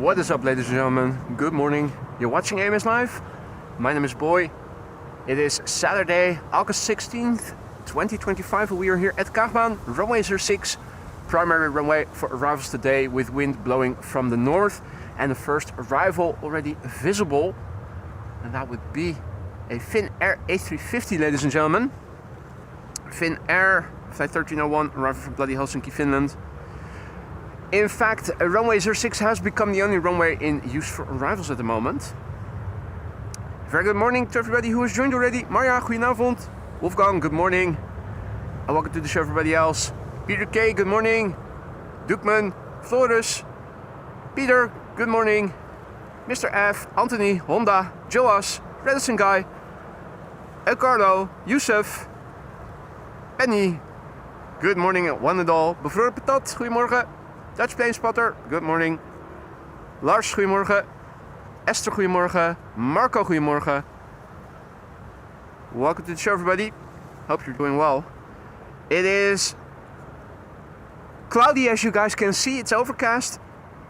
What is up, ladies and gentlemen? Good morning. You're watching AMS Live. My name is Boy. It is Saturday, August 16th, 2025. We are here at Kaagbaan, runway 06, primary runway for arrivals today with wind blowing from the north. And the first arrival already visible. And that would be a Finnair A380, ladies and gentlemen. Finnair, flight 1301, arriving from bloody Helsinki, Finland. In fact, runway 06 has become the only runway in use for arrivals at the moment. Very good morning to everybody who has joined already. Marja, goedenavond. Wolfgang, good morning. And welcome to the show, everybody else. Peter K, good morning. Dukman, Floris, Peter, good morning. Mr. F, Anthony, Honda, Joas, Redison Guy, El Carlo, Yusuf, Penny, good morning, one and all. Bevroren Patat, goedemorgen. Dutch Plane Spotter, good morning. Lars, goedemorgen. Esther, goedemorgen. Marco, goedemorgen. Welcome to the show, everybody. Hope you're doing well. It is cloudy, as you guys can see. It's overcast.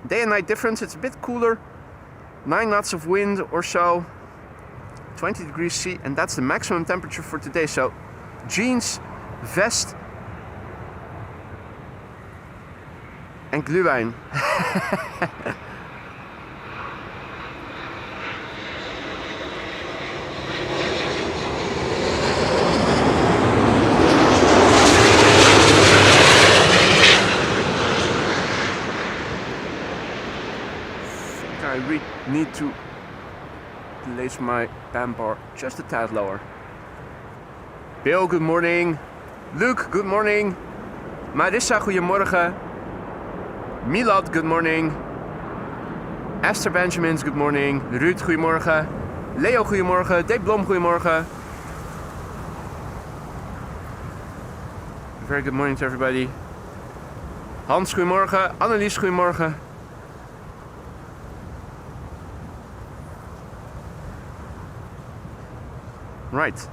Day and night difference. It's a bit cooler. 9 knots of wind or so. 20 degrees C, and that's the maximum temperature for today. So, jeans, vest, and glühwein. I need to place my band bar just a tad lower. Bill, good morning. Luke, good morning. Marissa, goedemorgen. Milad, good morning. Esther Benjamins, good morning. Ruud, goedemorgen. Leo, goedemorgen. Dave Blom, goedemorgen. Very good morning to everybody. Hans, goedemorgen. Annelies, goedemorgen. Right,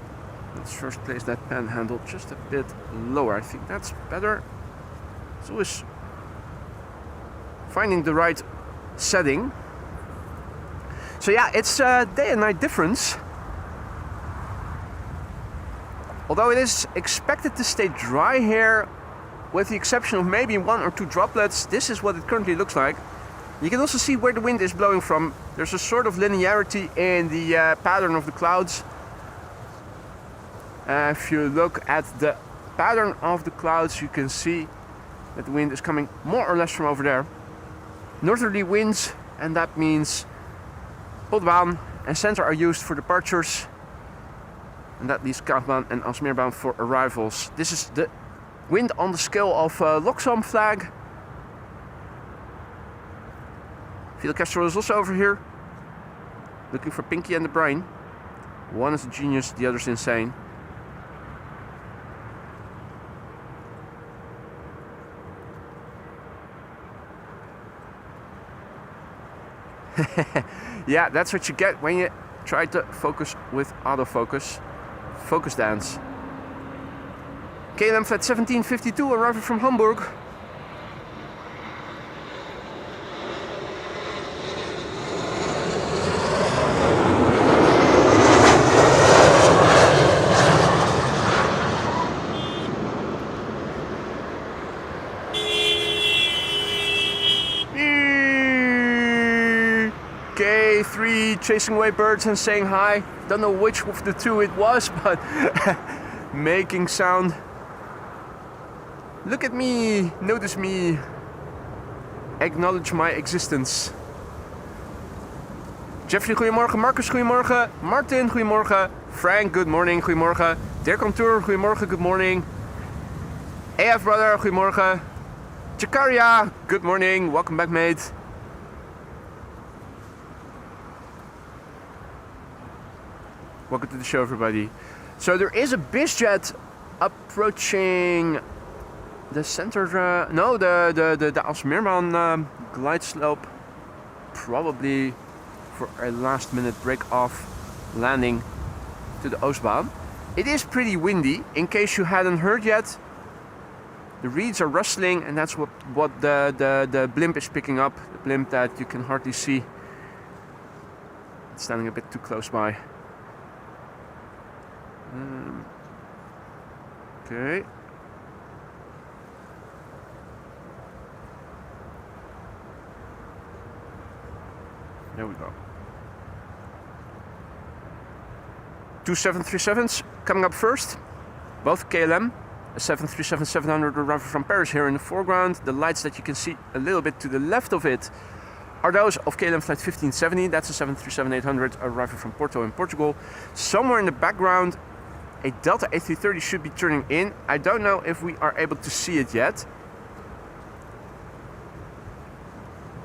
let's first place that pen handle just a bit lower. I think that's better. It's always finding the right setting. So yeah, it's a day and night difference. Although it is expected to stay dry here, with the exception of maybe 1 or 2 droplets, this is what it currently looks like. You can also see where the wind is blowing from. There's a sort of linearity in the pattern of the clouds. If you look at the pattern of the clouds, you can see that the wind is coming more or less from over there. Northerly winds, and that means Kaagbaan and center are used for departures. And that leaves Kaagbaan and Aalsmeer bound for arrivals. This is the wind on the scale of Loxam flag. Field Castro is also over here, looking for Pinky and the Brain. One is a genius, the other's insane. Yeah, that's what you get when you try to focus with autofocus. Focus dance. KLM flight 1752 arriving from Hamburg. K3 chasing away birds and saying hi. Don't know which of the two it was, but making sound. Look at me, notice me, acknowledge my existence. Jeffrey, goedemorgen. Marcus, goedemorgen. Martin, goedemorgen. Frank, good morning, goedemorgen. Dirk on tour, goedemorgen, good morning. AF brother, goedemorgen. Jakaria, good morning, welcome back, mate. Welcome to the show, everybody. So there is a bizjet approaching the center, the Aalsmeerbaan glide slope, probably for a last minute break off landing to the Oostbaan. It is pretty windy, in case you hadn't heard yet. The reeds are rustling, and that's what the blimp is picking up. The blimp that you can hardly see. It's standing a bit too close by. Okay. There we go. Two 737s coming up first. Both KLM. A 737-700 arrival from Paris here in the foreground. The lights that you can see a little bit to the left of it are those of KLM flight 1570. That's a 737-800 arrival from Porto in Portugal. Somewhere in the background, a Delta A330 should be turning in. I don't know if we are able to see it yet.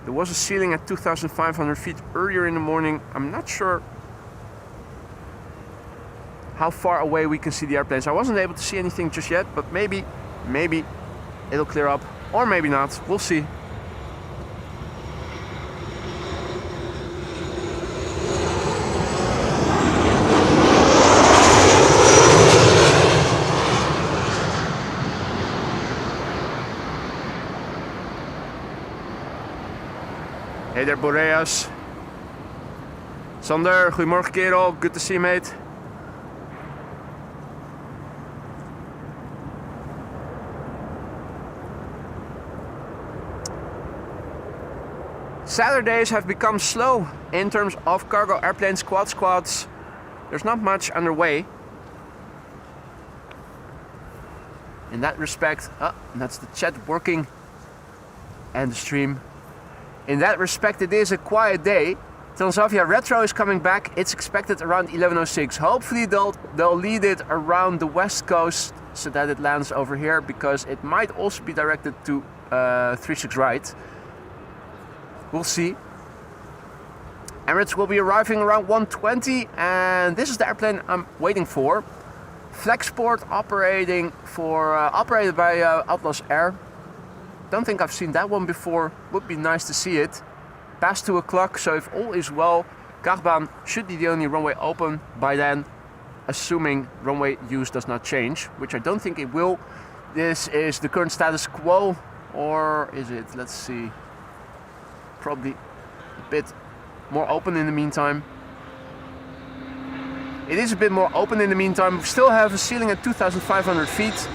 There was a ceiling at 2,500 feet earlier in the morning. I'm not sure how far away we can see the airplanes. I wasn't able to see anything just yet, but maybe it'll clear up, or maybe not. We'll see. Hey there, Boreas. Sander, goedemorgen kerel. Good to see you, mate. Saturdays have become slow in terms of cargo airplanes, quads. There's not much underway. In that respect, that's the chat working and the stream. In that respect, it is a quiet day. Transavia Retro is coming back. It's expected around 11:06. Hopefully they'll lead it around the west coast so that it lands over here, because it might also be directed to 36 right. We'll see. Emirates will be arriving around 1:20, and this is the airplane I'm waiting for. Flexport operated by Atlas Air. Don't think I've seen that one before. Would be nice to see it. Past 2 o'clock, so if all is well, Kaagbaan should be the only runway open by then, assuming runway use does not change, which I don't think it will. This is the current status quo, or is it? Let's see. Probably a bit more open in the meantime. It is a bit more open in the meantime. We still have a ceiling at 2,500 feet.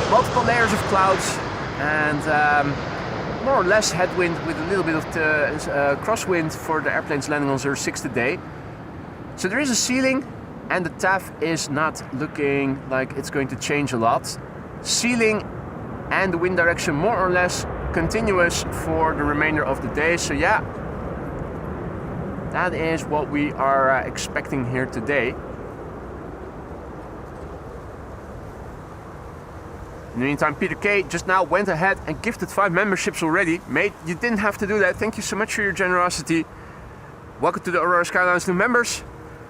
Multiple layers of clouds and more or less headwind with a little bit of crosswind for the airplanes landing on 06 today. So there is a ceiling, and the TAF is not looking like it's going to change a lot. Ceiling and the wind direction more or less continuous for the remainder of the day. So yeah, that is what we are expecting here today. In the meantime, Peter K just now went ahead and gifted 5 memberships already. Mate, you didn't have to do that. Thank you so much for your generosity. Welcome to the Aurora Skyline's new members.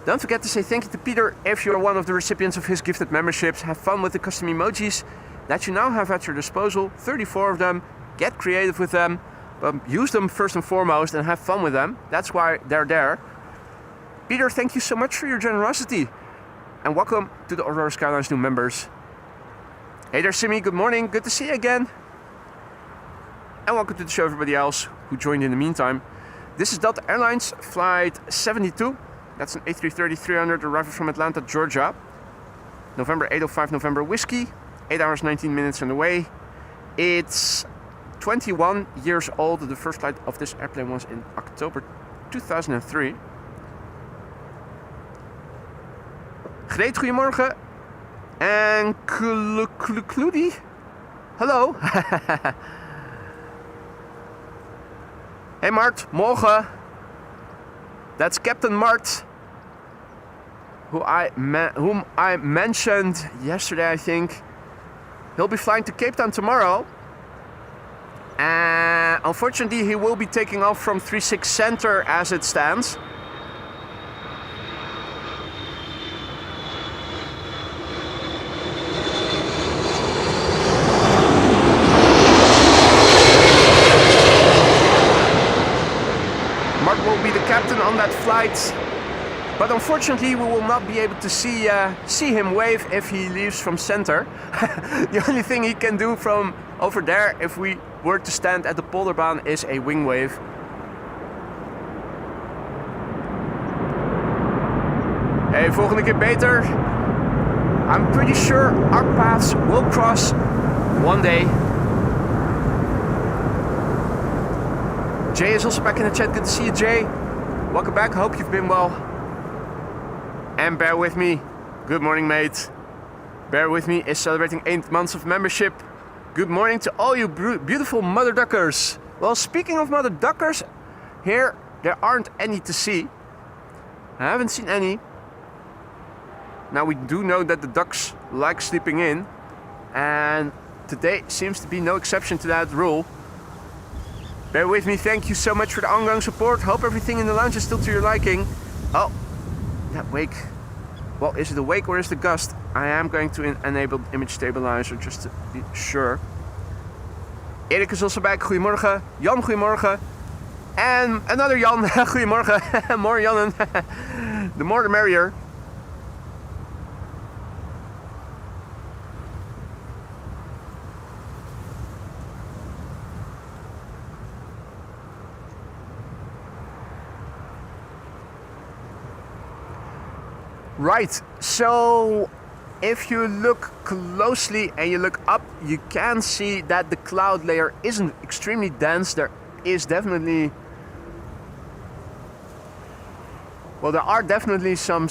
Don't forget to say thank you to Peter if you're one of the recipients of his gifted memberships. Have fun with the custom emojis that you now have at your disposal. 34 of them. Get creative with them. But use them first and foremost and have fun with them. That's why they're there. Peter, thank you so much for your generosity. And welcome to the Aurora Skyline's new members. Hey there, Simi. Good morning. Good to see you again. And welcome to the show, everybody else who joined in the meantime. This is Delta Airlines Flight 72. That's an A330-300 arrival from Atlanta, Georgia. November 805, November Whiskey. 8 hours, 19 minutes on the way. It's 21 years old. The first flight of this airplane was in October 2003. Greet, goedemorgen. En Kloedi. Hallo. Hey Mart, morgen. That's Captain Mart, whom I mentioned yesterday, I think. He'll be flying to Cape Town tomorrow. And unfortunately, he will be taking off from 36 Center as it stands. Mark will be the captain on that flight. But unfortunately, we will not be able to see him wave if he leaves from center. The only thing he can do from over there, if we were to stand at the Polderbaan, is a wing wave. Hey, volgende keer beter. I'm pretty sure our paths will cross one day. Jay is also back in the chat. Good to see you, Jay. Welcome back. Hope you've been well. And Bear With Me. Good morning, mate. Bear With Me is celebrating 8 months of membership. Good morning to all you beautiful mother duckers. Well, speaking of mother duckers, here there aren't any to see. I haven't seen any. Now we do know that the ducks like sleeping in, and today seems to be no exception to that rule. Bear with me, thank you so much for the ongoing support. Hope everything in the lounge is still to your liking. Oh, that wake. Well, is it a wake or is it a gust? I am going to enable image stabilizer just to be sure. Erik is also back, goedemorgen. Jan, goedemorgen. And another Jan, goedemorgen. More Jannen. The more the merrier. Right, so if you look closely and you look up, you can see that the cloud layer isn't extremely dense. There is definitely, well, there are definitely some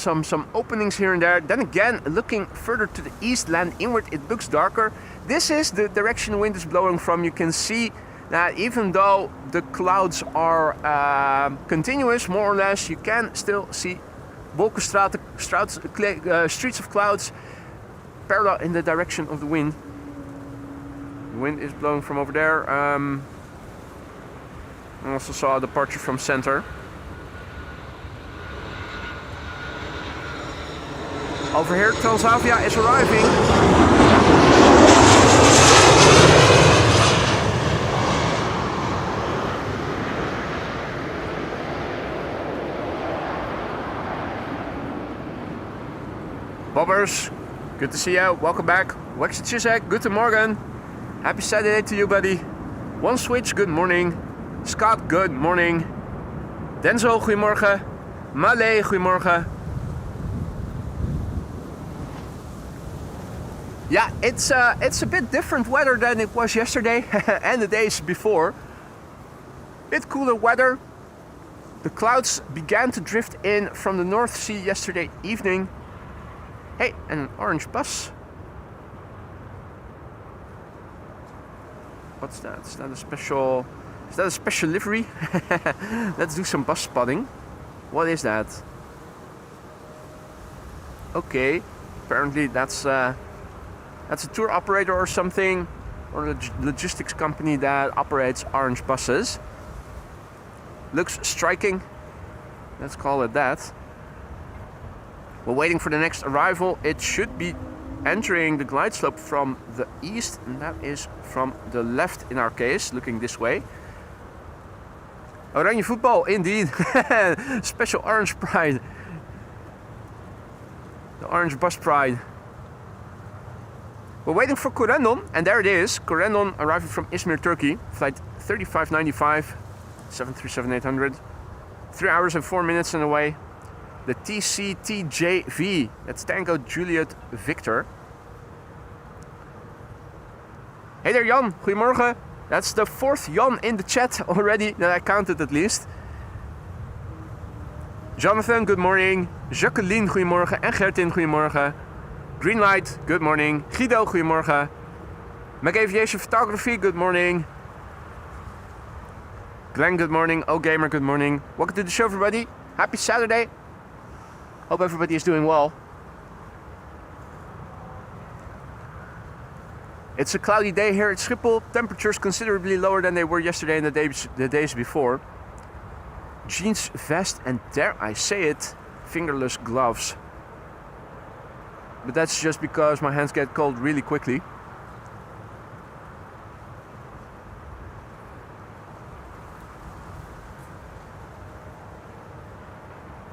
openings here and there. Then again, looking further to the east, land inward, it looks darker. This is the direction the wind is blowing from. You can see that even though the clouds are continuous, more or less, you can still see wolkenstraten, streets of clouds parallel in the direction of the wind. The wind is blowing from over there. I also saw a departure from center. Over here, Transavia is arriving. Bobbers, good to see you. Welcome back. Waxy Chisek, guten Morgen. Happy Saturday to you, buddy. One Switch, good morning. Scott, good morning. Denzel, goedemorgen. Malay, goedemorgen. Yeah, it's a bit different weather than it was yesterday and the days before. Bit cooler weather. The clouds began to drift in from the North Sea yesterday evening. Hey, and an orange bus. What's that? Is that a special livery? Let's do some bus spotting. What is that? Okay, apparently that's a tour operator or something, or a logistics company that operates orange buses. Looks striking. Let's call it that. We're waiting for the next arrival. It should be entering the glide slope from the east, and that is from the left in our case, looking this way. Oranje football, indeed. Special orange pride. The orange bus pride. We're waiting for Corendon, and there it is. Corendon arriving from Izmir, Turkey. Flight 3595, 737-800. 3 hours and 4 minutes on the way. The TCTJV, that's Tango Juliet Victor. Hey there Jan, goedemorgen. That's the 4th Jan in the chat already, that I counted at least. Jonathan, good morning. Jacqueline, goedemorgen. En Gertin, goedemorgen. Greenlight, good morning. Guido, goedemorgen. Mac Aviation Photography, good morning. Glenn, good morning. Oh Gamer, good morning. Welcome to the show, everybody. Happy Saturday. Hope everybody is doing well. It's a cloudy day here at Schiphol. Temperatures considerably lower than they were yesterday and the days before. Jeans, vest, and dare I say it, fingerless gloves. But that's just because my hands get cold really quickly.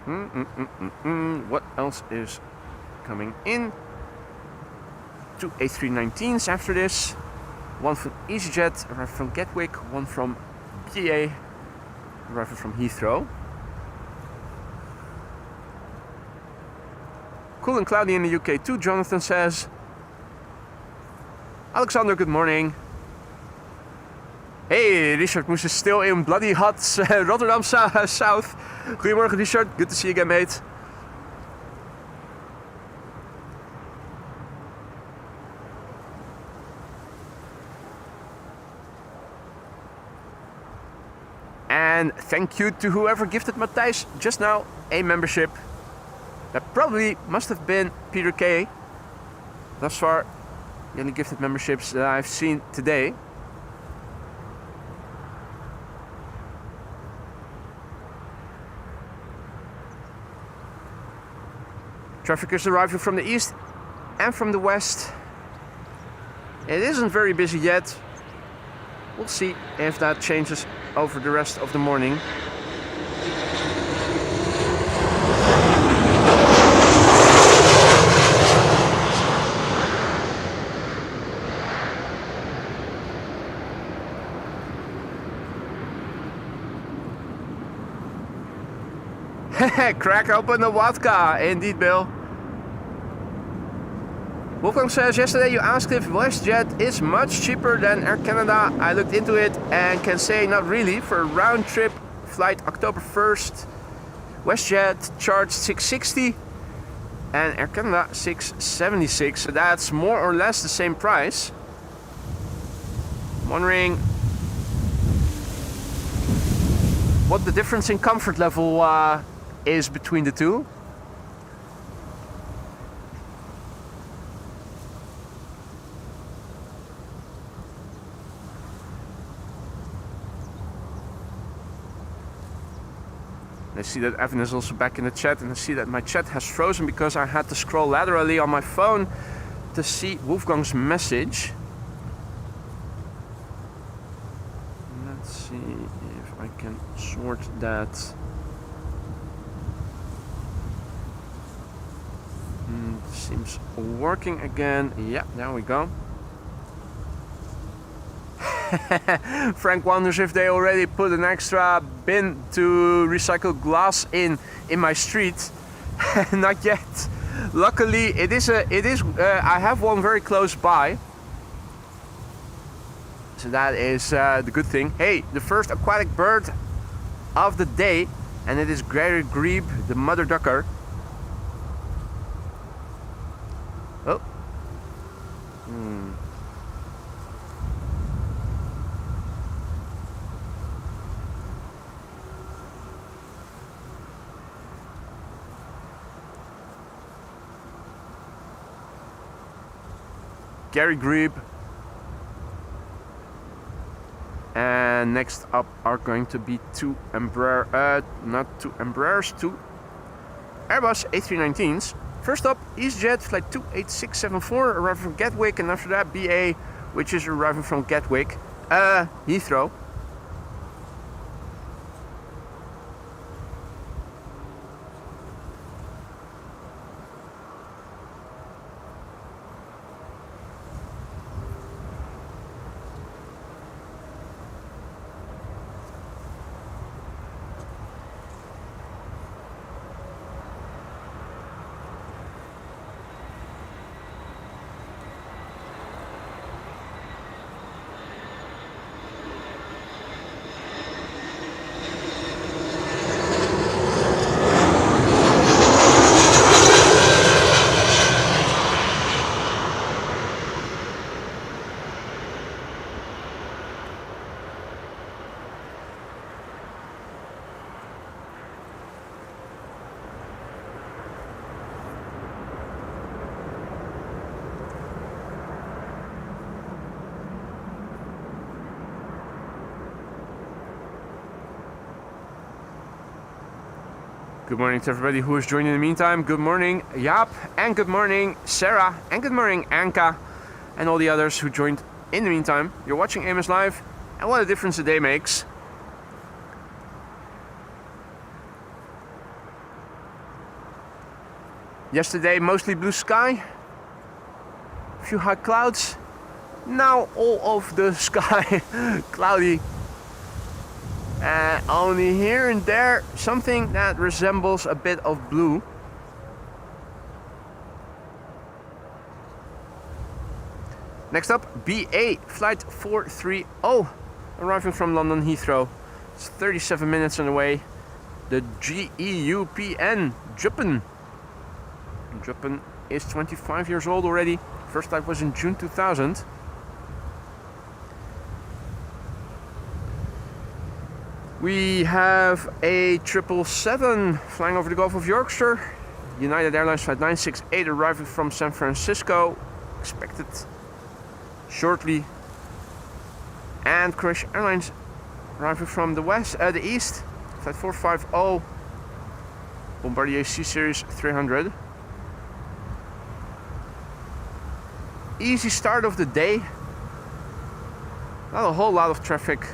What else is coming in? 2 A319s after this. One from EasyJet, arrived from Gatwick. One from BA, arriving from Heathrow. Cool and cloudy in the UK too, Jonathan says. Alexander, good morning. Hey, Richard Moes is still in bloody hot Rotterdam South. Goedemorgen, Richard. Good to see you again, mate. And thank you to whoever gifted Matthijs just now a membership. That probably must have been Peter K. Thus far, the only gifted memberships that I've seen today. Traffic is arriving from the east and from the west. It isn't very busy yet. We'll see if that changes over the rest of the morning. Crack open the vodka, indeed, Bill. Wolfgang says, yesterday you asked if WestJet is much cheaper than Air Canada. I looked into it and can say not really. For a round trip flight October 1st, WestJet charged $660 and Air Canada $676. So that's more or less the same price. I'm wondering what the difference in comfort level is between the two. I see that Evan is also back in the chat, and I see that my chat has frozen because I had to scroll laterally on my phone to see Wolfgang's message. Let's see if I can sort that. Seems working again. Yeah, there we go. Frank wonders if they already put an extra bin to recycle glass in my street. Not yet. Luckily, I have one very close by. So that is the good thing. Hey, the first aquatic bird of the day, and it is greater grebe, the mother ducker. Oh. Gary Grebe. And next up are going to be two Embraer, not two Embraers, two Airbus A319s. First up, EasyJet flight 28674 arriving from Gatwick, and after that BA, which is arriving from Gatwick, Heathrow. Good morning to everybody who is joining in the meantime. Good morning, Jaap, and good morning, Sarah, and good morning, Anka, and all the others who joined in the meantime. You're watching AMS Live, and what a difference a day makes. Yesterday mostly blue sky, a few high clouds. Now all of the sky cloudy. And only here and there something that resembles a bit of blue. Next up, BA flight 430 arriving from London Heathrow. It's 37 minutes on the way. The GEUPN Juppen. Juppen is 25 years old already. First flight was in June 2000. We have a 777 flying over the Gulf of Yorkshire. United Airlines flight 968 arriving from San Francisco. Expected shortly. And Croatia Airlines arriving from the east. Flight 450. Bombardier C Series 300. Easy start of the day. Not a whole lot of traffic.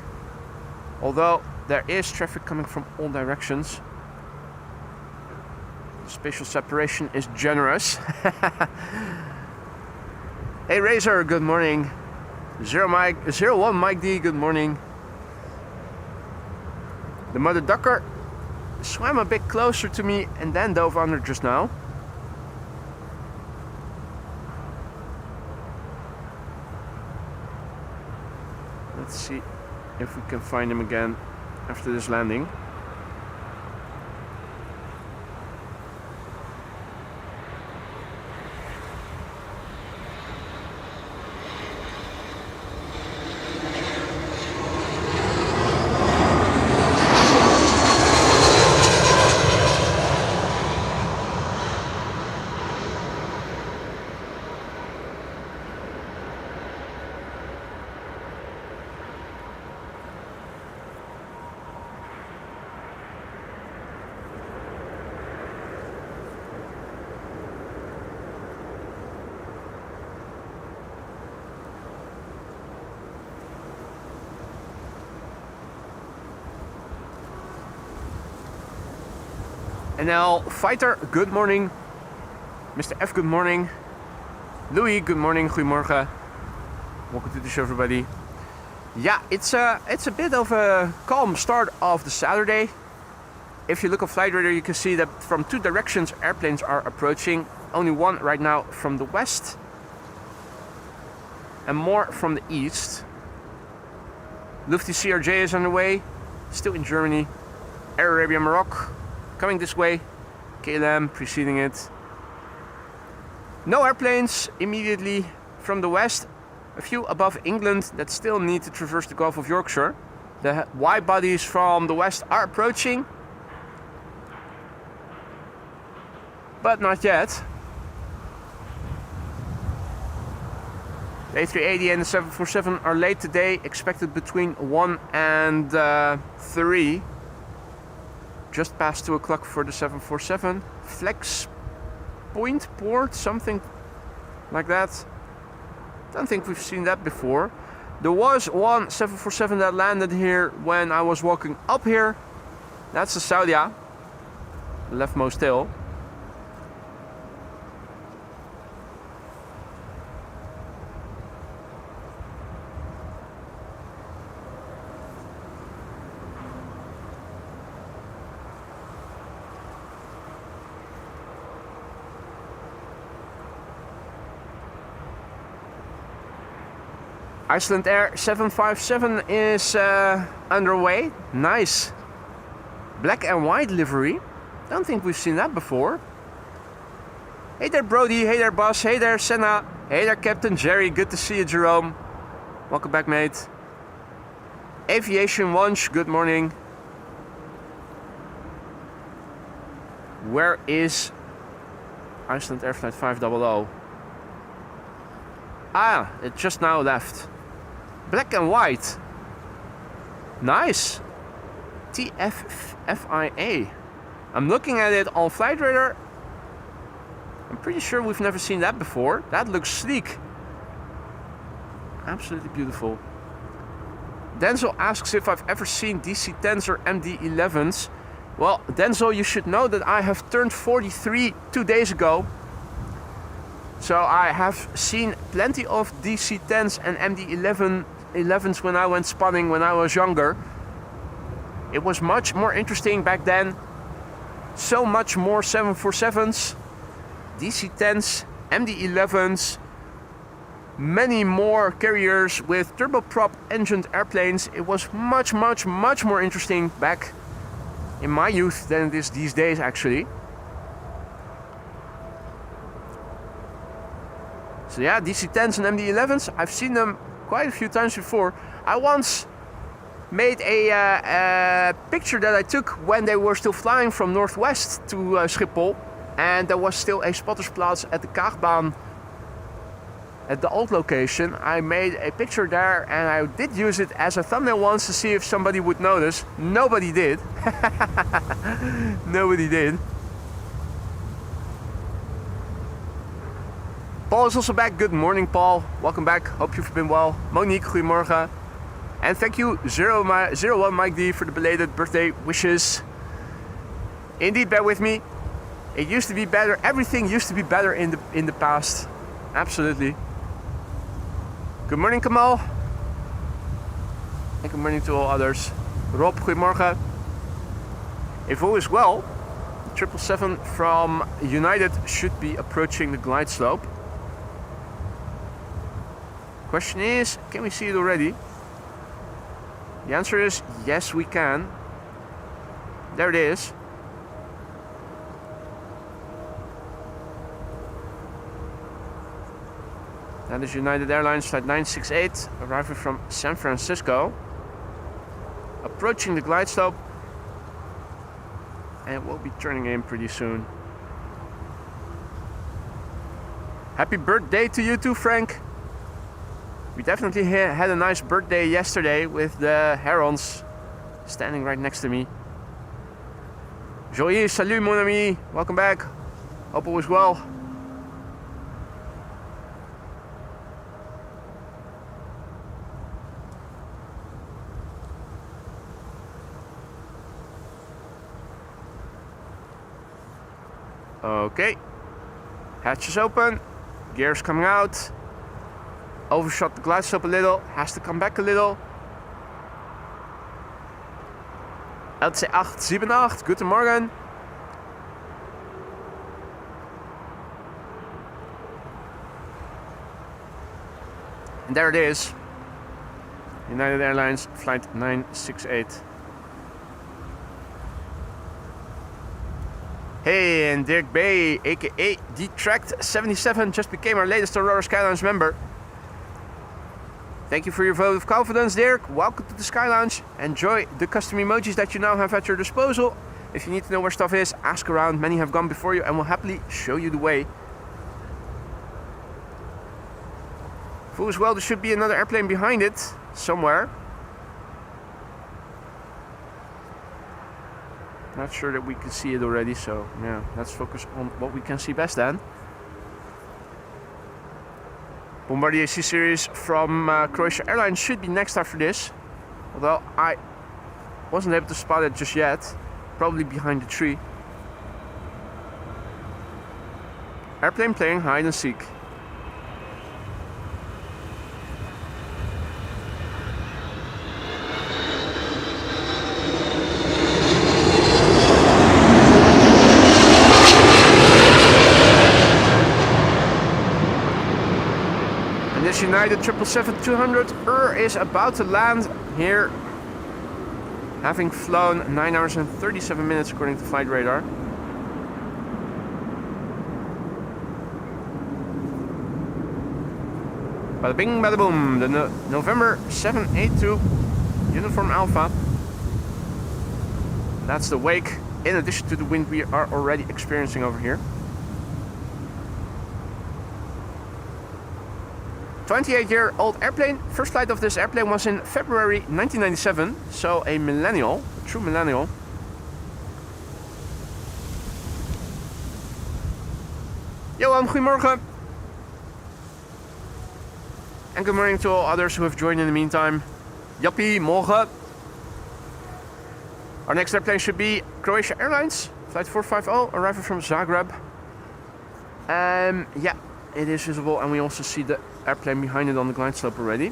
Although there is traffic coming from all directions. Spatial separation is generous. Hey Razor, good morning. 01 Mike D, good morning. The mother ducker swam a bit closer to me and then dove under just now. Let's see if we can find him again after this landing. NL Fighter, good morning. Mr. F, good morning. Louis, good morning. Goedemorgen. Welcome to the show, everybody. Yeah, it's a bit of a calm start of the Saturday. If you look at Flight Radar, you can see that from two directions airplanes are approaching. Only one right now from the west and more from the east. Lufty CRJ is on the way, still in Germany. Air Arabia Morocco coming this way. KLM preceding it. No airplanes immediately from the west. A few above England that still need to traverse the Gulf of Yorkshire. The wide bodies from the west are approaching, but not yet. The A380 and the 747 are late today, expected between 1 and 3. Just past 2 o'clock for the 747. Flexport port, something like that. Don't think we've seen that before. There was one 747 that landed here when I was walking up here. That's the Saudia, the leftmost tail. Icelandair 757 is underway. Nice. Black and white livery. Don't think we've seen that before. Hey there Brody, hey there Bas, hey there Senna, hey there Captain Jerry, good to see you Jerome. Welcome back mate. Aviation Wunsch, good morning. Where is Icelandair flight 500? Ah, it just now left. Black and white. Nice. TFFIA. I'm looking at it on Flight Radar. I'm pretty sure we've never seen that before. That looks sleek. Absolutely beautiful. Denzel asks if I've ever seen DC-10s or MD-11s. Well, Denzel, you should know that I have turned 43 2 days ago. So I have seen plenty of DC-10s and MD-11s when I went spotting when I was younger. It was much more interesting back then. So much more 747s, DC-10s, MD-11s, many more carriers with turboprop engined airplanes. It was much more interesting back in my youth than it is these days, actually. So yeah, DC-10s and MD-11s, I've seen them quite a few times before. I once made a picture that I took when they were still flying from Northwest to Schiphol, and there was still a spottersplaats at the Kaagbaan at the old location. I made a picture there and I did use it as a thumbnail once to see if somebody would notice. Nobody did. Nobody did. Paul is also back. Good morning, Paul. Welcome back. Hope you've been well. Monique, goedemorgen. And thank you, 01 Mike D, for the belated birthday wishes. Indeed, bear with me. It used to be better. Everything used to be better in the past. Absolutely. Good morning, Kamal. And good morning to all others. Rob, goedemorgen. If all is well, 777 from United should be approaching the glide slope. Question is, can we see it already? The answer is yes, we can. There it is. That is United Airlines flight 968, arriving from San Francisco. Approaching the glide slope. And we'll be turning in pretty soon. Happy birthday to you too, Frank. We definitely had a nice birthday yesterday with the herons standing right next to me. Joyeux, salut mon ami. Welcome back. Hope all is well. Okay. Hatch is open. Gears coming out. Overshot the glide slope a little, has to come back a little. LC 878, guten Morgen. And there it is. United Airlines flight 968. Hey, and Dirk Bay, aka D-Tracked77, just became our latest Aurora Skylines member. Thank you for your vote of confidence, Dirk. Welcome to the Sky Lounge. Enjoy the custom emojis that you now have at your disposal. If you need to know where stuff is, ask around. Many have gone before you and will happily show you the way. If all is well, there should be another airplane behind it, somewhere. Not sure that we can see it already, so yeah, let's focus on what we can see best then. Bombardier C-Series from Croatia Airlines should be next after this. Although I wasn't able to spot it just yet. Probably behind the tree. Airplane playing hide and seek. United 777-200 is about to land here, having flown 9 hours and 37 minutes according to flight radar. Bada bing, bada boom. The November 782 Uniform Alpha. That's the wake, in addition to the wind we are already experiencing over here. 28-year-old airplane. First flight of this airplane was in February 1997, so a millennial, a true millennial. Johan, goedemorgen. And good morning to all others who have joined in the meantime. Jappie, morgen. Our next airplane should be Croatia Airlines, flight 450, arriving from Zagreb. Yeah, it is visible, and we also see the airplane behind it on the glide slope already.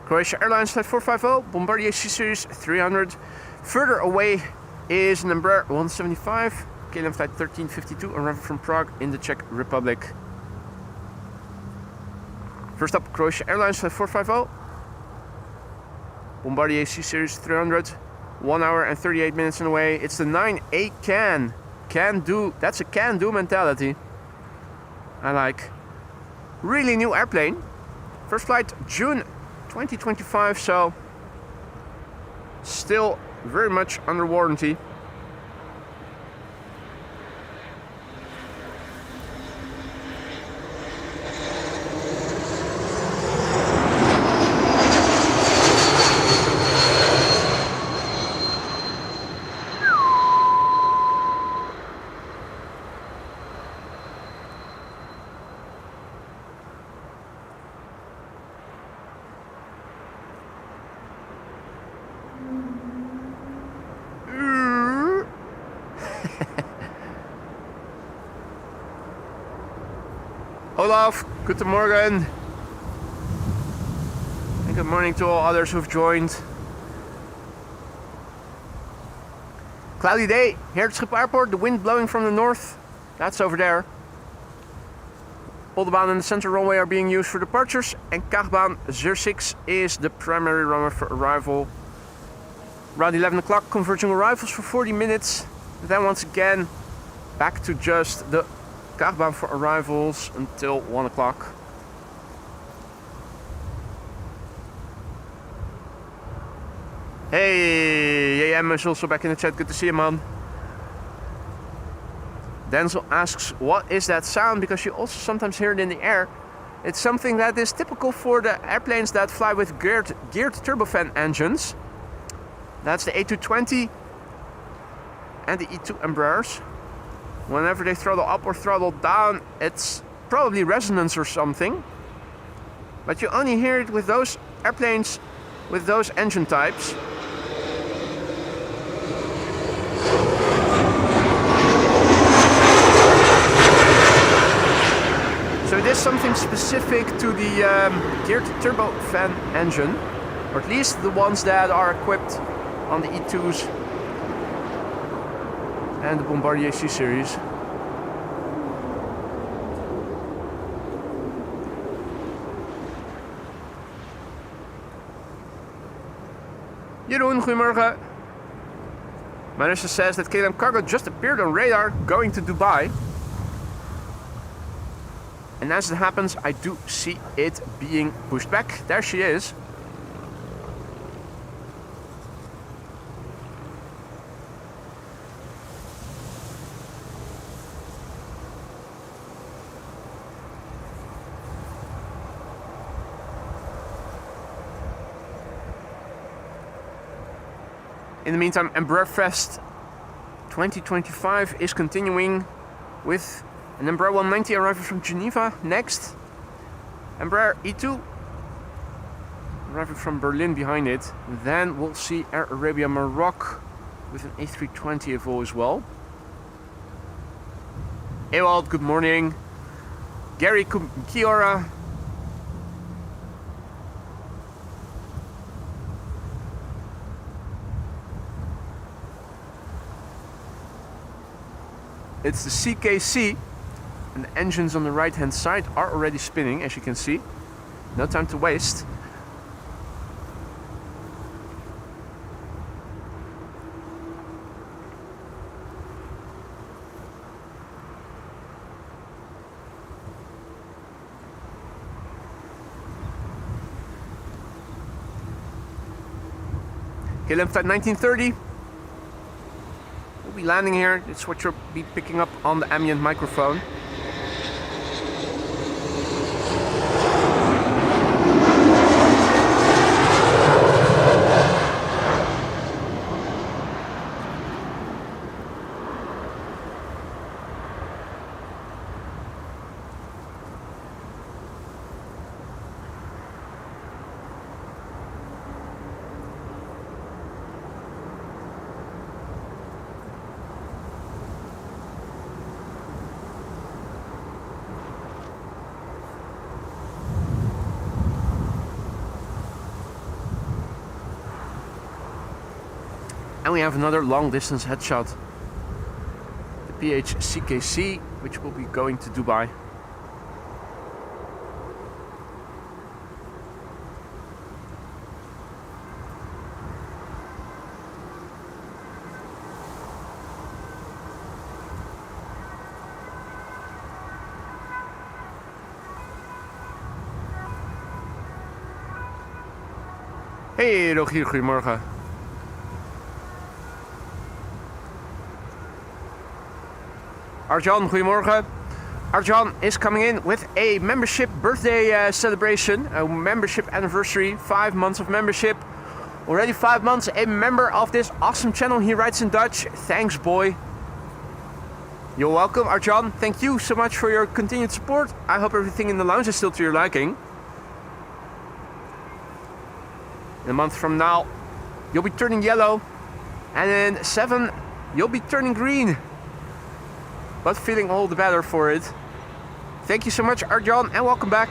Croatia Airlines flight 450, Bombardier C-Series 300. Further away is an Ember 175, KLM flight 1352, arriving from Prague in the Czech Republic. First up, Croatia Airlines flight 450, Bombardier C-Series 300, 1 hour and 38 minutes away. It's the 9A can do. That's a can do mentality. I like. Really new airplane. First flight June 2025, so still very much under warranty. Olaf, good morning. And good morning to all others who've joined. Cloudy day here at Schiphol Airport, the wind blowing from the north. That's over there. Widebody and the center runway are being used for departures, and Kaagbaan 06 is the primary runway for arrival. Around 11 o'clock, converging arrivals for 40 minutes. Then once again, back to just the Kaagbaan for arrivals until 1 o'clock. Hey, AM is also back in the chat. Good to see you, man. Denzel asks, what is that sound? Because you also sometimes hear it in the air. It's something that is typical for the airplanes that fly with geared turbofan engines. That's the A320 and the E2 Embers. Whenever they throttle up or throttle down, it's probably resonance or something. But you only hear it with those airplanes with those engine types. So it is something specific to the geared turbofan engine, or at least the ones that are equipped on the E2s and the Bombardier C-Series. Jeroen, goedemorgen. Marissa says that KLM cargo just appeared on radar going to Dubai. And as it happens, I do see it being pushed back. There she is. In the meantime, Ember Fest 2025 is continuing with an Ember 190 arriving from Geneva next. Ember E2 arriving from Berlin behind it. Then we'll see Air Arabia Maroc with an A320 Evo as well. Ewald, good morning. Gary, kia ora. It's the CKC, and the engines on the right hand side are already spinning, as you can see. No time to waste. KLM flight 1930. We'll be landing here. It's what you'll be picking up on the ambient microphone. And we have another long distance headshot. The PHCKC, which will be going to Dubai. Hey Rogier, goedemorgen. Arjan, goedemorgen. Arjan is coming in with a membership birthday celebration, a membership anniversary, 5 months of membership. Already 5 months a member of this awesome channel, he writes in Dutch. Thanks, boy. You're welcome, Arjan. Thank you so much for your continued support. I hope everything in the lounge is still to your liking. In a month from now, you'll be turning yellow, and in 7, you'll be turning green. But feeling all the better for it. Thank you so much, Arjan, and welcome back.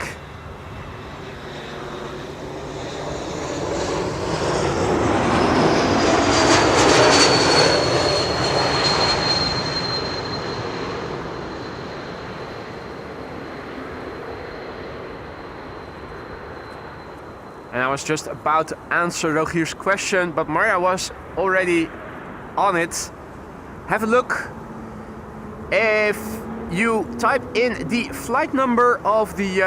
And I was just about to answer Rogier's question, but Maria was already on it. Have a look. If you type in the flight number of the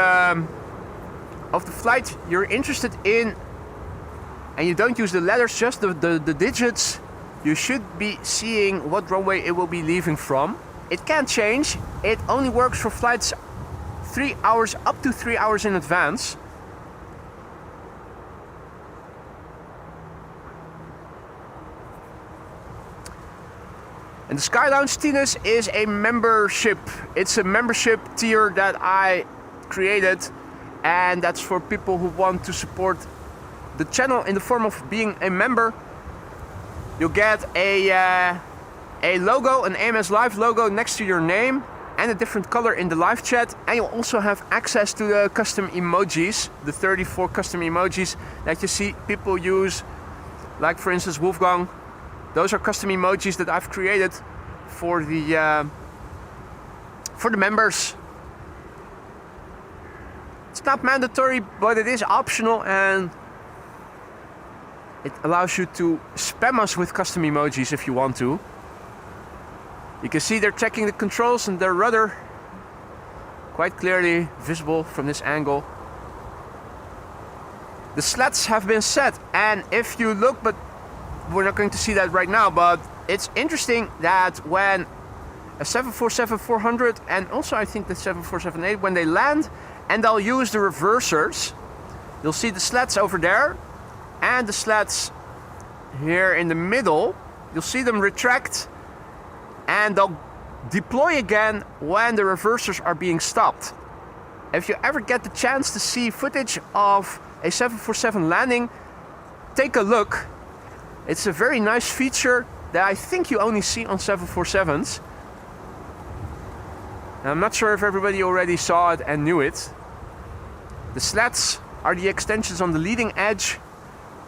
flight you're interested in, and you don't use the letters, just the digits, you should be seeing what runway it will be leaving from. It can change. It only works for flights 3 hours, up to 3 hours in advance. And the Sky Lounge Tinus is a membership. It's a membership tier that I created, and that's for people who want to support the channel in the form of being a member. You'll get a logo, an AMS Live logo next to your name, and a different color in the live chat. And you'll also have access to the custom emojis, the 34 custom emojis that you see people use, like for instance Wolfgang. Those are custom emojis that I've created for the members. It's not mandatory, but it is optional, and it allows you to spam us with custom emojis if you want to. You can see they're checking the controls and their rudder, quite clearly visible from this angle. The slats have been set, and if you look, but we're not going to see that right now, but it's interesting that when a 747-400 and also I think the 747-8, when they land and they'll use the reversers, you'll see the slats over there and the slats here in the middle. You'll see them retract and they'll deploy again when the reversers are being stopped. If you ever get the chance to see footage of a 747 landing, take a look. It's a very nice feature that I think you only see on 747s. And I'm not sure if everybody already saw it and knew it. The slats are the extensions on the leading edge.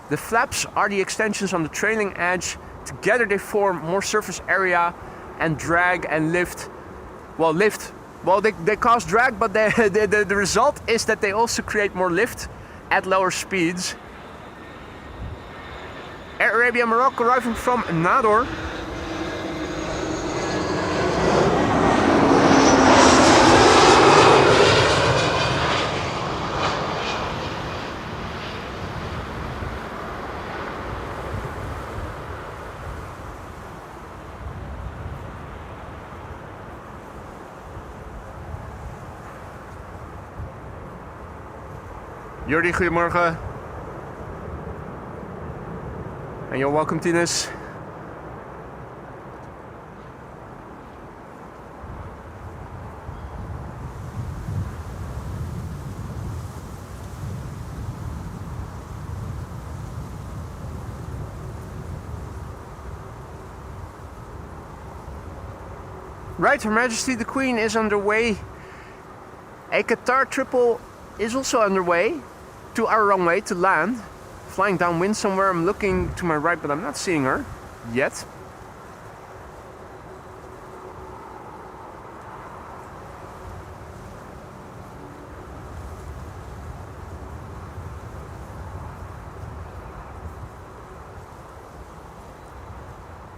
The flaps are the extensions on the trailing edge. Together they form more surface area and drag and lift. Well, lift. Well, they cause drag, but the result is that they also create more lift at lower speeds. Air Arabia Morocco arriving from Nador. Jordi, goedemorgen. And you're welcome, Tinus. Right, Her Majesty the Queen is underway. A Qatar triple is also underway to our runway to land. Flying downwind somewhere. I'm looking to my right, but I'm not seeing her. yet.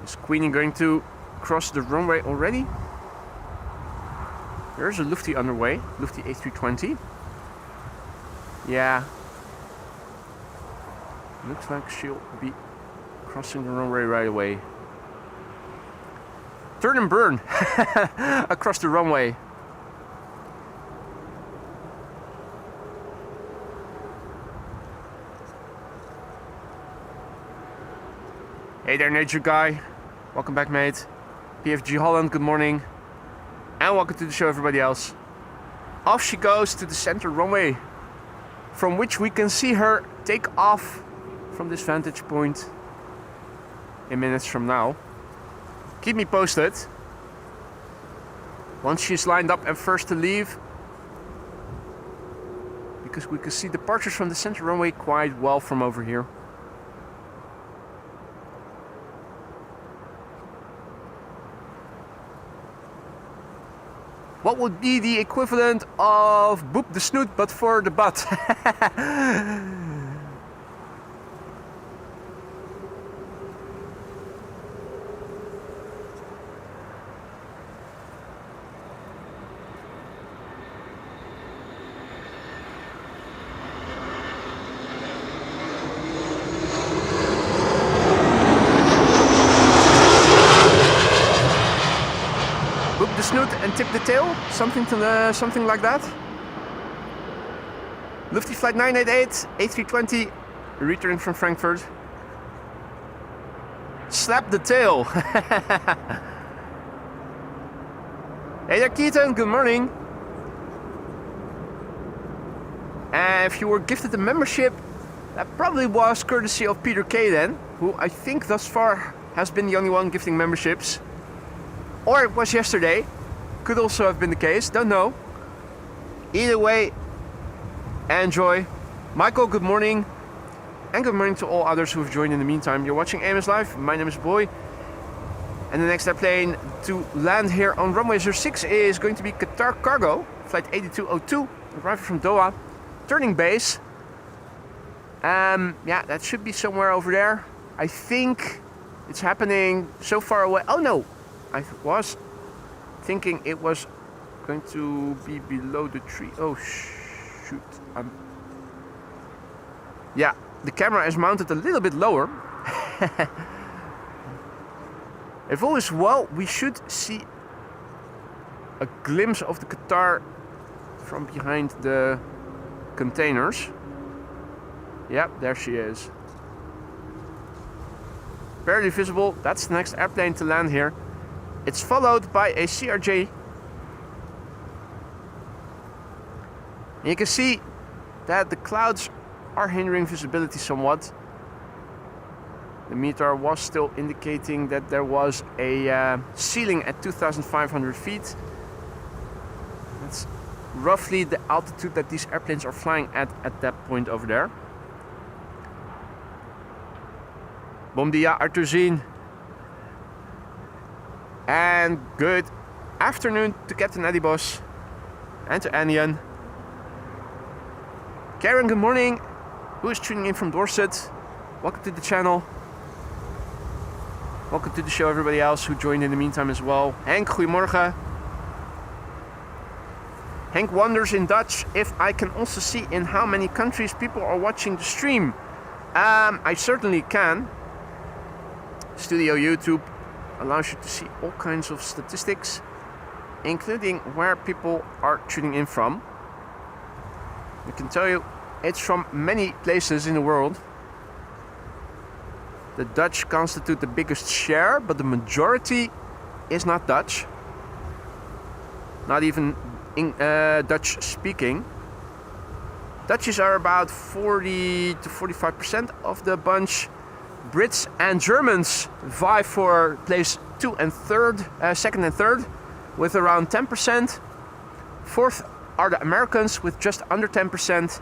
Is Queenie going to cross the runway already? There's a Lufty underway, Lufty A320. Yeah. Looks like she'll be crossing the runway right away. Turn and burn across the runway. Hey there, nature guy. Welcome back, mate. PFG Holland, good morning. And welcome to the show, everybody else. Off she goes to the center runway, from which we can see her take off from this vantage point in minutes from now. Keep me posted once she's lined up and first to leave, because we can see departures from the center runway quite well from over here. What would be the equivalent of boop the snoot but for the butt? Snoot and tip the tail, something like that. Lufty flight 988, A320, returning from Frankfurt. Slap the tail. Hey there, Keaton, good morning. And if you were gifted a membership, that probably was courtesy of Peter K then, who I think thus far has been the only one gifting memberships. Or it was yesterday. Could also have been the case. Don't know. Either way, enjoy. Michael, good morning. And good morning to all others who have joined in the meantime. You're watching AMS Live. My name is Boy. And the next airplane to land here on runway 06 is going to be Qatar Cargo. Flight 8202. Arriving from Doha. Turning base. Yeah, that should be somewhere over there. I think it's happening so far away. Oh no. I was thinking it was going to be below the tree. Oh shoot. Yeah, the camera is mounted a little bit lower. If all is well, we should see a glimpse of the Qatar from behind the containers. Yeah, there she is. Barely visible. That's the next airplane to land here. It's followed by a CRJ. And you can see that the clouds are hindering visibility somewhat. The meter was still indicating that there was a ceiling at 2,500 feet. That's roughly the altitude that these airplanes are flying at that point over there. Bom dia, Artuzine. And good afternoon to Captain Adibos and to Anian. Karen, good morning. Who is tuning in from Dorset? Welcome to the channel. Welcome to the show, everybody else who joined in the meantime as well. Henk, goedemorgen. Henk wonders in Dutch if I can also see in how many countries people are watching the stream. I certainly can. Studio YouTube allows you to see all kinds of statistics, including where people are tuning in from. I can tell you it's from many places in the world. The Dutch constitute the biggest share, but the majority is not Dutch. Not even Dutch speaking. Dutchies are about 40 to 45% of the bunch. Brits and Germans vie for place 2 and 3rd, second and third, with around 10%. Fourth are the Americans with just under 10%.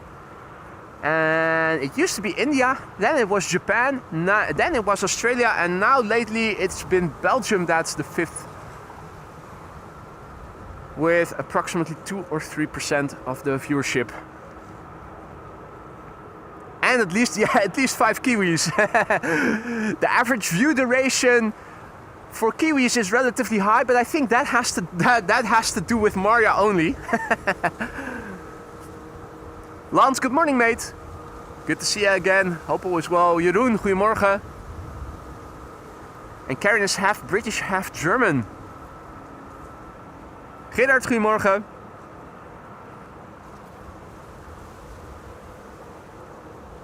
And it used to be India, then it was Japan, then it was Australia, and now lately it's been Belgium that's the 5th, with approximately 2 or 3% of the viewership. And at least 5 Kiwis. The average view duration for Kiwis is relatively high, but I think that has to do with Maria only. Lance, good morning, mate. Good to see you again. Hope all is well. Jeroen, goedemorgen. And Karen is half British, half German. Gerard, goedemorgen.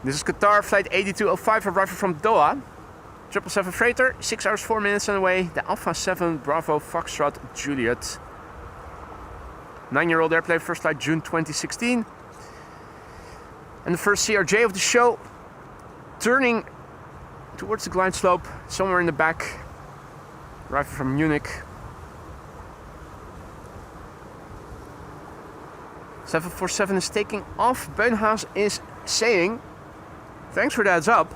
This is Qatar, flight 8205, arrival from Doha. 777 freighter, 6 hours 4 minutes on the way. The Alpha 7 Bravo Foxtrot Juliet. 9-year-old airplane, first flight June 2016. And the first CRJ of the show, turning towards the glide slope, somewhere in the back. Arrival from Munich. 747 is taking off. Beunhaus is saying, thanks for the heads up.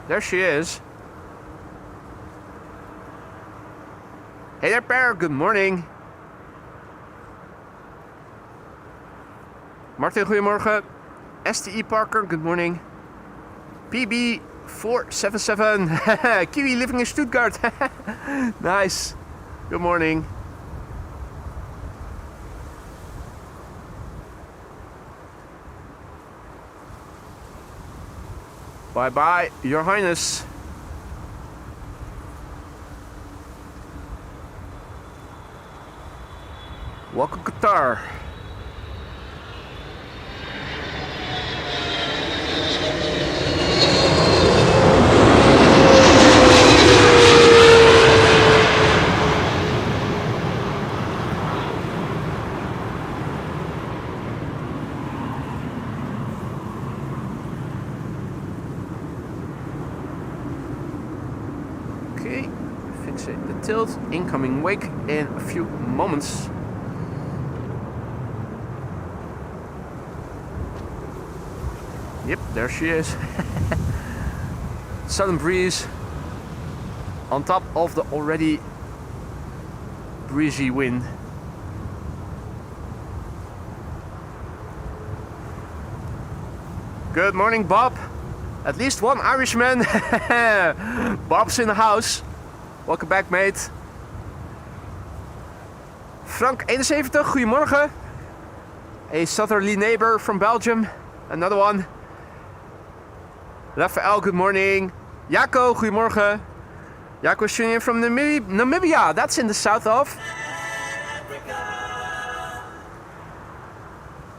There she is. Hey there, Pear. Good morning. Martin, goedemorgen. STE Parker, good morning. PB477. Kiwi living in Stuttgart. Nice. Good morning. Bye bye, Your Highness. Welcome, Qatar. Okay, fixate the tilt. Incoming wake in a few moments. Yep, there she is. Southern breeze on top of the already breezy wind. Good morning, Bob. At least one Irishman. Bob's in the house. Welcome back, mate. Frank 71, goedemorgen. A southerly neighbor from Belgium. Another one. Rafael, good morning. Jaco, goedemorgen. Jaco is tuning in from Namibia. That's in the south of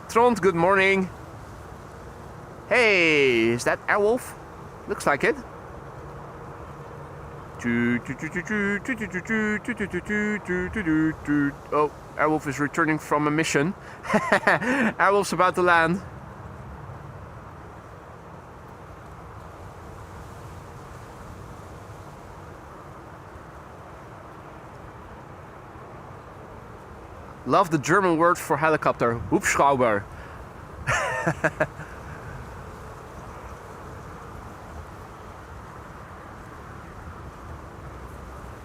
Trond, good morning. Hey, is that Airwolf? Looks like it. Oh, Airwolf is returning from a mission. Airwolf's about to land. Love the German word for helicopter, Hubschrauber.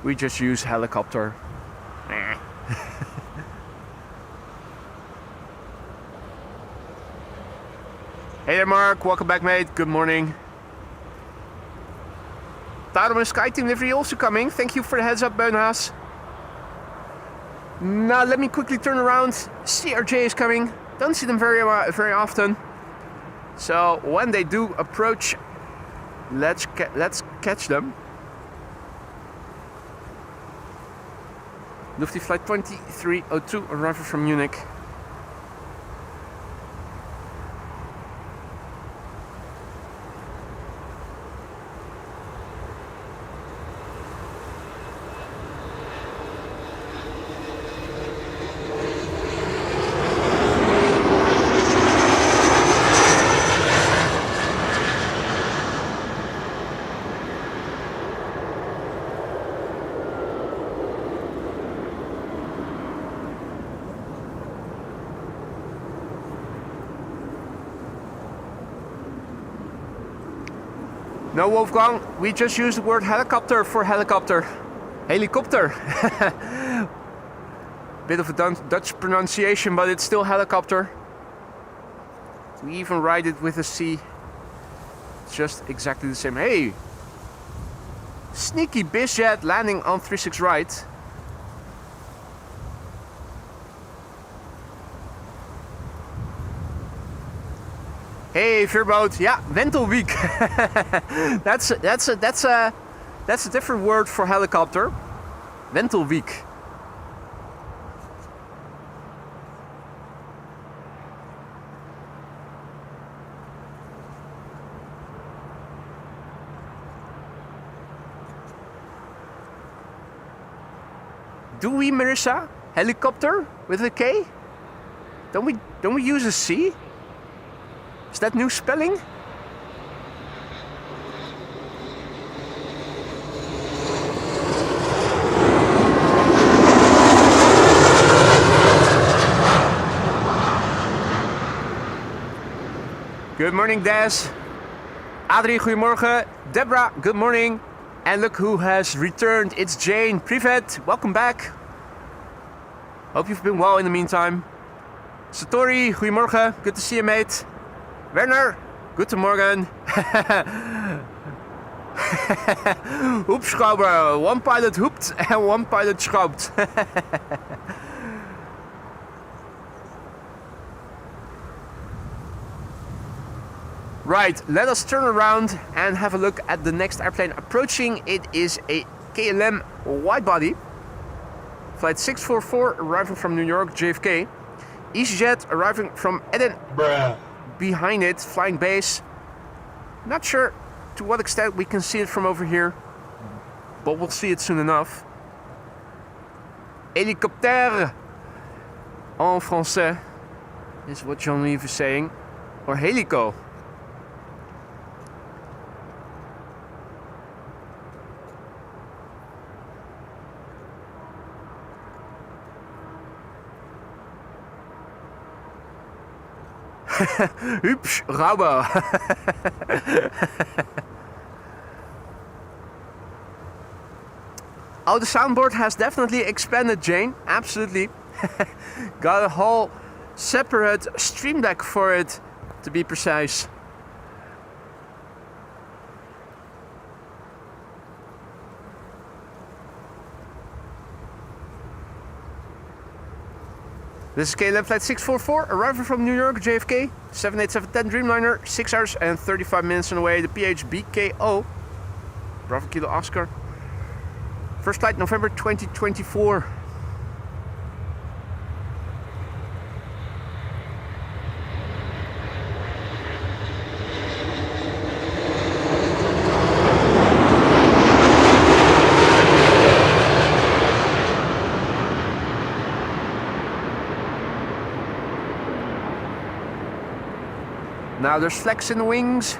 We just use helicopter. Hey there, Mark. Welcome back, mate. Good morning. Daarom is SkyTeam livery also coming. Thank you for the heads up, Beunhaus. Now let me quickly turn around. CRJ is coming. Don't see them very often. So when they do approach, let's catch them. Lufthansa flight 2302, arrival from Munich. No, Wolfgang, we just use the word helicopter for helicopter. Helicopter. Bit of a Dutch pronunciation, but it's still helicopter. We even write it with a C. It's just exactly the same. Hey! Sneaky bizjet landing on 36 right. Hey, Veerboot. Yeah, Wentelweek. That's a different word for helicopter. Wentelweek. Do we, Marissa? Helicopter with a K? Don't we use a C? Is that new spelling? Good morning, Des. Adrie, goedemorgen. Deborah, good morning. And look who has returned. It's Jane. Privet, welcome back. Hope you've been well in the meantime. Satori, goedemorgen. Good to see you, mate. Werner, guten Morgen. Hoepschrauber. One pilot hooped and one pilot schraubt. Right, let us turn around and have a look at the next airplane approaching. It is a KLM widebody. Flight 644 arriving from New York, JFK. EasyJet arriving from Edinburgh. Behind it, flying base. Not sure to what extent we can see it from over here, but we'll see it soon enough. Hélicoptère en français is what Jean-Yves is saying. Or helico. Hübsch, Rauber. Oh, the soundboard has definitely expanded, Jane. Absolutely. Got a whole separate stream deck for it, to be precise. This is KLM Flight 644, arriving from New York, JFK, 787-10 Dreamliner, 6 hours and 35 minutes on the way, the PHBKO, Bravo Kilo Oscar. First flight November 2024. Now there's flex in the wings,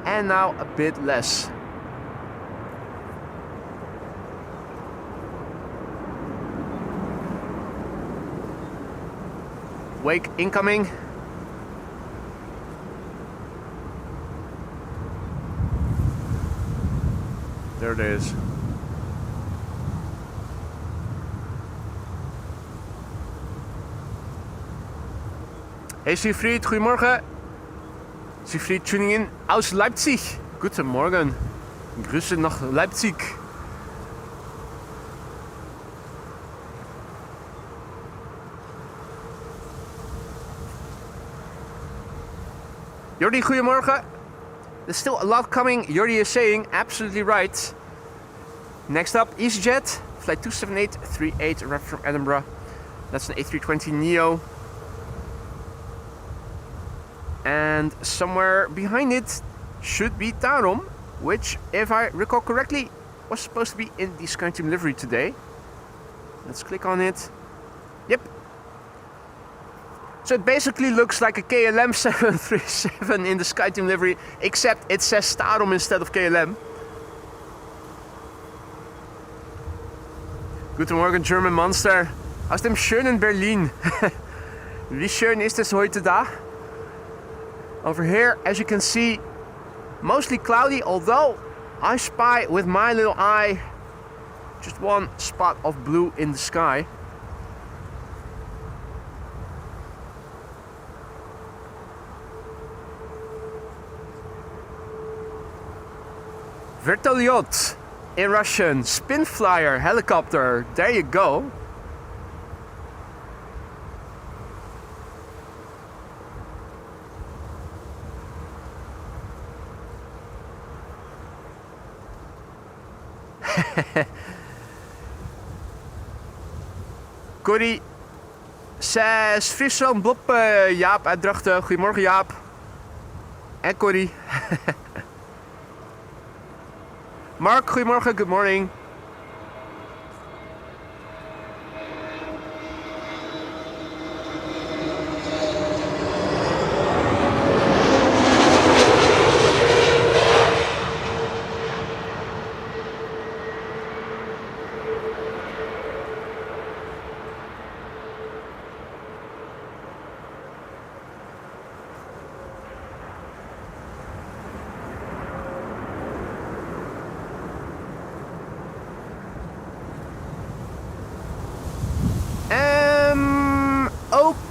and now a bit less. Wake incoming. There it is. Hey Siegfried, goedemorgen. Siegfried tuning in aus Leipzig. Guten Morgen. Grüße nach Leipzig. Jordi, goedemorgen. There's still a lot coming, Jordi is saying. Absolutely right. Next up, EasyJet. Flight 27838, arrived from Edinburgh. That's an A320neo. And somewhere behind it should be Tarom, which, if I recall correctly, was supposed to be in the SkyTeam livery today. Let's click on it. Yep. So it basically looks like a KLM 737 in the SkyTeam livery, except it says Tarom instead of KLM. Guten Morgen, German Monster. Aus dem schönen Berlin. Wie schön ist es heute da? Over here, as you can see, Mostly cloudy, although I spy with my little eye just one spot of blue in the sky. Vertolyot in Russian, spin flyer, helicopter, there you go. Corrie says, Friesland Blop, Jaap uit Drachten. Goedemorgen Jaap. En Corrie. Mark, goedemorgen, good morning.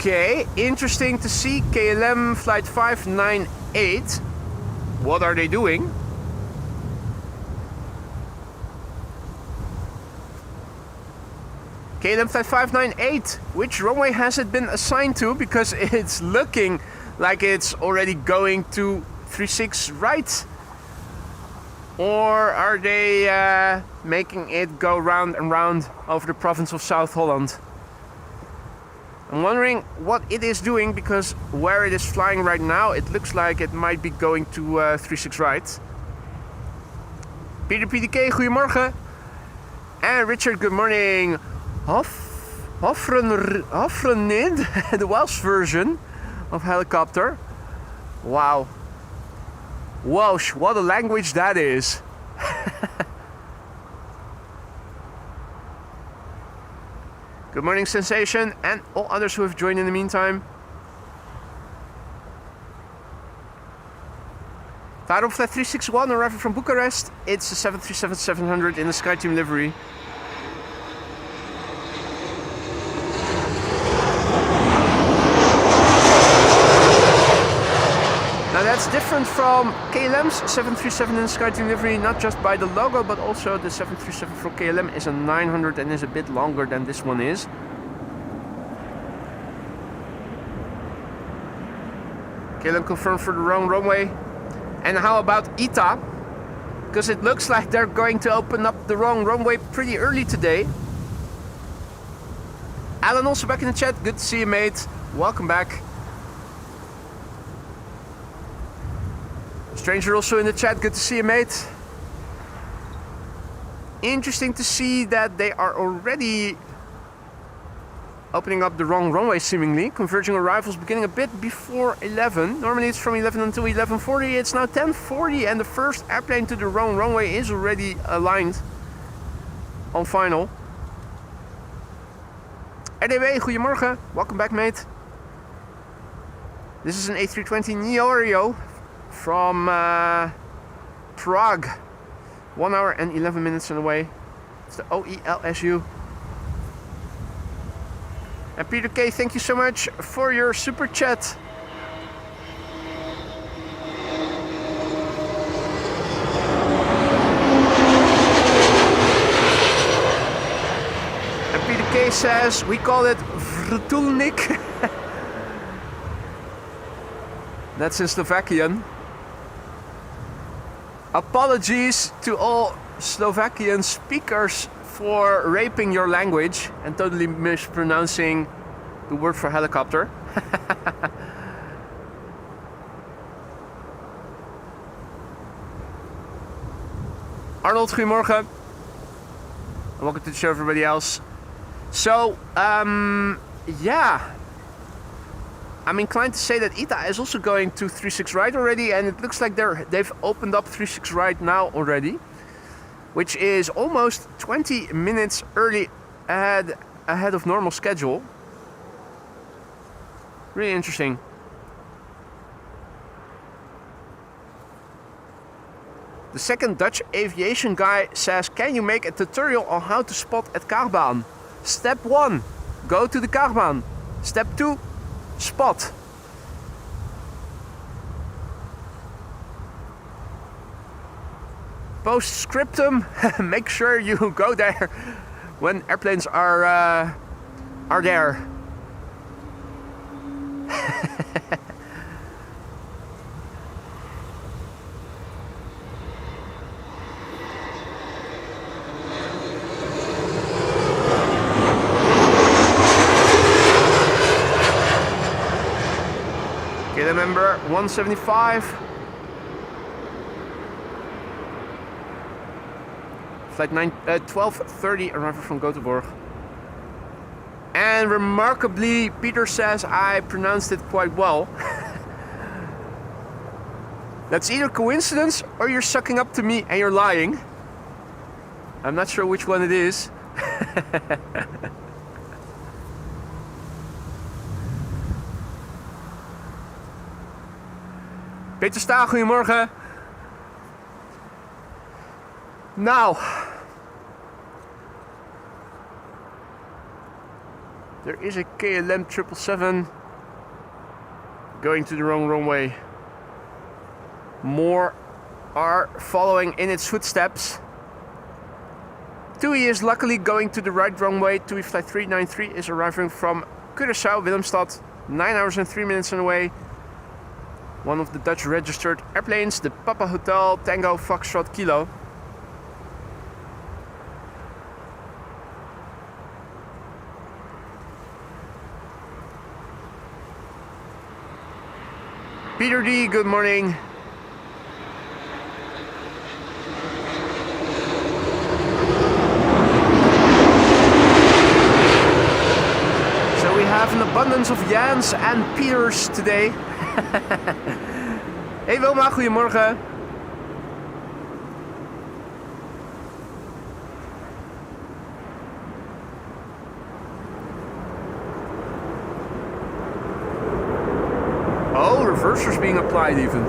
Okay, interesting to see KLM flight 598. What are they doing? KLM flight 598, which runway has it been assigned to? Because it's looking like it's already going to 36 right. Or are they making it go round and round over the province of South Holland? I'm wondering what it is doing, because where it is flying right now, it looks like it might be going to 36 right. Peter PDK, goedemorgen. And Richard, good morning. Hofrenid, the Welsh version of helicopter. Wow. Welsh, what a language that is. Good morning, Sensation, and all others who have joined in the meantime. Flight Flight 361 arriving from Bucharest. It's a 737-700 in the SkyTeam livery. Now that's different from KLM's 737 in the SkyTeam livery, not just by the logo, but also the 737 from KLM is a 900 and is a bit longer than this one is. KLM confirmed for the wrong runway. And how about ITA? Because it looks like they're going to open up the wrong runway pretty early today. Alan also back in the chat, good to see you mate, welcome back. Stranger also in the chat, good to see you mate. Interesting to see that they are already opening up the wrong runway seemingly. Converging arrivals beginning a bit before 11. Normally it's from 11 until 11:40. It's now 10:40 and the first airplane to the wrong runway is already aligned on final. RDW, goedemorgen. Welcome back mate. This is an A320 Neo from Prague. 1 hour and 11 minutes on the way. It's the OELSU. And Peter K, thank you so much for your super chat. And Peter K says, we call it vrtulnik. That's in Slovakian. Apologies to all Slovakian speakers for raping your language and totally mispronouncing the word for helicopter. Arnold, goedemorgen. And welcome to the show, everybody else. So, yeah. I'm inclined to say that ITA is also going to 36 right already, and it looks like they've opened up 36 right now already, which is almost 20 minutes early ahead of normal schedule. Really interesting. The second Dutch aviation guy says, can you make a tutorial on how to spot at Kaagbaan? Step 1, go to the Kaagbaan. Step 2, spot. Post-scriptum, make sure you go there when airplanes are there. Get a Ember 175. Flight 1230 arrival from Göteborg. And remarkably, Peter says I pronounced it quite well. That's either coincidence or you're sucking up to me and you're lying. I'm not sure which one it is. Peter Staal, goedemorgen. Now, there is a KLM 777 going to the wrong runway. More are following in its footsteps. TUI is luckily going to the right runway. TUI flight 393 is arriving from Curaçao, Willemstad, 9 hours and 3 minutes on the way. One of the Dutch registered airplanes, the Papa Hotel Tango Foxtrot Kilo. Peter D, good morning. So we have an abundance of Jans and Peters today. Hey Wilma, goedemorgen. Oh, reversers being applied even.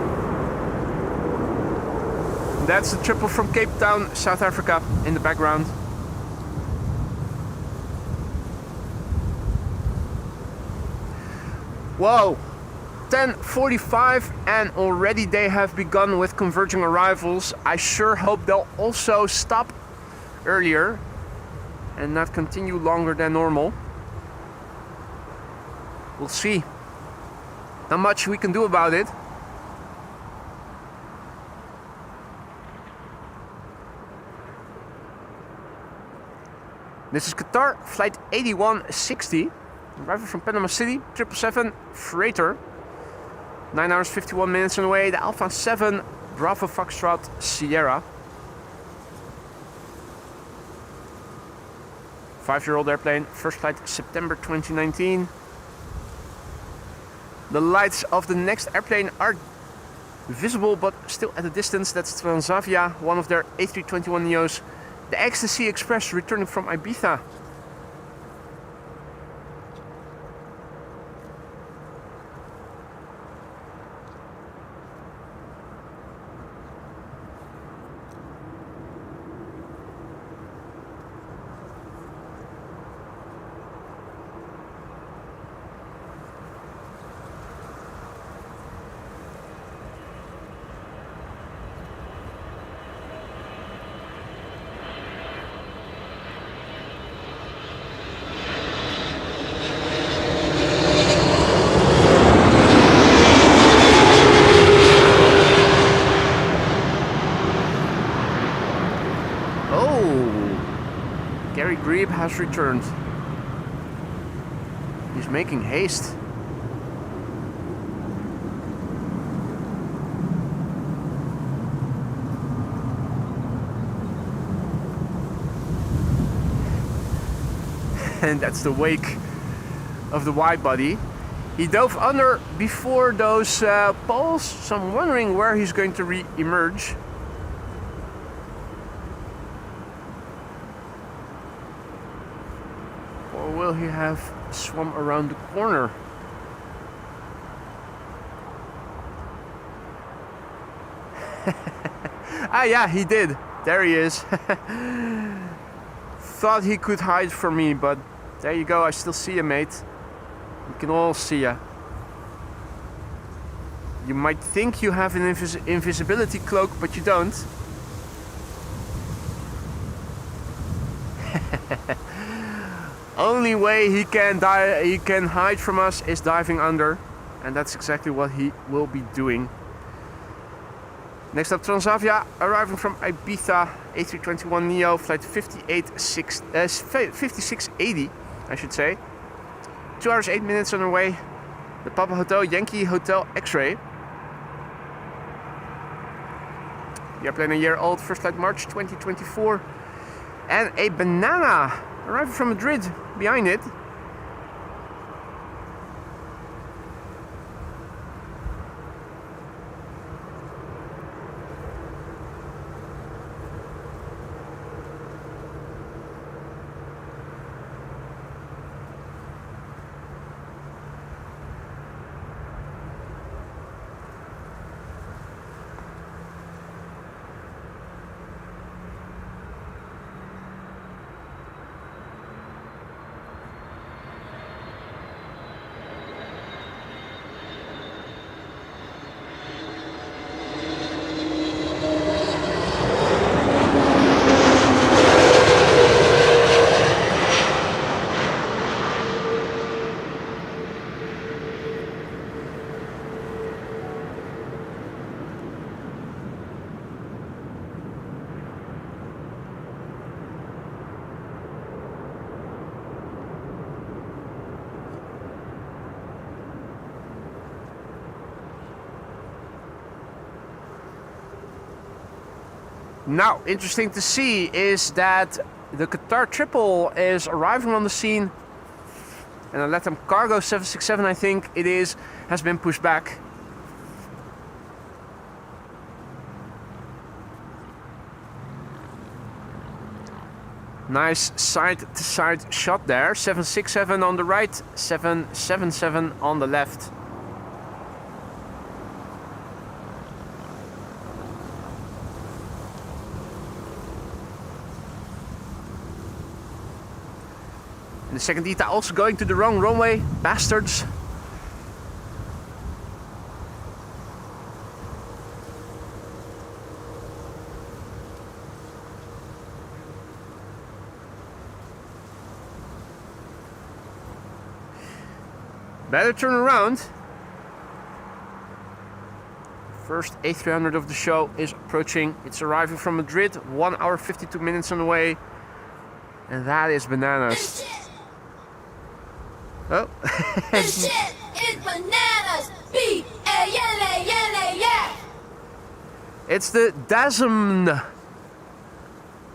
That's the triple from Cape Town, South Africa in the background. Whoa, 10:45 and already they have begun with converging arrivals. I sure hope they'll also stop earlier and not continue longer than normal. We'll see. Not much we can do about it. This is Qatar, flight 8160, arriving from Panama City, 777 freighter. 9 hours 51 minutes on the way, the Alpha 7 Bravo Foxtrot Sierra. 5-year-old airplane, first flight September 2019. The lights of the next airplane are visible but still at a distance. That's Transavia, one of their A321neos. The Ecstasy Express returning from Ibiza. Has returned. He's making haste. And that's the wake of the Widebody. He dove under before those poles, so I'm wondering where he's going to re-emerge. Will he have swum around the corner? Ah, yeah, he did. There he is. Thought he could hide from me, but there you go. I still see you, mate. We can all see you. You might think you have an invisibility cloak, but you don't. Only way he can hide from us is diving under, and that's exactly what he will be doing. Next up, Transavia, arriving from Ibiza, A321neo, flight 5680, I should say. 2 hours 8 minutes on our way. The Papa Hotel Yankee Hotel X-Ray. The airplane a year old, first flight March 2024. And a banana arriving from Madrid behind it. Now, interesting to see is that the Qatar triple is arriving on the scene, and a LATAM cargo 767, I think it is, has been pushed back. Nice side-to-side shot there. 767 on the right, 777 on the left. The second ETA also going to the wrong runway, bastards. Better turn around. First A300 of the show is approaching. It's arriving from Madrid, 1 hour 52 minutes on the way. And that is bananas. Oh. This shit is bananas. B-A-N-A-N-A-S. It's the DASM.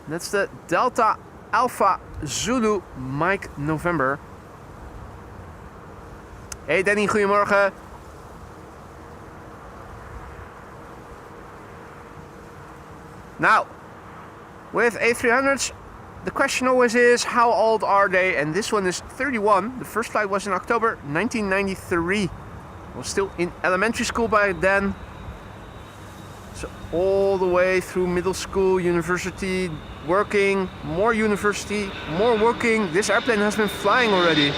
That's the Delta Alpha Zulu Mike November. Hey Danny, goedemorgen. Now, with A300s, the question always is, how old are they? And this one is 31. The first flight was in October 1993. I was still in elementary school by then. So all the way through middle school, university, working, more university, more working. This airplane has been flying already.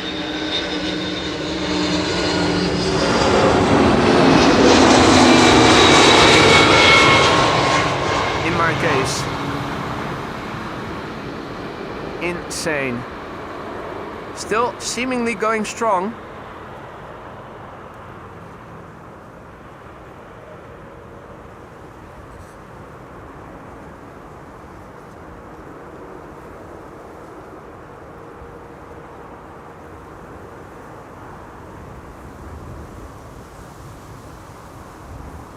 In my case. Insane. Still seemingly going strong.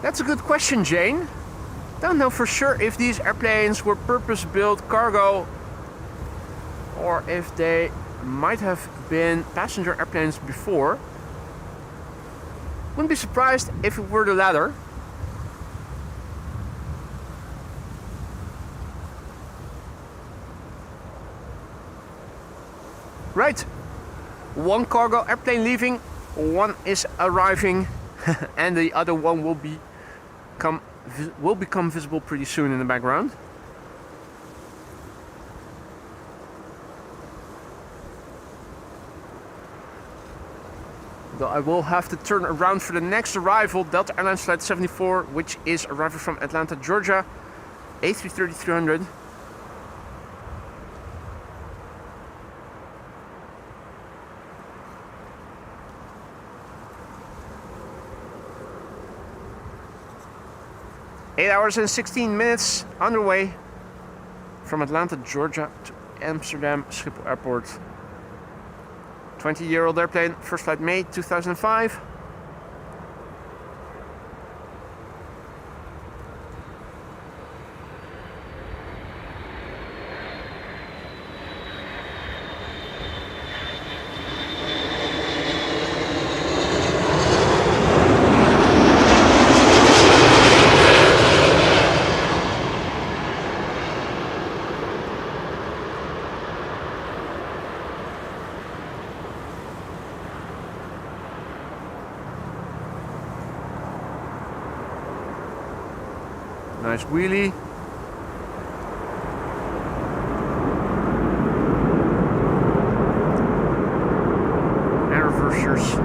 That's a good question, Jane. Don't know for sure if these airplanes were purpose-built cargo or if they might have been passenger airplanes before. Wouldn't be surprised if it were the latter. Right, one cargo airplane leaving, one is arriving, and the other one will become will become visible pretty soon in the background. Though I will have to turn around for the next arrival, Delta Airlines Flight 74, which is arriving from Atlanta, Georgia, A330-300. Eight hours and 16 minutes underway from Atlanta, Georgia to Amsterdam Schiphol Airport. 20-year-old airplane, first flight May 2005. Nice wheelie. And reversers.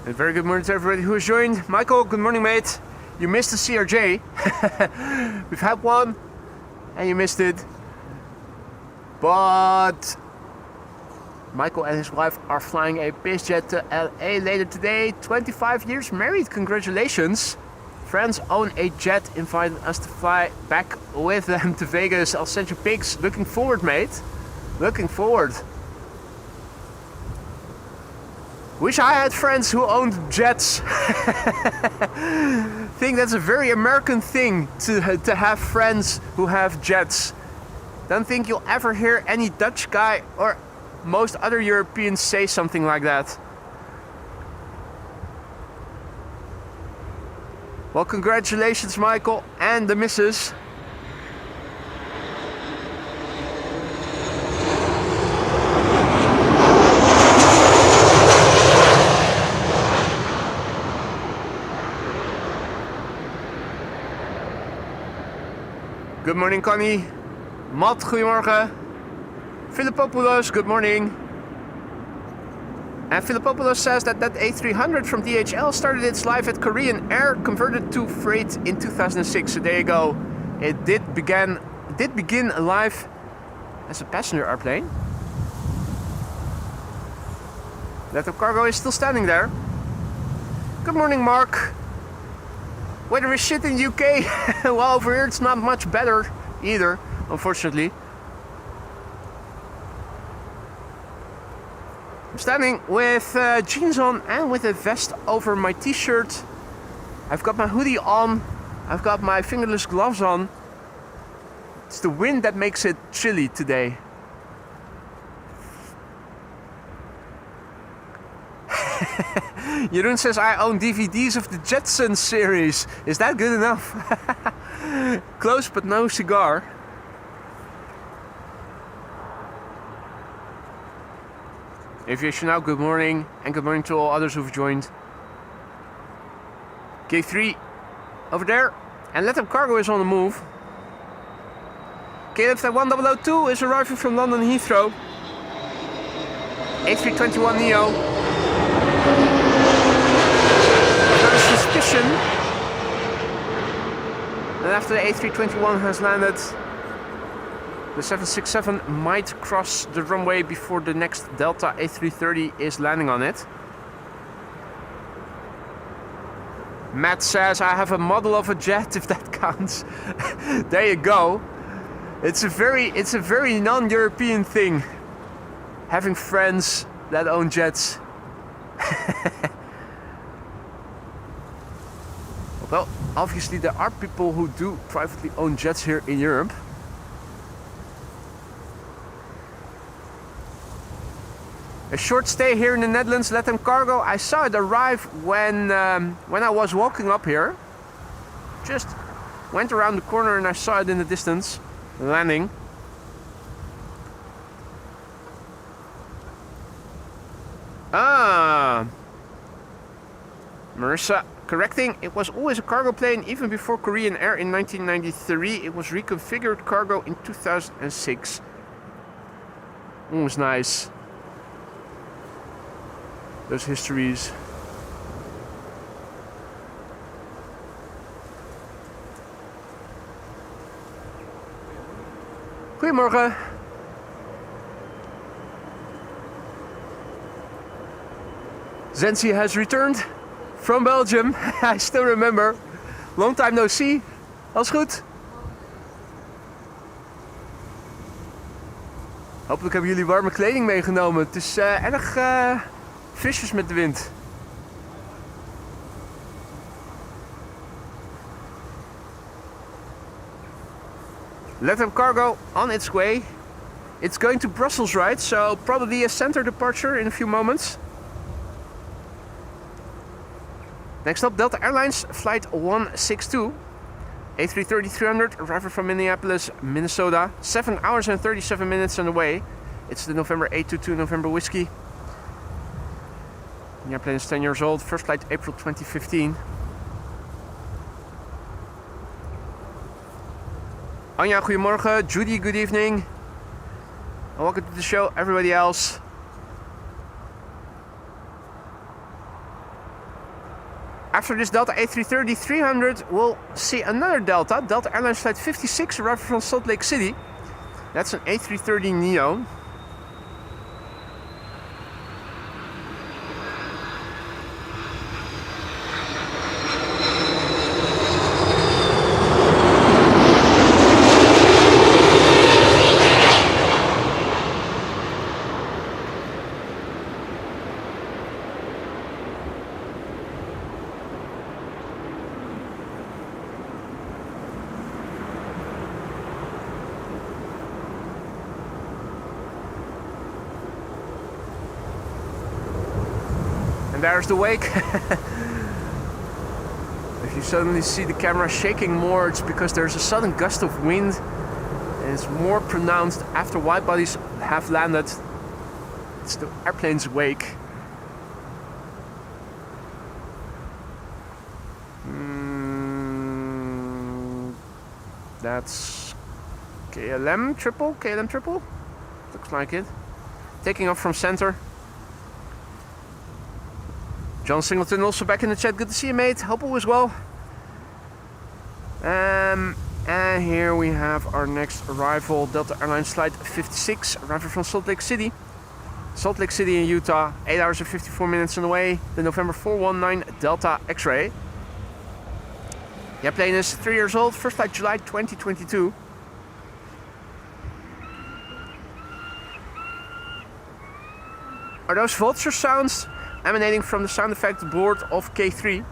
A very good morning to everybody who has joined. Michael, good morning, mate. You missed the CRJ. We've had one, and you missed it. But Michael and his wife are flying a business jet to LA later today. 25 years married, congratulations. Friends own a jet, invited us to fly back with them to Vegas. I'll send you pics. Looking forward, mate. Looking forward. Wish I had friends who owned jets. Think that's a very American thing to have friends who have jets. Don't think you'll ever hear any Dutch guy or most other Europeans say something like that. Well, congratulations, Michael and the missus. Good morning, Connie. Matt, goedemorgen. Philippopoulos, good morning. And Philippopoulos says that A300 from DHL started its life at Korean Air, converted to freight in 2006. So there you go. It did begin life as a passenger airplane. Laptop cargo is still standing there. Good morning, Mark. Weather is shit in the UK. Well, over here it's not much better either, unfortunately. I'm standing with jeans on and with a vest over my t-shirt. I've got my hoodie on. I've got my fingerless gloves on. It's the wind that makes it chilly today. Jeroen says I own DVDs of the Jetsons series. Is that good enough? Close but no cigar. Aviation now, good morning. And good morning to all others who've joined. K3 over there. And Let Them Cargo is on the move. Caleb 1002 is arriving from London Heathrow. A321neo. Suspicion. And after the A321 has landed, the 767 might cross the runway before the next Delta A330 is landing on it. Matt says I have a model of a jet, if that counts. There you go. It's a very non-European thing, having friends that own jets. Well, obviously there are people who do privately own jets here in Europe. A short stay here in the Netherlands, LATAM Cargo. I saw it arrive when I was walking up here. Just went around the corner and I saw it in the distance, landing. Ah, Marissa correcting, it was always a cargo plane even before Korean Air in 1993. It was reconfigured cargo in 2006. It was nice. Those histories. Goedemorgen. Zensi has returned from Belgium. I still remember. Long time no see. Alles goed? Hopelijk hebben jullie warme kleding meegenomen. Het is erg frisjes met de wind. LATAM Cargo on its way. It's going to Brussels, right? So probably a center departure in a few moments. Next up, Delta Airlines Flight 162. A330-300, arrival from Minneapolis, Minnesota. 7 hours and 37 minutes on the way. It's the November 822 November Whiskey. The airplane is 10 years old. First flight April 2015. Anja, goedemorgen. Judy, good evening. And welcome to the show, everybody else. After this Delta A330-300, we'll see another Delta. Delta Airlines Flight 56, arriving from Salt Lake City. That's an A330neo. And there's the wake. If you suddenly see the camera shaking more, it's because there's a sudden gust of wind and it's more pronounced after wide bodies have landed. It's the airplane's wake. That's KLM triple? Looks like it. Taking off from center. John Singleton also back in the chat. Good to see you, mate. Hope all is well. And here we have our next arrival. Delta Airlines Flight 56, arrival from Salt Lake City. Salt Lake City in Utah. 8 hours and 54 minutes on the way. The November 419 Delta X-Ray. The airplane is 3 years old. First flight July 2022. Are those vulture sounds emanating from the sound effect board of K3?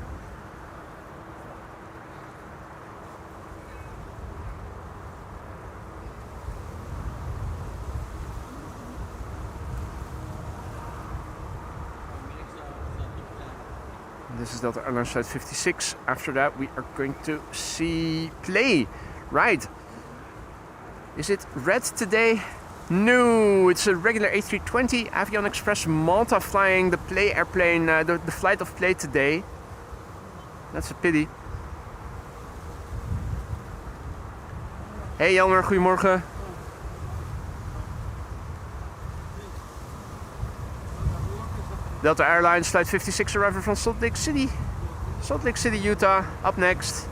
This is Delta Airlines Flight 56. After that we are going to see play. Right. Is it red today? No, it's a regular A320 Avion Express Malta flying the play airplane, the flight of play today. That's a pity. Hey Jelmer, goedemorgen. Delta Airlines Flight 56 arrival from Salt Lake City. Salt Lake City, Utah, up next.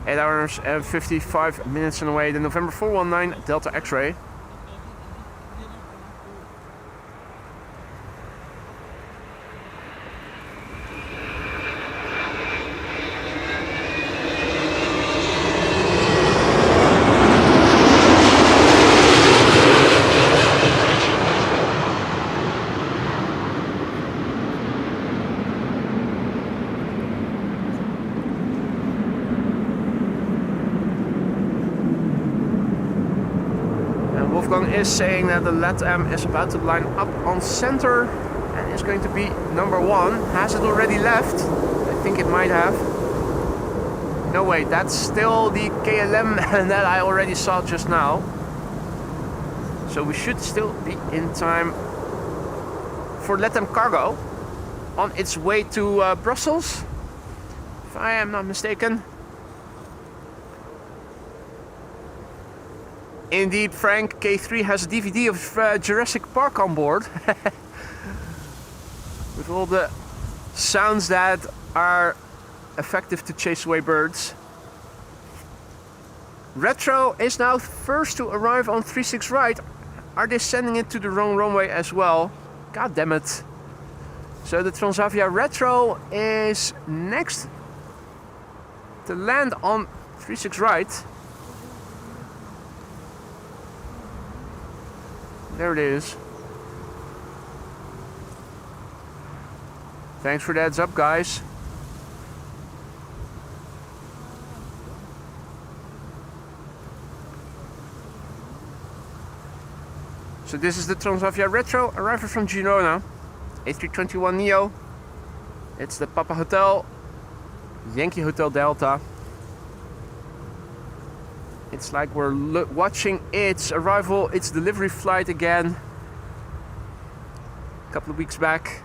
8 hours and 55 minutes on the way. The November 419 Delta X-Ray. Kaagbaan is saying that the LATAM is about to line up on center and is going to be number 1. Has it already left? I think it might have. No, wait, that's still the KLM that I already saw just now. So we should still be in time for LATAM Cargo on its way to Brussels, if I am not mistaken. Indeed, Frank, K3 has a DVD of Jurassic Park on board. With all the sounds that are effective to chase away birds. Retro is now first to arrive on 36 right. Are they sending it to the wrong runway as well? God damn it. So the Transavia Retro is next to land on 36 right. There it is. Thanks for the heads up, guys. So this is the Transavia Retro, arriving from Girona. A321neo. It's the Papa Hotel, Yankee Hotel Delta. It's like we're watching its arrival, its delivery flight again. A couple of weeks back.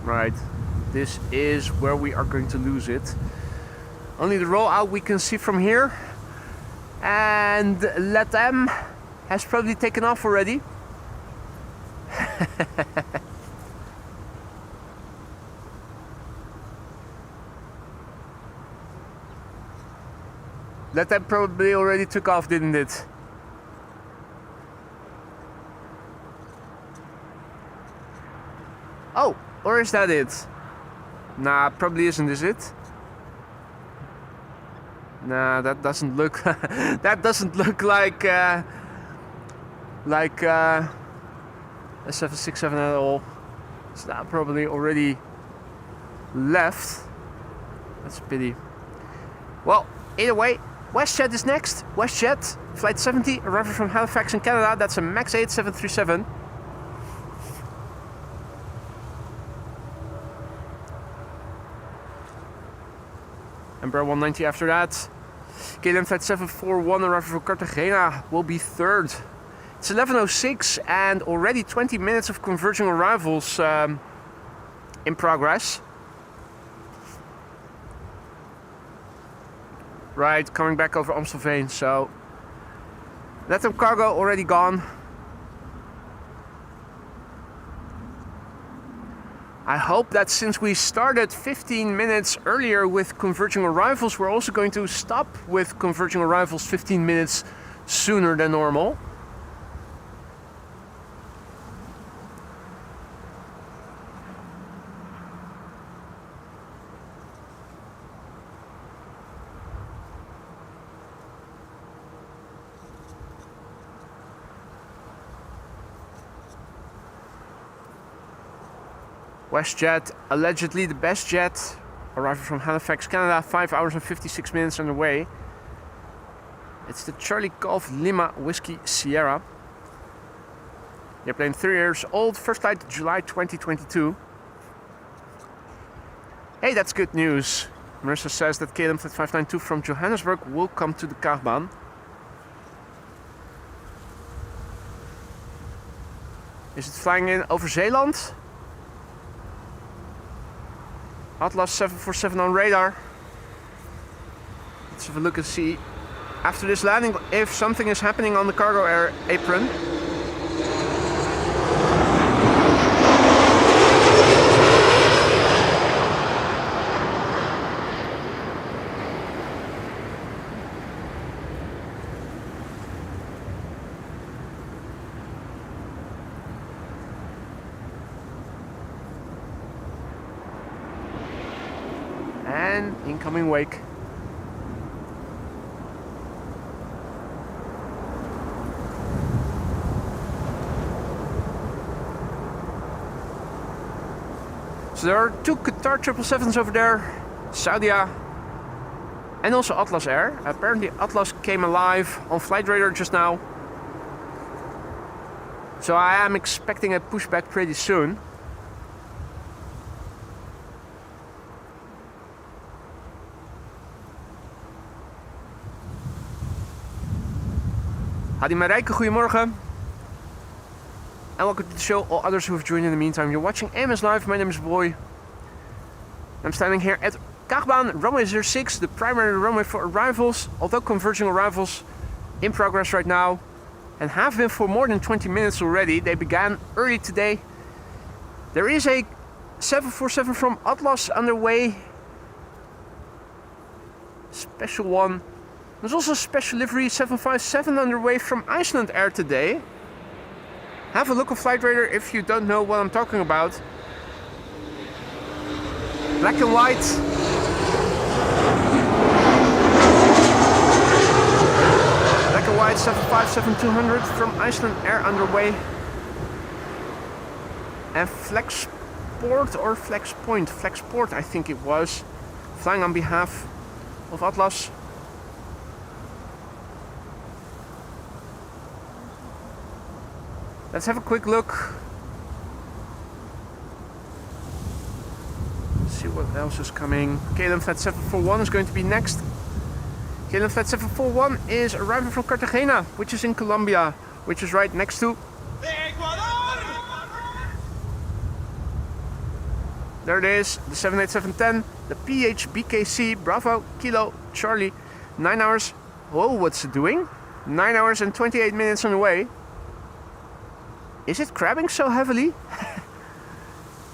Right, this is where we are going to lose it. Only the rollout we can see from here. And LATAM has probably taken off already. LATAM probably already took off, didn't it? Oh! Or is that it? Nah, probably isn't, is it? Nah, that doesn't look that doesn't look like a 767 at all. So that probably already left. That's a pity. Well, either way, WestJet is next. WestJet, flight 70, arriving from Halifax in Canada. That's a MAX 8 737. Ember 190 after that. KLM flight 741 arriving from Cartagena will be third. It's 11:06 and already 20 minutes of converging arrivals in progress. Right, coming back over Amstelveen, so LATAM Cargo already gone. I hope that since we started 15 minutes earlier with converging arrivals, we're also going to stop with converging arrivals 15 minutes sooner than normal. WestJet, allegedly the best jet, arriving from Halifax, Canada, 5 hours and 56 minutes on the way. It's the Charlie Golf Lima Whiskey Sierra. The airplane 3 years old, first flight July 2022. Hey, that's good news. Marissa says that KLM Flight 592 from Johannesburg will come to the Kaagbaan. Is it flying in over Zeeland? Atlas 747 on radar. Let's have a look and see after this landing if something is happening on the cargo air apron. And incoming wake. So there are two Qatar 777s over there, Saudia and also Atlas Air. Apparently Atlas came alive on flight radar just now. So I am expecting a pushback pretty soon. Hadi Marijke, goedemorgen. And welcome to the show, all others who have joined in the meantime. You're watching AMS Live, my name is Boy. I'm standing here at Kaagbaan, runway 06, the primary runway for arrivals, although converging arrivals in progress right now and have been for more than 20 minutes already. They began early today. There is a 747 from Atlas underway. Special one. There's also a special livery 757 underway from Icelandair today. Have a look on flight radar if you don't know what I'm talking about. Black and white. Black and white 757-200 from Icelandair underway. And Flexport or Flexpoint, Flexport I think it was, flying on behalf of Atlas. Let's have a quick look. See what else is coming. KLM Flight 741 is going to be next. KLM Flight 741 is arriving from Cartagena, which is in Colombia, which is right next to Ecuador. There it is, the 787-10, the PHBKC Bravo Kilo Charlie. 9 hours. Whoa, what's it doing? 9 hours and 28 minutes on the way. Is it crabbing so heavily?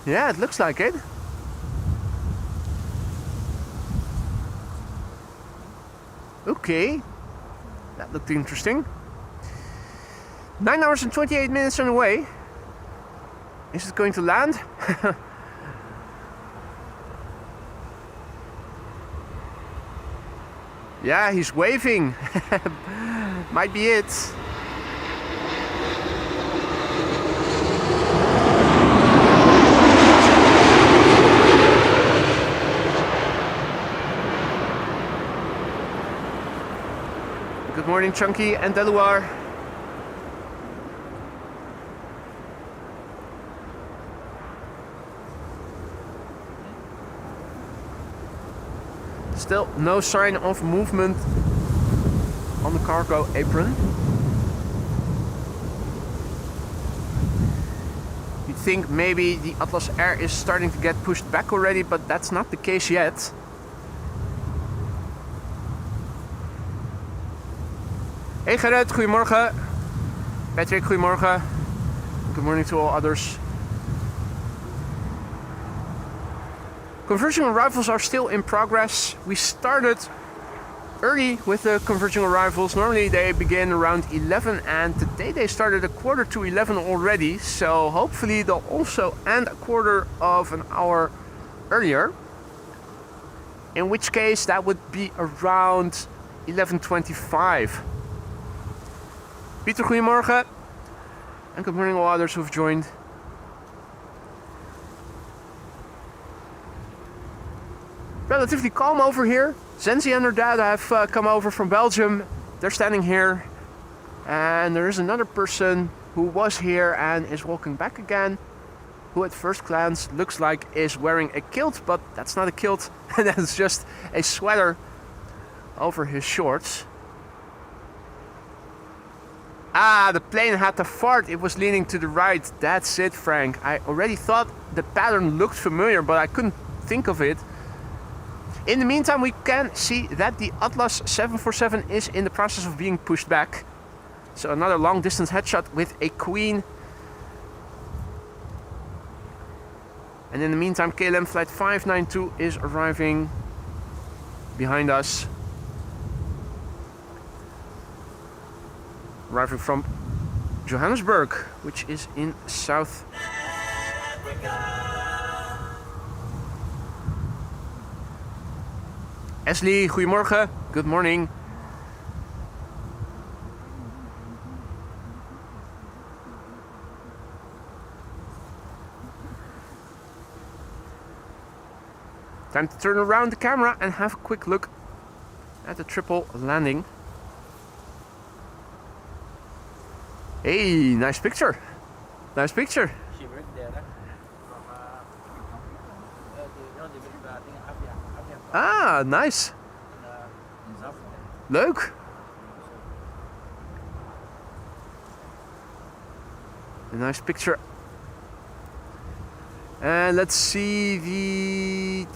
Yeah, it looks like it. Okay, that looked interesting. 9 hours and 28 minutes on the way. Is it going to land? Yeah, he's waving. Might be it. Good morning, Chunky and Deluar. Still no sign of movement on the cargo apron. You'd think maybe the Atlas Air is starting to get pushed back already, but that's not the case yet. Hey Gerrit, goedemorgen. Patrick, goedemorgen. Good morning to all others. Converging arrivals are still in progress. We started early with the converging arrivals. Normally they begin around 11 and today they started a quarter to 11 already. So hopefully they'll also end a quarter of an hour earlier. In which case that would be around 11:25. Pieter, goedemorgen. And good morning all others who've joined. Relatively calm over here. Zenzi and her dad have come over from Belgium. They're standing here. And there is another person who was here and is walking back again. Who at first glance looks like is wearing a kilt, but that's not a kilt. That's just a sweater over his shorts. Ah, the plane had to fart. It was leaning to the right. That's it, Frank. I already thought the pattern looked familiar, but I couldn't think of it. In the meantime, we can see that the Atlas 747 is in the process of being pushed back. So another long distance headshot with a Queen. And in the meantime, KLM flight 592 is arriving behind us. Arriving from Johannesburg, which is in South Ashley, goedemorgen. Good morning. Time to turn around the camera and have a quick look at the triple landing. Hey, nice picture. Nice picture. Ah, nice. Leuk. A nice picture. And let's see the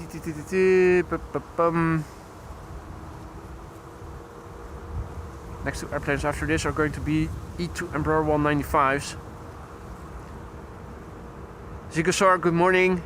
next two airplanes after this are going to be E2 Embraer 195s. Zigosar, good morning.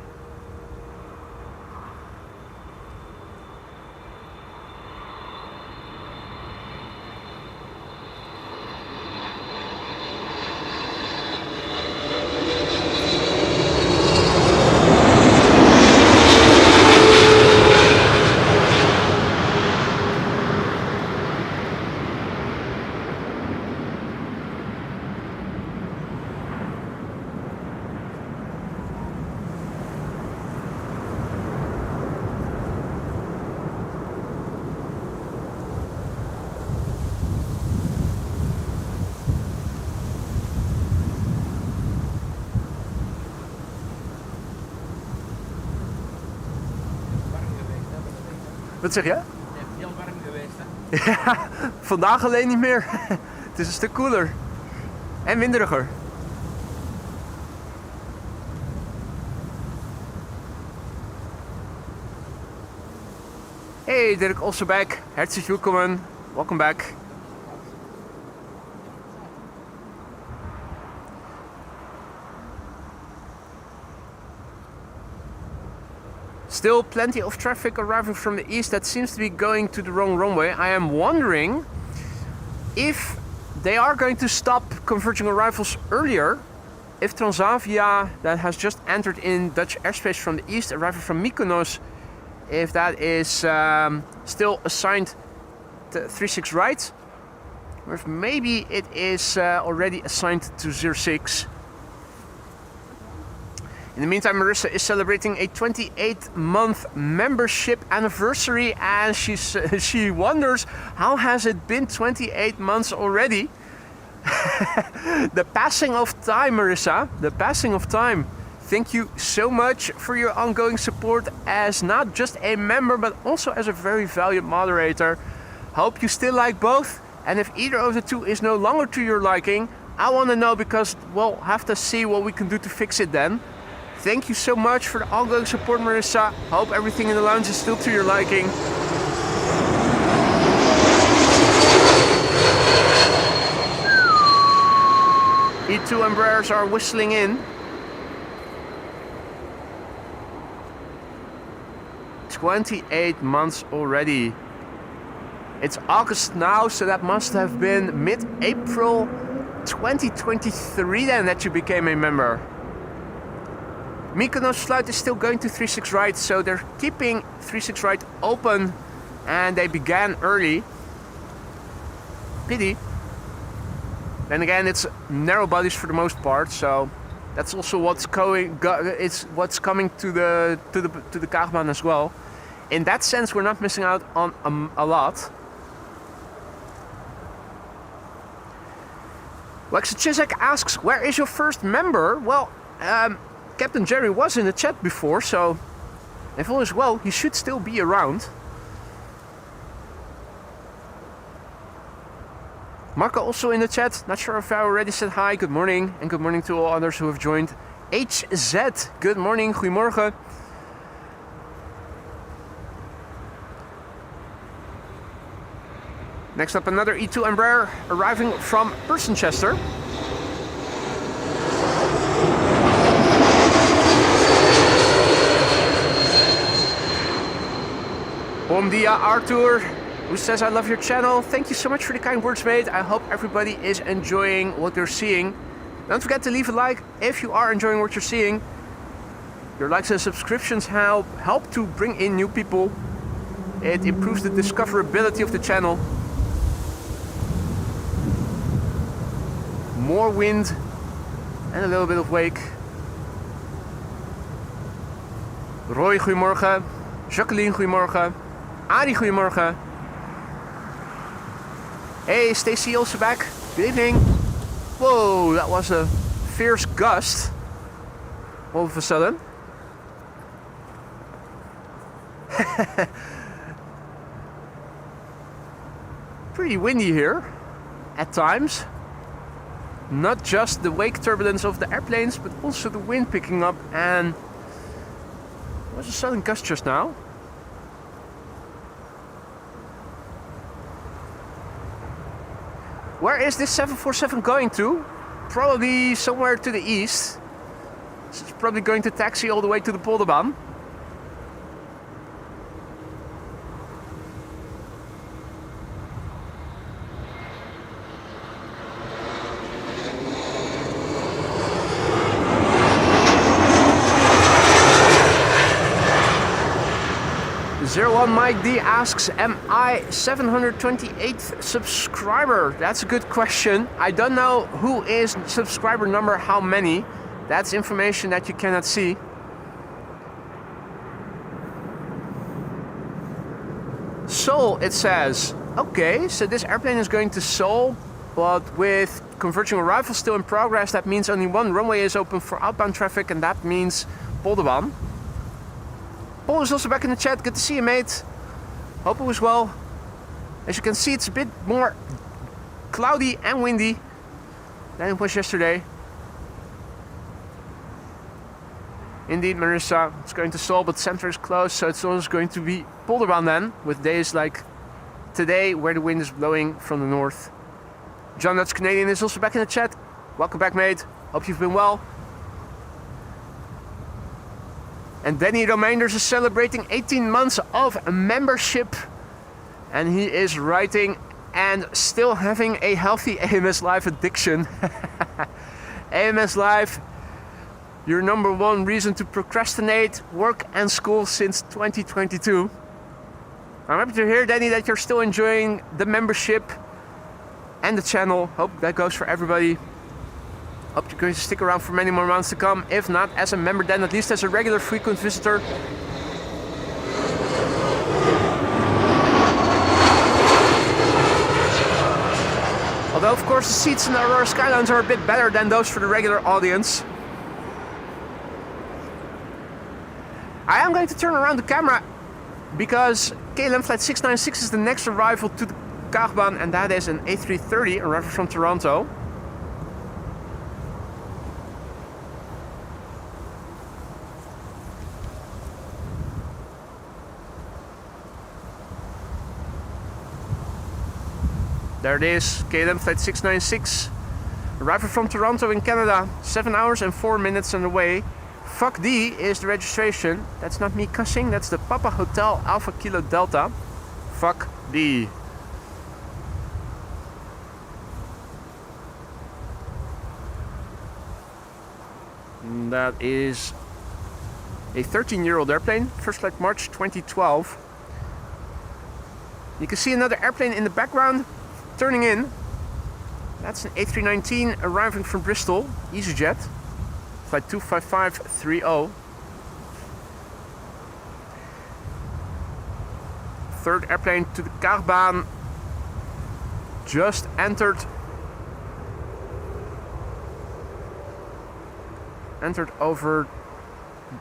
Wat zeg je? Het heeft heel warm geweest, hè? Ja, vandaag alleen niet meer. Het is een stuk koeler. En winderiger. Hey, Dirk also back. Herzlich willkommen. Welcome back. Still plenty of traffic arriving from the east that seems to be going to the wrong runway. I am wondering if they are going to stop converging arrivals earlier. If Transavia, that has just entered in Dutch airspace from the east, arriving from Mykonos, if that is still assigned to 36 right, or if maybe it is already assigned to 06. In the meantime, Marissa is celebrating a 28-month membership anniversary, and she wonders, how has it been 28 months already? The passing of time, Marissa, the passing of time. Thank you so much for your ongoing support as not just a member, but also as a very valued moderator. Hope you still like both, and if either of the two is no longer to your liking, I want to know, because we'll have to see what we can do to fix it then. Thank you so much for the ongoing support, Marissa. Hope everything in the lounge is still to your liking. E2 Embraers are whistling in. 28 months already. It's August now, so that must have been mid-April 2023 then that you became a member. Mykonos flight is still going to 36 right, so they're keeping 36 right open, and they began early. Pity. Then again, it's narrow bodies for the most part, so that's also what's coming to the Kaagbaan as well. In that sense, we're not missing out on a lot. Lexa Chisek asks, where is your first member? Well, Captain Jerry was in the chat before, so if all is well, he should still be around. Marco also in the chat. Not sure if I already said hi. Good morning. And good morning to all others who have joined. HZ. Good morning. Goedemorgen. Next up, another E2 Ember arriving from Persenchester. Bom dia, Arthur, who says, I love your channel. Thank you so much for the kind words, mate. I hope everybody is enjoying what they're seeing. Don't forget to leave a like if you are enjoying what you're seeing. Your likes and subscriptions help to bring in new people. It improves the discoverability of the channel. More wind and a little bit of wake. Roy, goedemorgen. Jacqueline, goedemorgen. Ari, goedemorgen. Hey, Stacy also back. Good evening. Whoa, that was a fierce gust. All of a sudden. Pretty windy here at times. Not just the wake turbulence of the airplanes, but also the wind picking up, and there was a sudden gust just now. Where is this 747 going to? Probably somewhere to the east. So it's probably going to taxi all the way to the Polderbaan. One Mike D asks, am I 728th subscriber? That's a good question. I don't know who is subscriber number how many. That's information that you cannot see. Seoul, it says. Okay, so this airplane is going to Seoul, but with converging arrivals still in progress, that means only one runway is open for outbound traffic, and that means Polderbaan. Paul is also back in the chat. Good to see you, mate. Hope it was well. As you can see, it's a bit more cloudy and windy than it was yesterday. Indeed, Marissa, it's going to Seoul, but center is closed, so it's always going to be Polderbaan then, with days like today where the wind is blowing from the north. John Dutch Canadian is also back in the chat. Welcome back, mate. Hope you've been well. And Danny Romeinders is celebrating 18 months of membership. And he is writing and still having a healthy AMS Live addiction. AMS Live, your number one reason to procrastinate work and school since 2022. I'm happy to hear, Danny, that you're still enjoying the membership and the channel. Hope that goes for everybody. Hope you're going to stick around for many more months to come. If not as a member, then at least as a regular frequent visitor. Although, of course, the seats in the Aurora Skylines are a bit better than those for the regular audience. I am going to turn around the camera because KLM Flight 696 is the next arrival to the Kaagbaan, and that is an A330 arrival from Toronto. There it is, KLM Flight 696, arrival from Toronto in Canada, 7 hours and 4 minutes on the way. Fuck D is the registration. That's not me cussing, that's the Papa Hotel Alpha Kilo Delta. Fuck D. And that is a 13-year-old airplane, first flight March 2012. You can see another airplane in the background turning in. That's an A319 arriving from Bristol, EasyJet, flight 25530. Third airplane to the Kaagbaan just entered over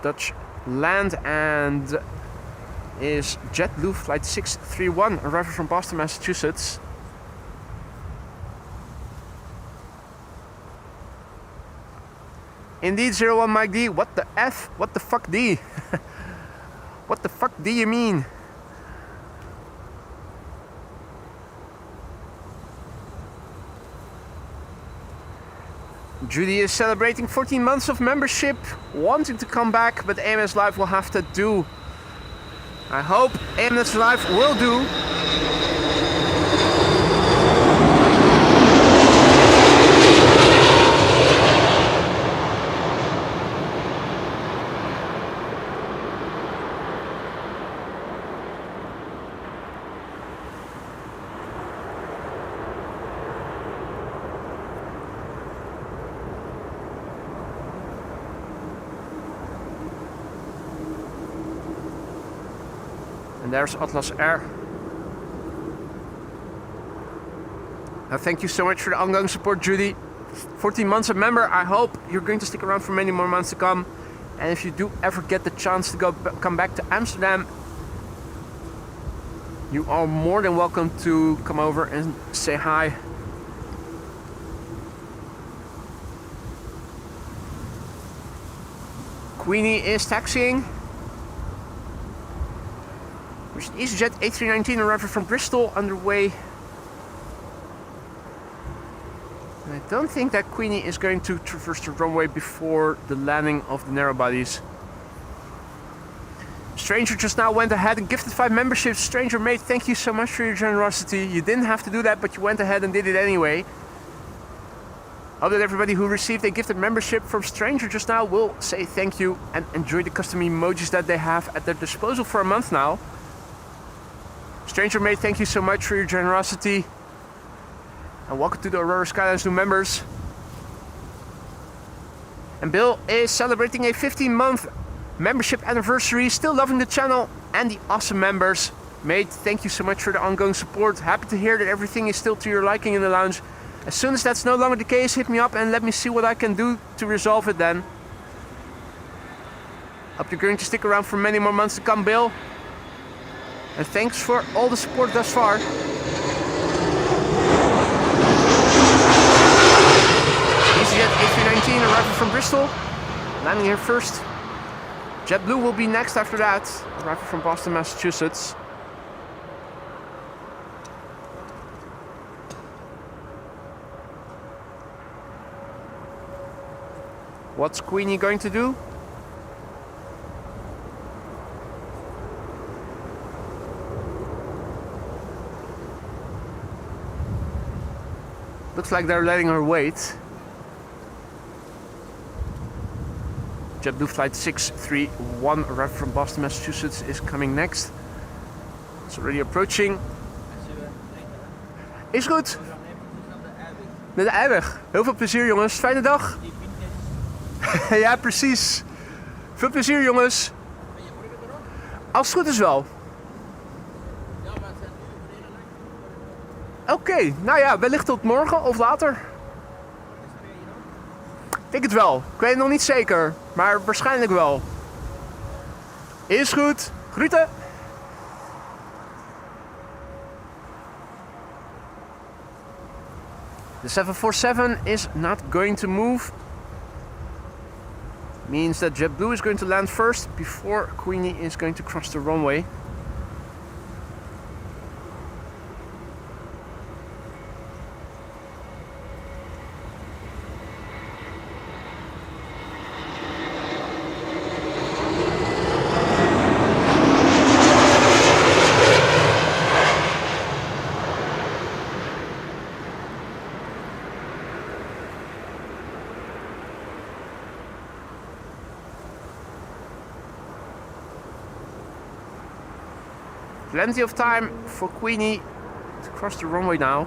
Dutch land and is JetBlue flight 631 arriving from Boston, Massachusetts. Indeed, 01 Mike D. What the F? What the fuck D? What the fuck do you mean? Judy is celebrating 14 months of membership, wanting to come back, but AMS Live will have to do. I hope AMS Live will do. And there's Atlas Air. Thank you so much for the ongoing support, Judy. 14 months a member. I hope you're going to stick around for many more months to come. And if you do ever get the chance to come back to Amsterdam, you are more than welcome to come over and say hi. Queenie is taxiing. There's an EasyJet A380 arriving from Bristol underway. And I don't think that Queenie is going to traverse the runway before the landing of the narrow bodies. Stranger just now went ahead and gifted 5 memberships. Stranger mate, thank you so much for your generosity. You didn't have to do that, but you went ahead and did it anyway. Hope that everybody who received a gifted membership from Stranger just now will say thank you and enjoy the custom emojis that they have at their disposal for a month now. Stranger mate, thank you so much for your generosity. And welcome to the Aurora Skyline's new members. And Bill is celebrating a 15-month membership anniversary. Still loving the channel and the awesome members. Mate, thank you so much for the ongoing support. Happy to hear that everything is still to your liking in the lounge. As soon as that's no longer the case, hit me up and let me see what I can do to resolve it then. Hope you're going to stick around for many more months to come, Bill. And thanks for all the support thus far. EasyJet A319 arriving from Bristol. Landing here first. JetBlue will be next after that. Arriving from Boston, Massachusetts. What's Queenie going to do? Looks like they're letting her wait. JetBlue flight 631 arrived from Boston, Massachusetts is coming next. It's already approaching. Is goed. Naar de Eiweg. Heel veel plezier jongens. Fijne dag. Ja, precies. Veel plezier jongens. Als het goed is wel. Oké, nou ja, wellicht tot morgen of later. Ik denk het wel. Ik weet het nog niet zeker, maar waarschijnlijk wel. Is goed. Groeten. The 747 is not going to move. Means that JetBlue is going to land first before Queenie is going to cross the runway. Plenty of time for Queenie to cross the runway now.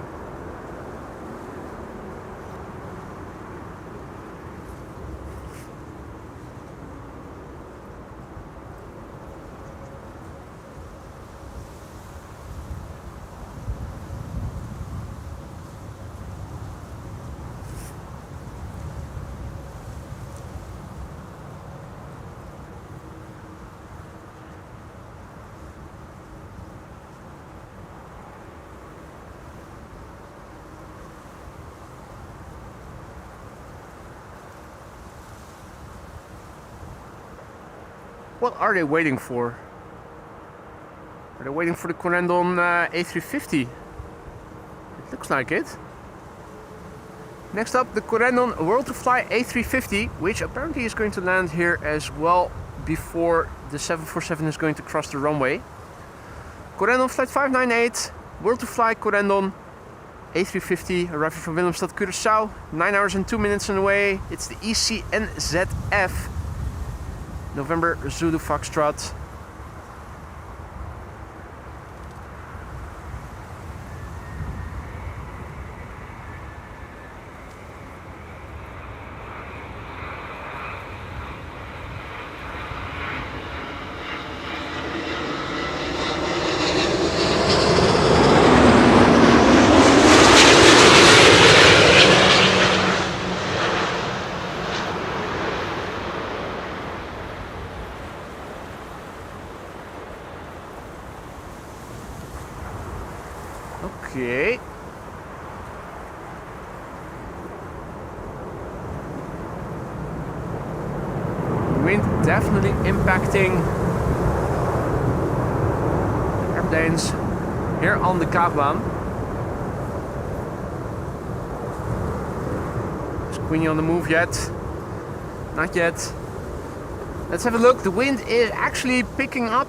What are they waiting for? Are they waiting for the Corendon A350? It looks like it. Next up, the Corendon World to Fly A350, which apparently is going to land here as well before the 747 is going to cross the runway. Corendon Flight 598, World to Fly Corendon A350, arriving from Willemstad, Curaçao, 9 hours and 2 minutes on the way. It's the ECNZF, November Zulu Foxtrot. Okay. Wind definitely impacting airplanes here on the Kaagbaan. Is Queenie on the move yet? Not yet. Let's have a look. The wind is actually picking up.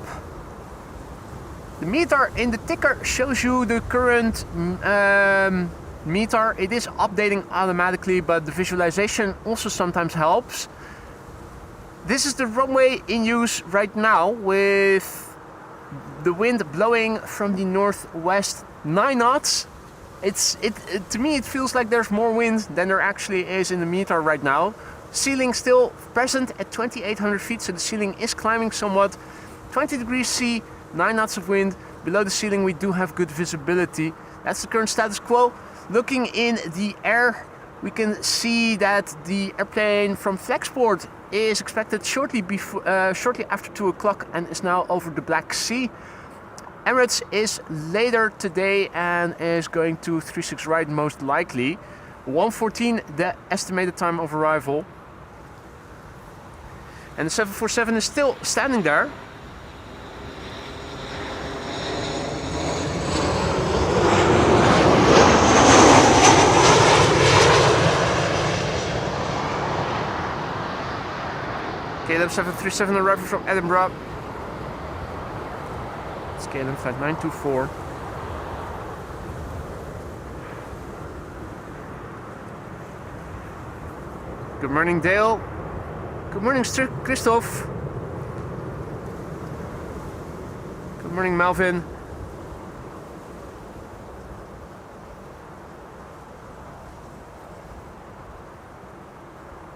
The meter in the ticker shows you the current meter. It is updating automatically, but the visualization also sometimes helps. This is the runway in use right now with the wind blowing from the northwest 9 knots. To me it feels like there's more wind than there actually is in the meter right now. Ceiling still present at 2,800 feet, so the ceiling is climbing somewhat. 20 degrees C. 9 knots of wind. Below the ceiling we do have good visibility. That's the current status quo. Looking in the air, we can see that the airplane from Flexport is expected shortly after 2 o'clock and is now over the Black Sea. Emirates is later today and is going to 36 right most likely. 1:14 the estimated time of arrival. And the 747 is still standing there. KLM 737 arriving from Edinburgh. It's KLM flight 924. Good morning, Dale. Good morning, Christoph. Good morning, Melvin.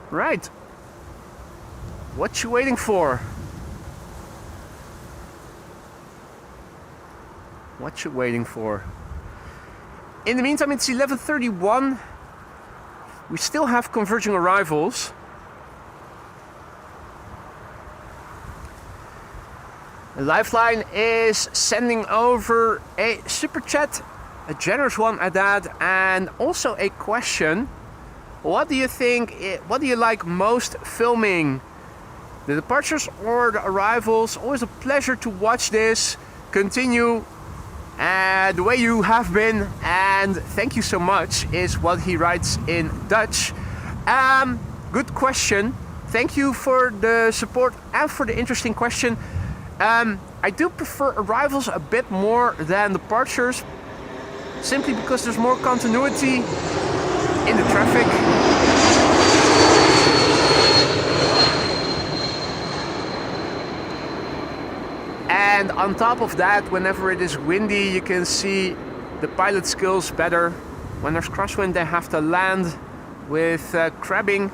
Right. What you waiting for? What you waiting for? In the meantime, it's 11:31. We still have converging arrivals. The Lifeline is sending over a super chat, a generous one at that, and also a question. What do you think? What do you like most filming? The departures or the arrivals? Always a pleasure to watch this. Continue the way you have been, and thank you so much, is what he writes in Dutch. Good question. Thank you for the support and for the interesting question. I do prefer arrivals a bit more than departures, simply because there's more continuity in the traffic. And on top of that, whenever it is windy, you can see the pilot skills better. When there's crosswind, they have to land with crabbing.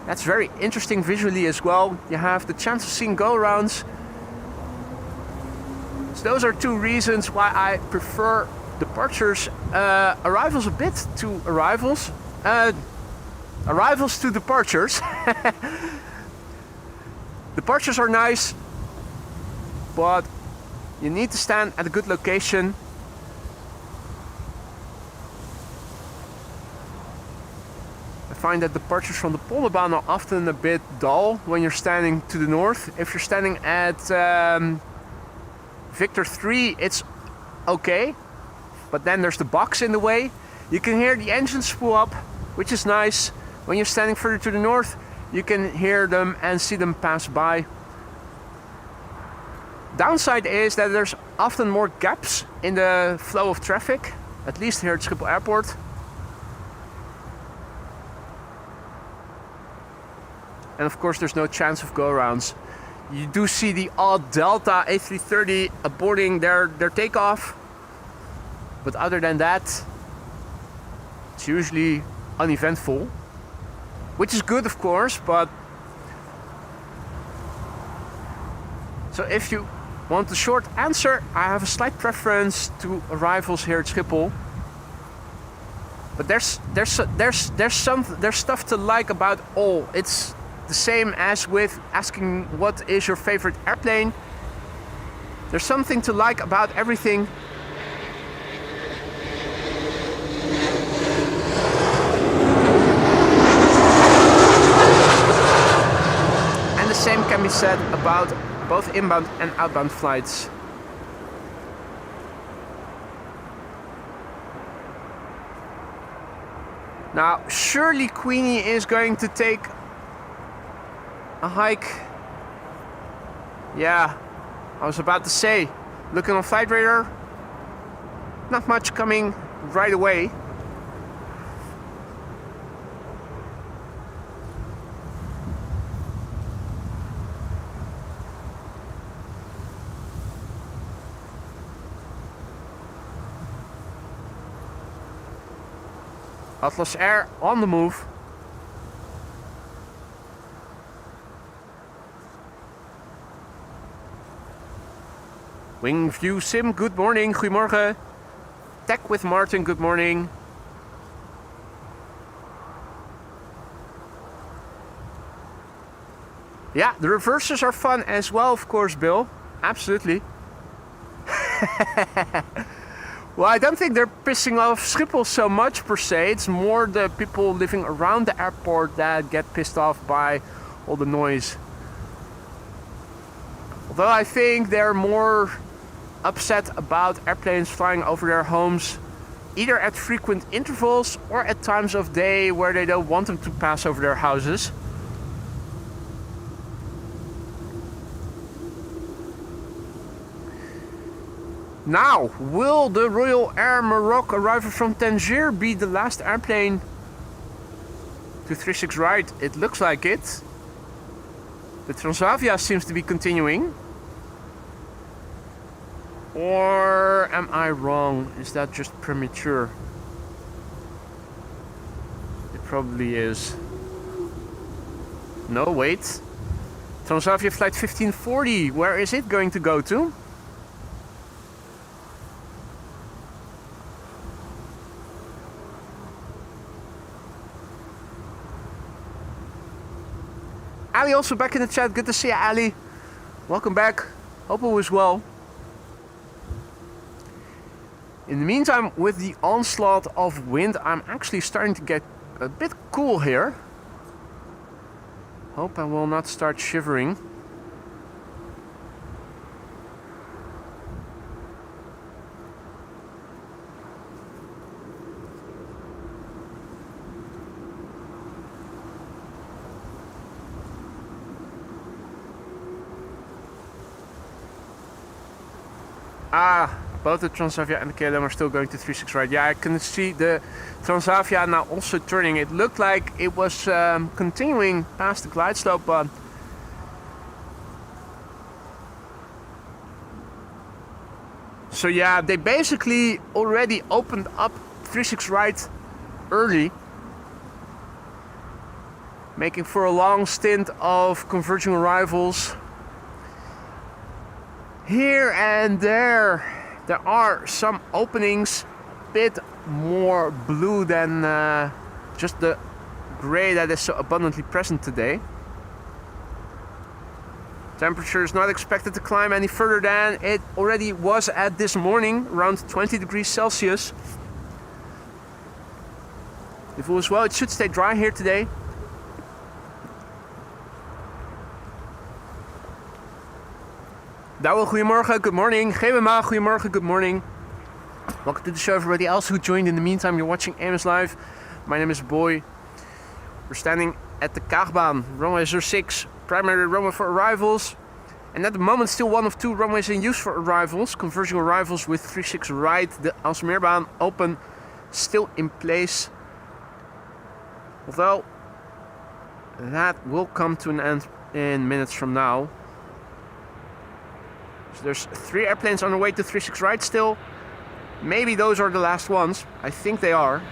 That's very interesting visually as well. You have the chance of seeing go-arounds. So those are two reasons why I prefer departures, arrivals a bit to arrivals. Arrivals to departures. Departures are nice, but you need to stand at a good location. A find that departures from the Polderbaan are often a bit dull when you're standing to the north. If you're standing at Victor 3, it's okay, but then there's the box in the way. You can hear the engines spool up, which is nice. When you're standing further to the north, you can hear them and see them pass by. Downside is that there's often more gaps in the flow of traffic, at least here at Schiphol Airport. And of course there's no chance of go-arounds. You do see the odd Delta A380 aborting their takeoff, but other than that, it's usually uneventful, which is good of course, but so if you want the short answer, I have a slight preference to arrivals here at Schiphol. But there's stuff to like about all. It's the same as with asking what is your favorite airplane. There's something to like about everything. And the same can be said about both inbound and outbound flights. Now, surely Queenie is going to take a hike. Yeah, I was about to say, looking on Flight Radar, not much coming right away. Atlas Air on the move. Wingview Sim, good morning, goedemorgen. Tech with Martin, good morning. Yeah, the reverses are fun as well, of course, Bill. Absolutely. Well, I don't think they're pissing off Schiphol so much per se. It's more the people living around the airport that get pissed off by all the noise. Although I think they're more upset about airplanes flying over their homes, either at frequent intervals or at times of day where they don't want them to pass over their houses. Now, will the Royal Air Maroc arrival from Tangier be the last airplane to 36 right? It looks like it. The Transavia seems to be continuing. Or am I wrong? Is that just premature? It probably is. No, wait. Transavia flight 1540, where is it going to go to? Ali also back in the chat. Good to see you, Ali. Welcome back. Hope all is well. In the meantime, with the onslaught of wind, I'm actually starting to get a bit cool here. Hope I will not start shivering. Both the Transavia and the KLM are still going to 36 right. Yeah, I can see the Transavia now also turning. It looked like it was continuing past the glide slope, but so yeah, they basically already opened up 36 right early, making for a long stint of converging arrivals. Here and there are some openings, bit more blue than just the gray that is so abundantly present today. Temperature is not expected to climb any further than it already was at this morning, around 20 degrees Celsius. If all is well, it should stay dry here today. Douwe, goedemorgen, good morning. GWMA, goedemorgen, good morning. Welcome to the show, everybody else who joined in the meantime. You're watching AMS Live. My name is Boy. We're standing at the Kaagbaan, runway 06, primary runway for arrivals. And at the moment, still one of two runways in use for arrivals. Converging arrivals with 36 right. The Aalsmeerbaan open, still in place. Although, that will come to an end in minutes from now. So there's 3 airplanes on the way to 36 right still. Maybe those are the last ones. I think they are.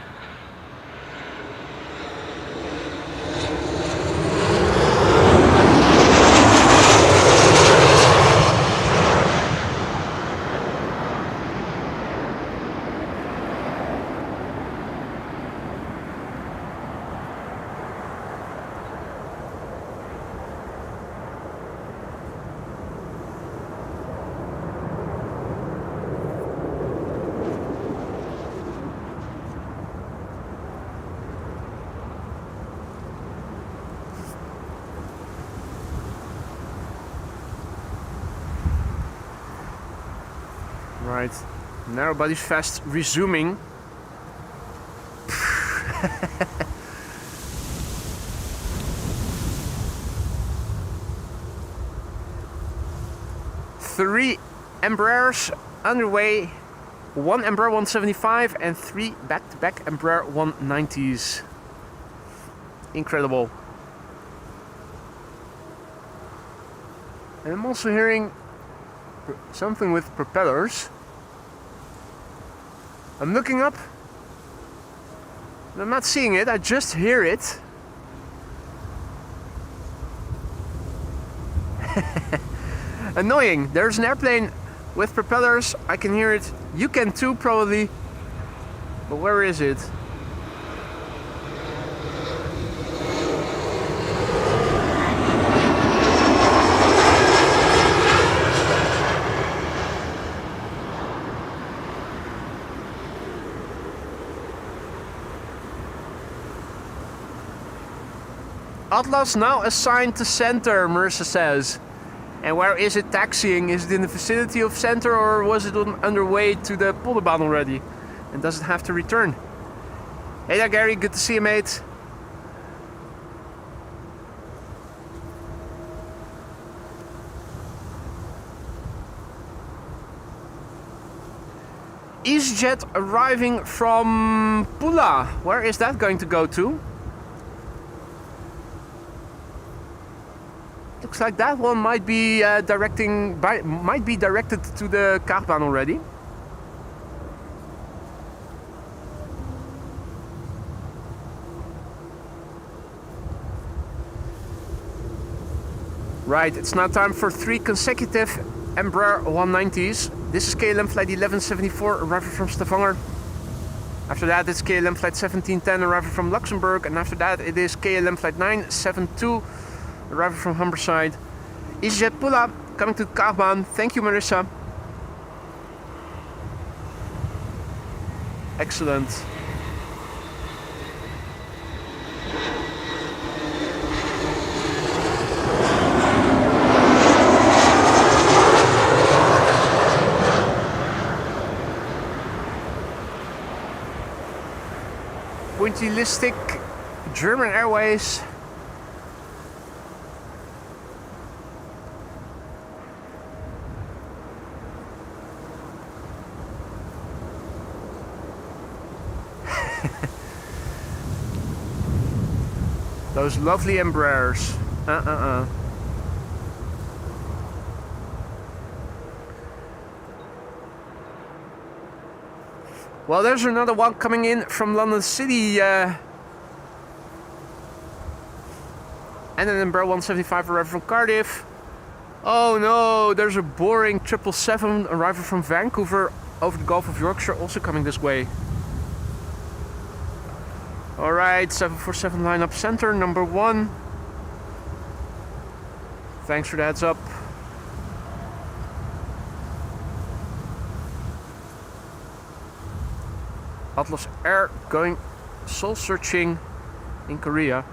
Right, narrow bodies fast resuming. Three Embers underway, 1 Ember 175 and 3 back-to-back Ember 190s. Incredible. And I'm also hearing something with propellers. I'm looking up, and I'm not seeing it, I just hear it. Annoying, there's an airplane with propellers, I can hear it, you can too probably, but where is it? Atlas now assigned to center, Marissa says. And where is it taxiing? Is it in the vicinity of center or was it on underway to the Polderbaan already? And does it have to return? Hey there Gary, good to see you mate. EasyJet arriving from Pula. Where is that going to go to? Looks like that one might be directed to the Kaagbaan already. Right, it's now time for 3 consecutive Embraer 190s. This is KLM flight 1174 arriving from Stavanger. After that it's KLM flight 1710 arriving from Luxembourg, and after that it is KLM flight 972 arriving from Humberside. EasyJet Pula coming to Kaagbaan. Thank you, Marissa. Excellent. Pointillistic German Airways. Those lovely Embraers. Well, there's another one coming in from London City. And an Embraer 175 arriving from Cardiff. Oh no, there's a boring 777 arriving from Vancouver over the Gulf of Yorkshire, also coming this way. Alright, 747 lineup center, number 1. Thanks for the heads up. Atlas Air going soul searching in Korea.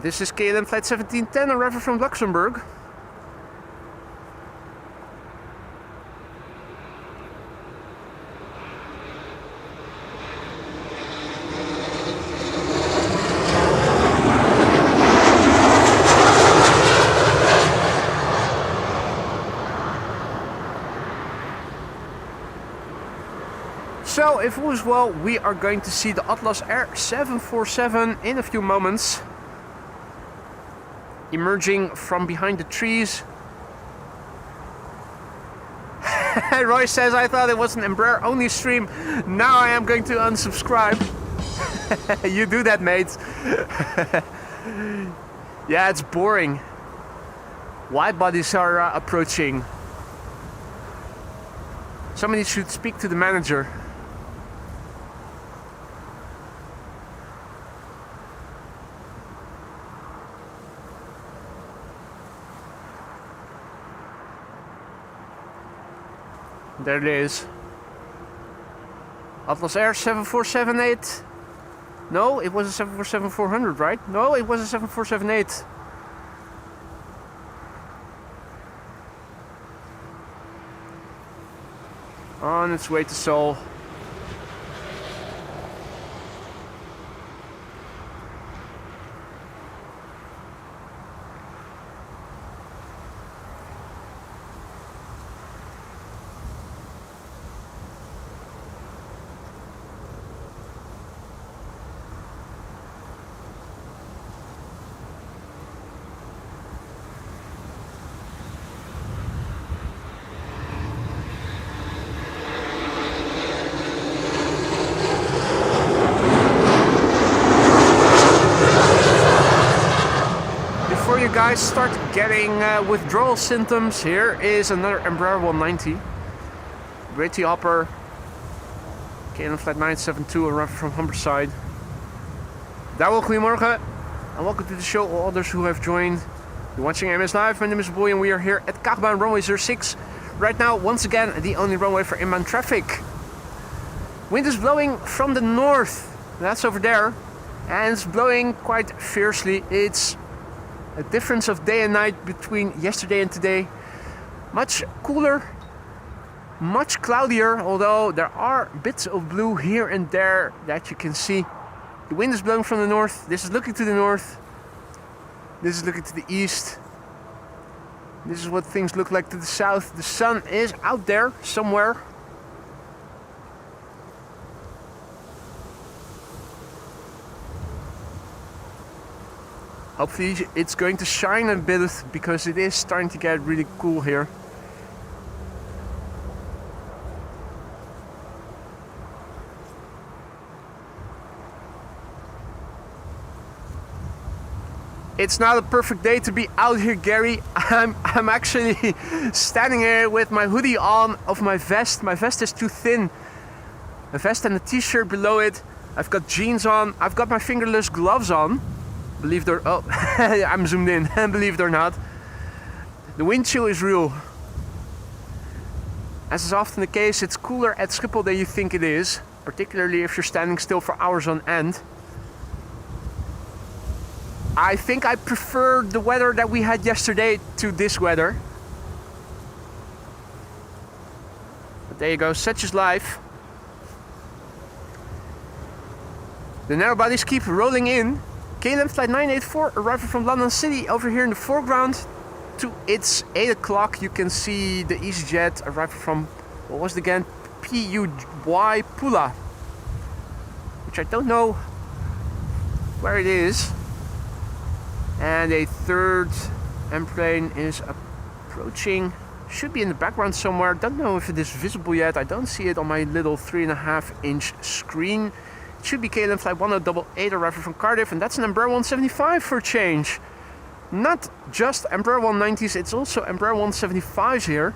This is KLM flight 1710, arriving from Luxembourg. So, if all is well, we are going to see the Atlas Air 747 in a few moments. Emerging from behind the trees. Roy says, I thought it was an Embraer only stream. Now I am going to unsubscribe. You do that, mate. Yeah, it's boring. Widebodies are approaching. Somebody should speak to the manager. There it is. Atlas Air 7478. No, it was a 747-400, right? No, it was a 7478. On its way to Seoul. Guys start getting withdrawal symptoms. Here is another Embraer 190. Brady Hopper, KLM flight 972, arriving from Humberside. Daryl, goedemorgen, and welcome to the show, all others who have joined. You're watching AMS Live. My name is Boy, and we are here at Kaagbaan runway 06. Right now, once again, the only runway for inbound traffic. Wind is blowing from the north. That's over there, and it's blowing quite fiercely. It's a difference of day and night between yesterday and today. Much cooler, much cloudier, although there are bits of blue here and there that you can see. The wind is blowing from the north. This is looking to the north. This is looking to the east. This is what things look like to the south. The sun is out there somewhere. Hopefully it's going to shine a bit because it is starting to get really cool here. It's not a perfect day to be out here, Gary. I'm actually standing here with my hoodie on of my vest. My vest is too thin. A vest and a t-shirt below it. I've got jeans on. I've got my fingerless gloves on. Believe it or oh, I'm zoomed in. Believe it or not, the wind chill is real. As is often the case, it's cooler at Schiphol than you think it is, particularly if you're standing still for hours on end. I think I prefer the weather that we had yesterday to this weather. But there you go, such is life. The narrow bodies keep rolling in. KLM flight 984 arriving from London City over here in the foreground. To it's 8 o'clock. You can see the EasyJet arriving from, what was it again? PUY Pula. Which I don't know where it is. And a third M-plane is approaching. Should be in the background somewhere. Don't know if it is visible yet. I don't see it on my little 3.5-inch screen. It should be KLM flight 1088 arriving from Cardiff, and that's an Embraer 175 for a change. Not just Embraer 190s, it's also Embraer 175s here.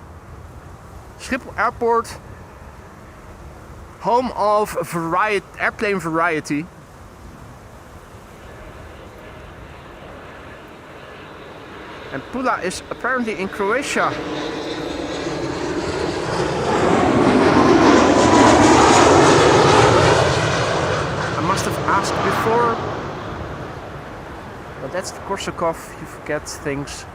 Schiphol Airport, home of airplane variety. And Pula is apparently in Croatia. I must have asked before. But that's the Korsakov, you forget things.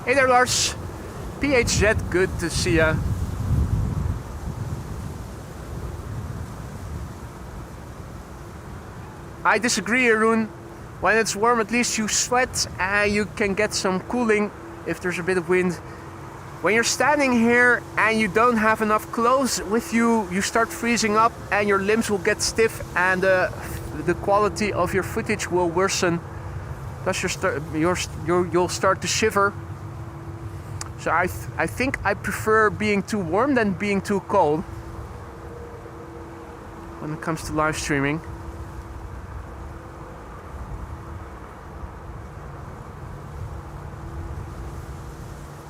Hey there, Lars. PHZ, good to see ya. I disagree, Arun. When it's warm, at least you sweat and you can get some cooling if there's a bit of wind. When you're standing here and you don't have enough clothes with you, you start freezing up and your limbs will get stiff and the quality of your footage will worsen. Plus you'll start to shiver. So I think I prefer being too warm than being too cold when it comes to live streaming.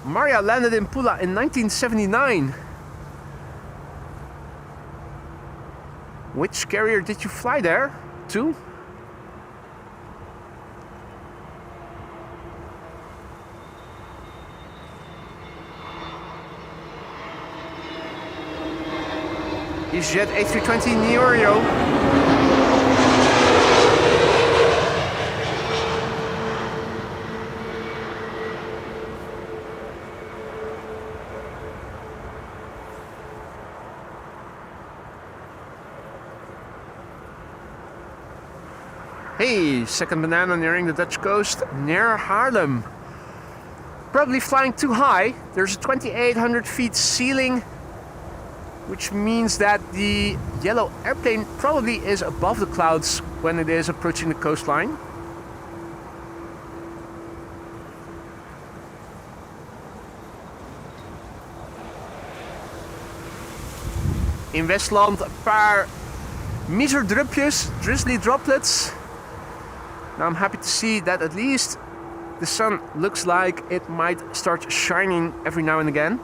Maria landed in Pula in 1979. Which carrier did you fly there to? EasyJet A320 Neo. Hey, second banana nearing the Dutch coast near Haarlem. Probably flying too high. There's a 2,800 feet ceiling, which means that the yellow airplane probably is above the clouds when it is approaching the coastline. In Westland een paar miserdrupjes, drizzly droplets. Now I'm happy to see that at least the sun looks like it might start shining every now and again.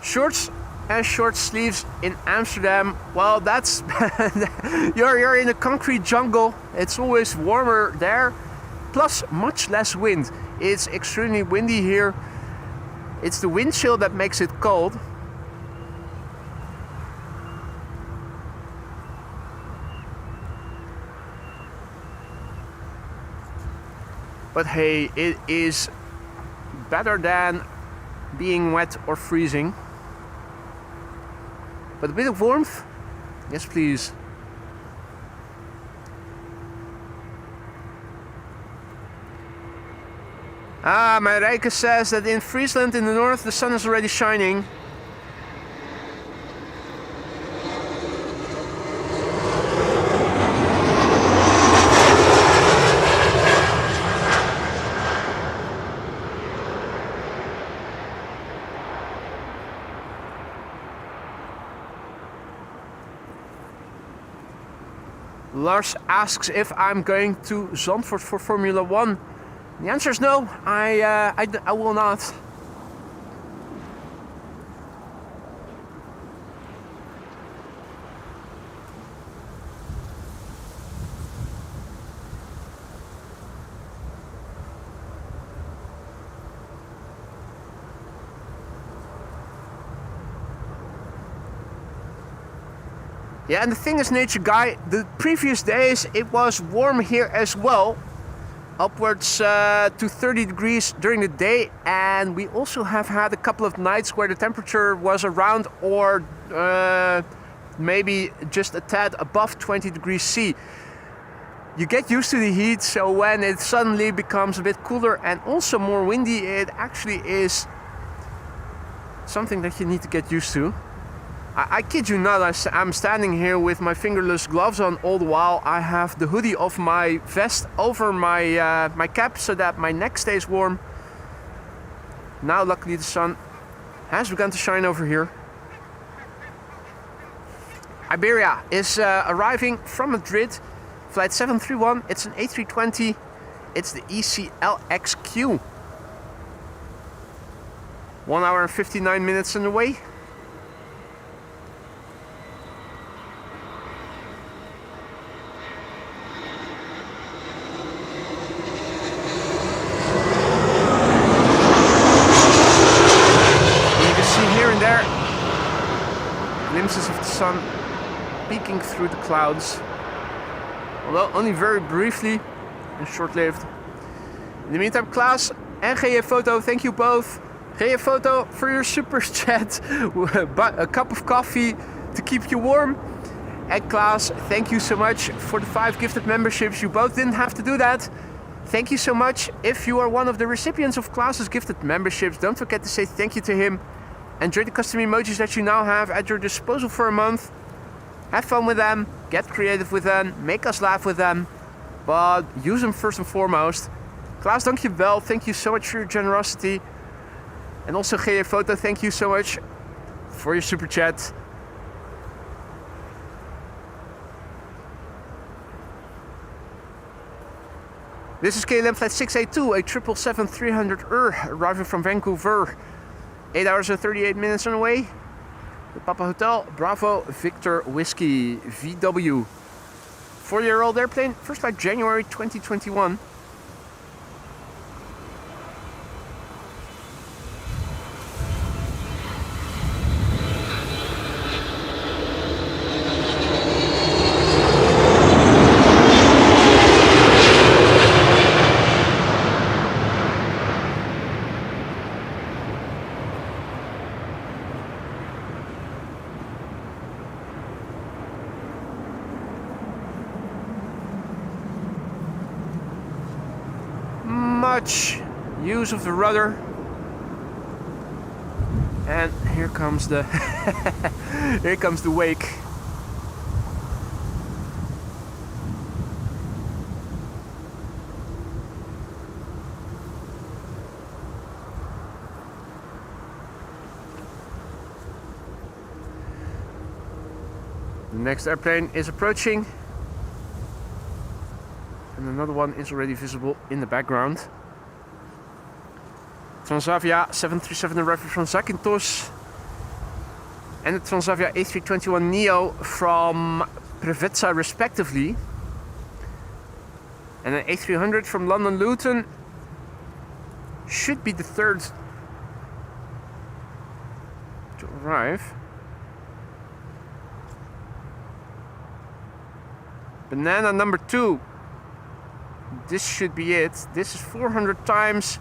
Shorts and short sleeves in Amsterdam. Well, that's you're in a concrete jungle. It's always warmer there, plus much less wind. It's extremely windy here. It's the wind chill that makes it cold. But hey, it is better than being wet or freezing. But a bit of warmth? Yes, please. Ah, Marijke says that in Friesland in the north the sun is already shining. Lars asks if I'm going to Zandvoort for Formula 1. The answer is no, I will not. Yeah, and the thing is, Nature Guy, the previous days it was warm here as well. Upwards to 30 degrees during the day, and we also have had a couple of nights where the temperature was around or maybe just a tad above 20 degrees C. You get used to the heat, so when it suddenly becomes a bit cooler and also more windy, it actually is something that you need to get used to. I kid you not, I'm standing here with my fingerless gloves on all the while. I have the hoodie of my vest over my my cap so that my neck stays warm. Now luckily the sun has begun to shine over here. Iberia is arriving from Madrid, flight 731. It's an A320 It's the ECLXQ. 1 hour and 59 minutes on the way. You can see here and there glimpses of the sun peeking through the clouds. Although only very briefly and short-lived. In the meantime, Klaas and GJ Photo, thank you both. GJ Photo for your super chat, a cup of coffee to keep you warm. And Klaas, thank you so much for the 5 gifted memberships. You both didn't have to do that. Thank you so much. If you are one of the recipients of Klaas's gifted memberships, don't forget to say thank you to him. Enjoy the custom emojis that you now have at your disposal for a month. Have fun with them, get creative with them, make us laugh with them. But use them first and foremost. Klaas, dankjewel. Thank you so much for your generosity. And also GJ Photo, thank you so much for your super chat. This is KLM flight 682, a 777-300 arriving from Vancouver. 8 hours and 38 minutes on the way. The Papa Hotel, Bravo, Victor, Whiskey, VW. 4-year-old airplane, first flight January 2021. Much use of the rudder, and here comes the here comes the wake. The next airplane is approaching, and another one is already visible in the background. Transavia 737 arriving from Zakynthos, and the Transavia A321neo from Preveza respectively, and an A300 from London Luton should be the third to arrive. Banana number 2. This should be it. This is 400 times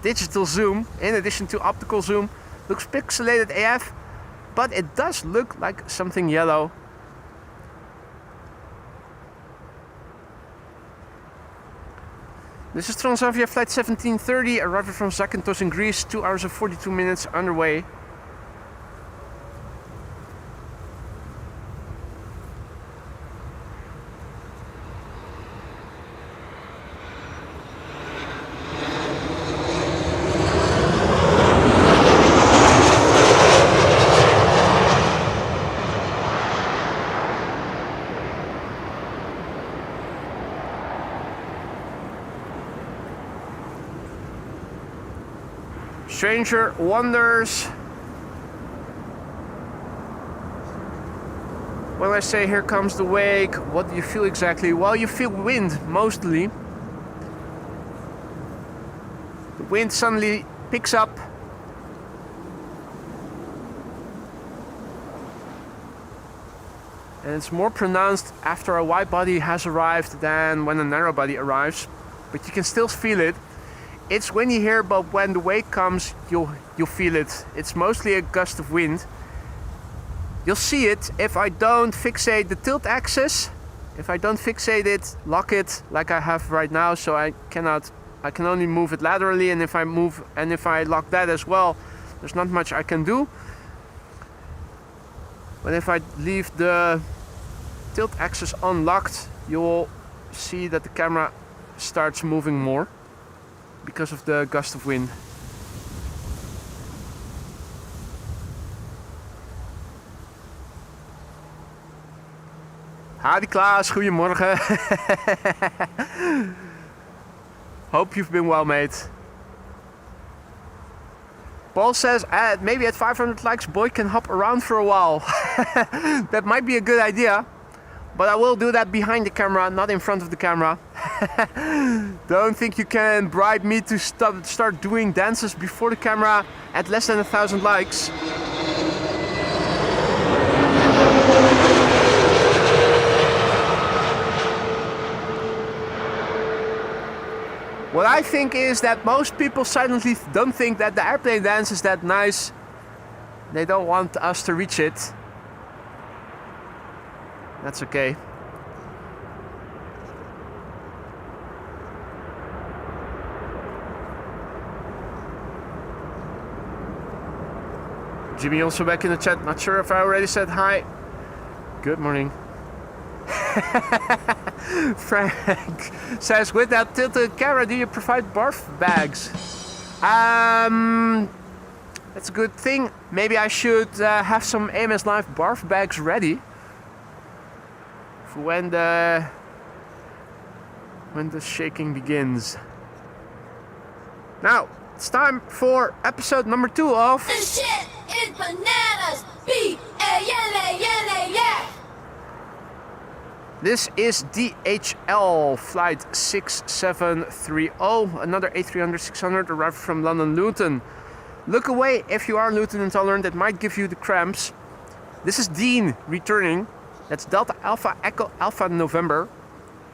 digital zoom in addition to optical zoom. Looks pixelated AF, but it does look like something yellow. This is Transavia flight 1730 arriving from Zakynthos in Greece, 2 hours and 42 minutes underway. Stranger wonders. When I say here comes the wake, what do you feel exactly? Well, you feel wind mostly. The wind suddenly picks up. And it's more pronounced after a wide body has arrived than when a narrow body arrives. But you can still feel it. It's windy here, but when the wake comes, you'll feel it. It's mostly a gust of wind. You'll see it if I don't fixate the tilt axis. If I don't fixate it, lock it like I have right now, so I can only move it laterally, and if I lock that as well, there's not much I can do. But if I leave the tilt axis unlocked, you'll see that the camera starts moving more because of the gust of wind. Hadi Klaas, goedemorgen. Hope you've been well, mate. Paul says, maybe at 500 likes, boy can hop around for a while. That might be a good idea. But I will do that behind the camera, not in front of the camera. Don't think you can bribe me to start doing dances before the camera at less than 1,000 likes. What I think is that most people silently don't think that the airplane dance is that nice. They don't want us to reach it. That's okay. Jimmy also back in the chat. Not sure if I already said hi. Good morning. Frank says, with that tilted camera, do you provide barf bags? That's a good thing. Maybe I should have some AMS Live barf bags ready for when the shaking begins. Now it's time for episode number 2 of The shit is bananas. B-A-N-A-N-A-S. This is DHL flight 6730, another A300-600 arrived from London Luton. Look away if you are Luton intolerant, it might give you the cramps. This is Dean returning. That's Delta Alpha Echo Alpha November.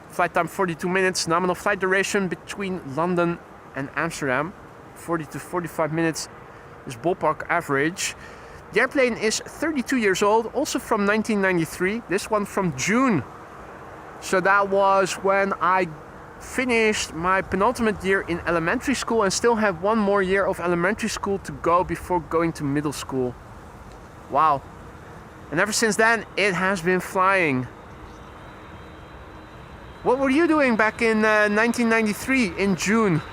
Flight time 42 minutes, nominal flight duration between London and Amsterdam. 40 to 45 minutes is ballpark average. The airplane is 32 years old, also from 1993. This one from June. So that was when I finished my penultimate year in elementary school and still have one more year of elementary school to go before going to middle school. Wow. And ever since then, it has been flying. What were you doing back in 1993 in June?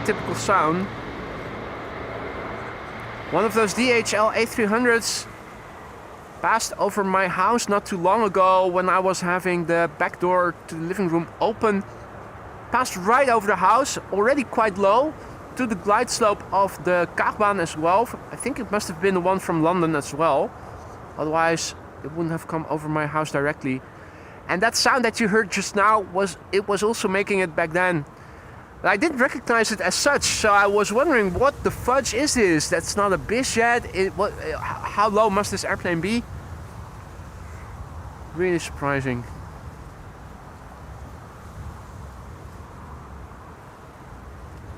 Typical sound. One of those DHL A300s passed over my house not too long ago when I was having the back door to the living room open. Passed right over the house, already quite low, to the glide slope of the Kaagbaan as well. I think it must have been the one from London as well. Otherwise, it wouldn't have come over my house directly. And that sound that you heard just now was also making it back then. I didn't recognize it as such, so I was wondering what the fudge is this? That's not a biz jet. How low must this airplane be? Really surprising.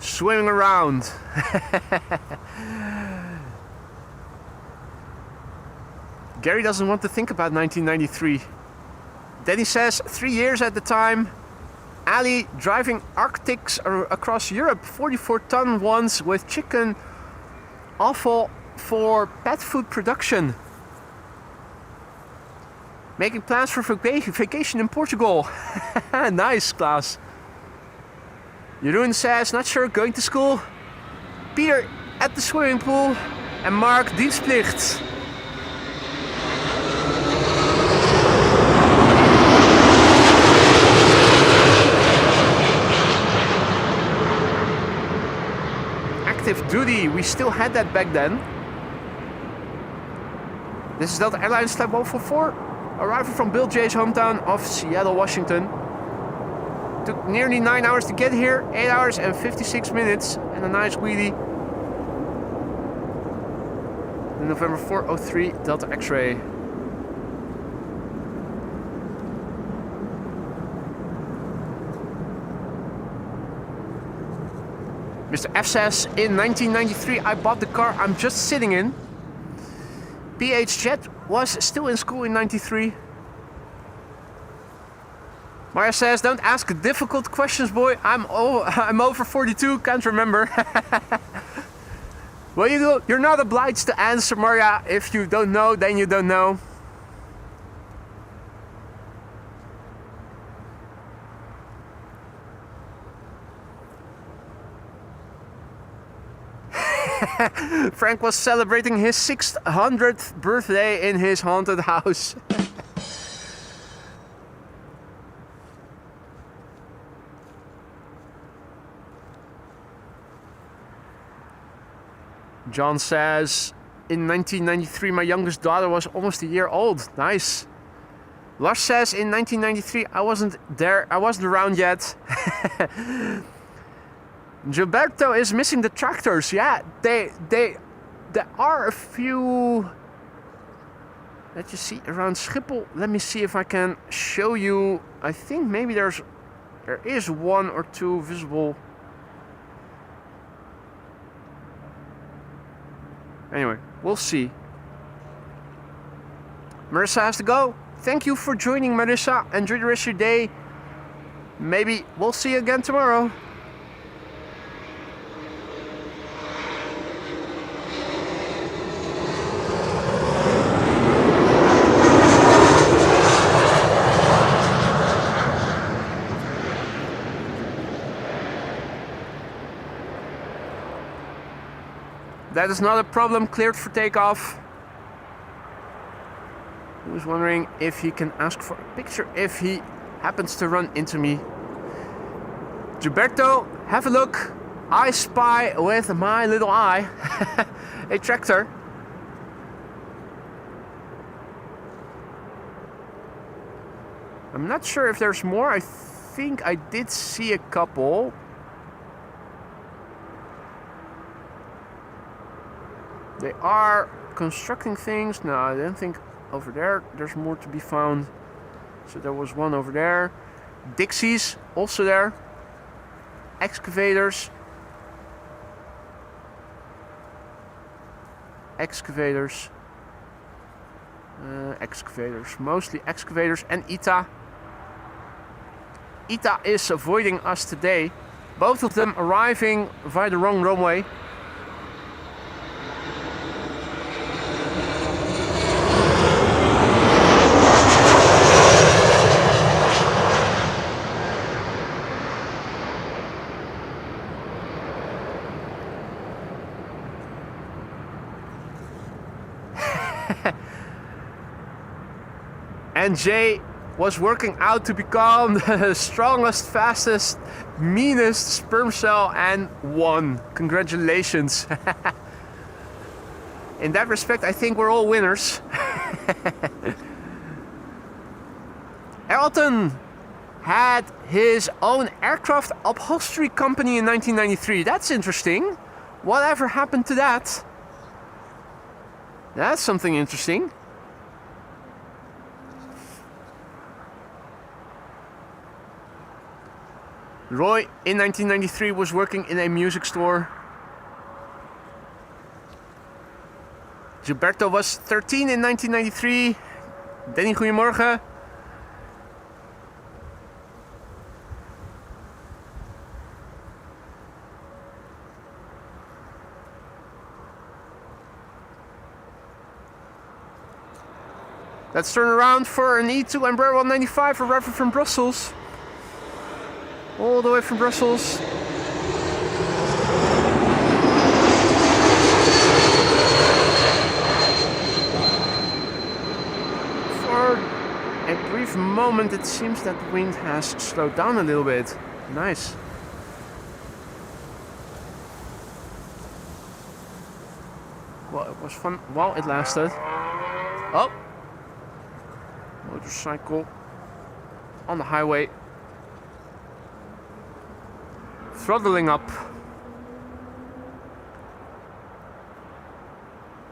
Swimming around. Gary doesn't want to think about 1993. Then he says 3 years at the time. Ali driving Arctics across Europe, 44-ton ones with chicken offal for pet food production. Making plans for vacation in Portugal. Nice, Klaas. Jeroen says, not sure, going to school. Peter at the swimming pool. And Mark, dienstplicht. Active duty, we still had that back then. This is Delta Airlines Flight 144, arriving from Bill J's hometown of Seattle, Washington. Took nearly 9 hours to get here, 8 hours and 56 minutes, and a nice wheelie. The November 403 Delta X-ray. Mr. F says, in 1993 I bought the car I'm just sitting in. PH Jet was still in school in 93. Maya says, don't ask difficult questions, boy. I'm over 42, can't remember. Well, you're not obliged to answer, Maria. If you don't know, then you don't know. Frank was celebrating his 600th birthday in his haunted house. John says, in 1993 my youngest daughter was almost a year old. Nice. Lars says, in 1993 I wasn't there, I wasn't around yet. Gilberto is missing the tractors. Yeah, there are a few that you see around Schiphol. Let me see if I can show you. I think maybe there is one or two visible. Anyway, we'll see. Marissa has to go. Thank you for joining, Marissa. Enjoy the rest of your day. Maybe we'll see you again tomorrow. That is not a problem, cleared for takeoff. He was wondering if he can ask for a picture if he happens to run into me. Gilberto, have a look. I spy with my little eye a tractor. I'm not sure if there's more. I think I did see a couple. They are constructing things. No, I don't think over there there's more to be found. So there was one over there. Dixies also there. Excavators. Excavators. Excavators. Mostly excavators and ITA. ITA is avoiding us today. Both of them arriving via the wrong runway. And Jay was working out to become the strongest, fastest, meanest sperm cell and won. Congratulations. In that respect, I think we're all winners. Elton had his own aircraft upholstery company in 1993. That's interesting. Whatever happened to that? That's something interesting. Roy in 1993 was working in a music store. Gilberto was 13 in 1993. Danny, goedemorgen. Let's turn around for an E2 Ember 195 arriving from Brussels. All the way from Brussels. For a brief moment it seems that the wind has slowed down a little bit. Nice. Well, it was fun while it lasted. Oh! Motorcycle on the highway. Throttling up.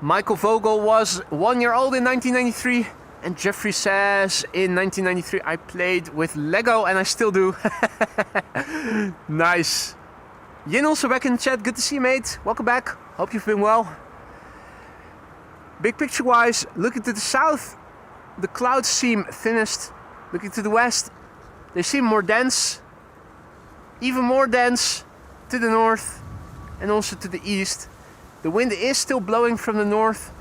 Michael Vogel was 1 year old in 1993. And Jeffrey says, in 1993 I played with Lego and I still do. Nice. Yin also back in the chat. Good to see you, mate. Welcome back. Hope you've been well. Big picture wise, looking to the south, the clouds seem thinnest. Looking to the west, they seem more dense. Even more dense to the north and also to the east. The wind is still blowing from the north.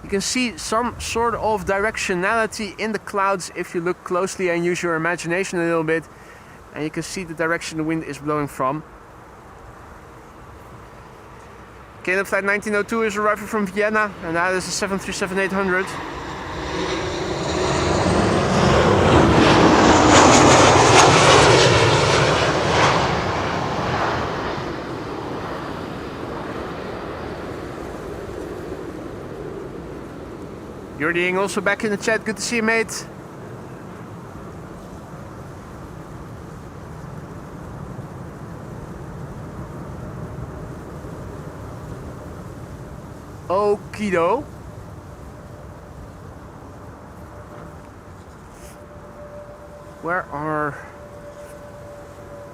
You can see some sort of directionality in the clouds if you look closely and use your imagination a little bit. And you can see the direction the wind is blowing from. KLM flight 1902 is arriving from Vienna, and that is a 737-800. Jordi also back in the chat. Good to see you, mate. Okido. Where are...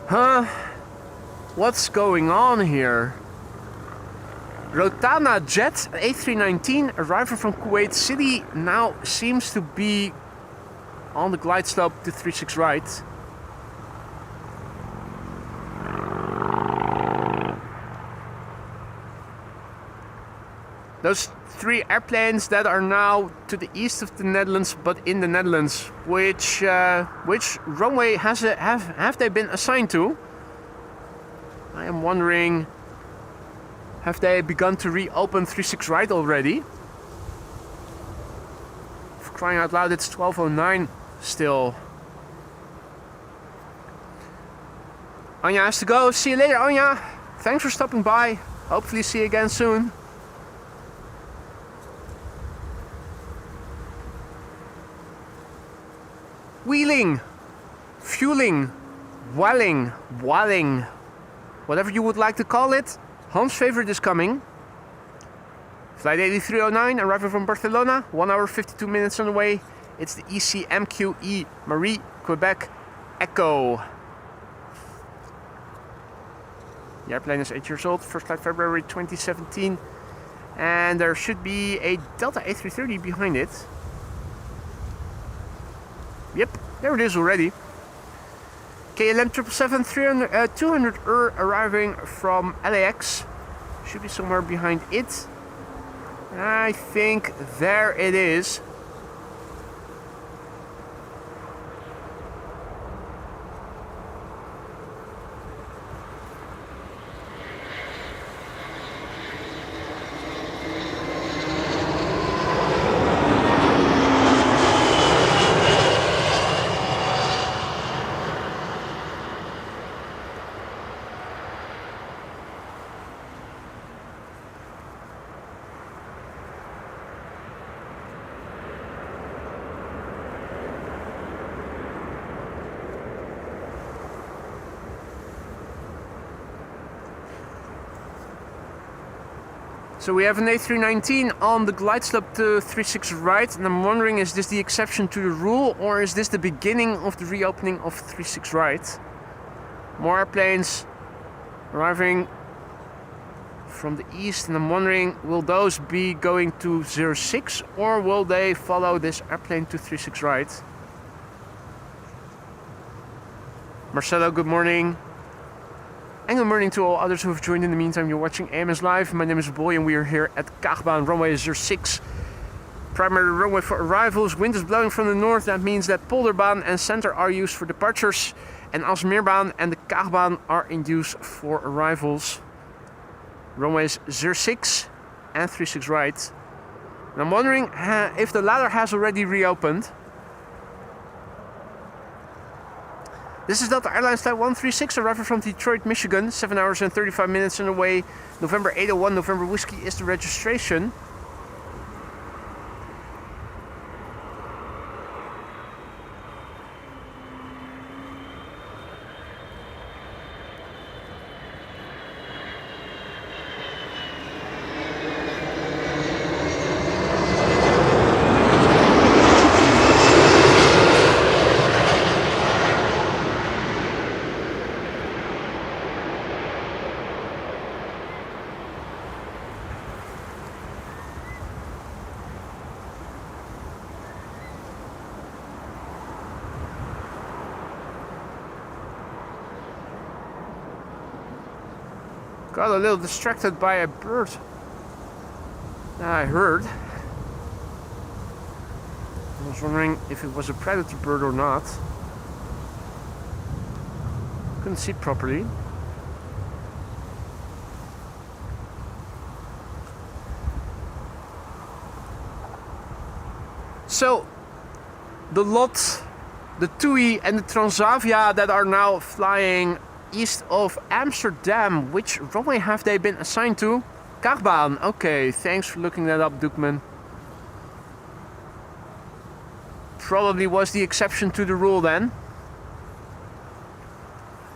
Huh? What's going on here? Rotana Jet A319 arriving from Kuwait City now seems to be on the glide slope to 36 right. Those three airplanes that are now to the east of the Netherlands, but in the Netherlands, which runway have they been assigned to? I am wondering, have they begun to reopen 36 right already? For crying out loud, it's 12:09 still. Anja has to go. See you later, Anja. Thanks for stopping by. Hopefully see you again soon. Wheeling, fueling, walling, whatever you would like to call it. Hans' favorite is coming. Flight 8309 arriving from Barcelona, 1 hour 52 minutes on the way. It's the ECMQE Marie Quebec Echo. The airplane is 8 years old, first flight February 2017. And there should be a Delta A330 behind it. Yep, there it is already. KLM 777 200 arriving from LAX. Should be somewhere behind it. I think there it is. So we have an A319 on the glide slope to 36 right, and I'm wondering, is this the exception to the rule, or is this the beginning of the reopening of 36 right? More airplanes arriving from the east, and I'm wondering, will those be going to 06, or will they follow this airplane to 36 right? Marcelo, good morning. And good morning to all others who have joined in the meantime. You're watching AMS Live. My name is Boy and we are here at Kaagbaan, runway 06. Primary runway for arrivals. Wind is blowing from the north. That means that Polderbaan and Center are used for departures. And Aalsmeerbaan and the Kaagbaan are in use for arrivals. Runways 06 and 36 right. And I'm wondering if the latter has already reopened. This is Delta Airlines Flight 136, arriving from Detroit, Michigan. 7 hours and 35 minutes on the way. November 801, November Whiskey is the registration. Got a little distracted by a bird I heard. I was wondering if it was a predator bird or not. Couldn't see it properly. So, the lot, the TUI and the Transavia that are now flying east of Amsterdam, which runway have they been assigned to? Kaagbaan. Okay, thanks for looking that up, Dukman. Probably was the exception to the rule then.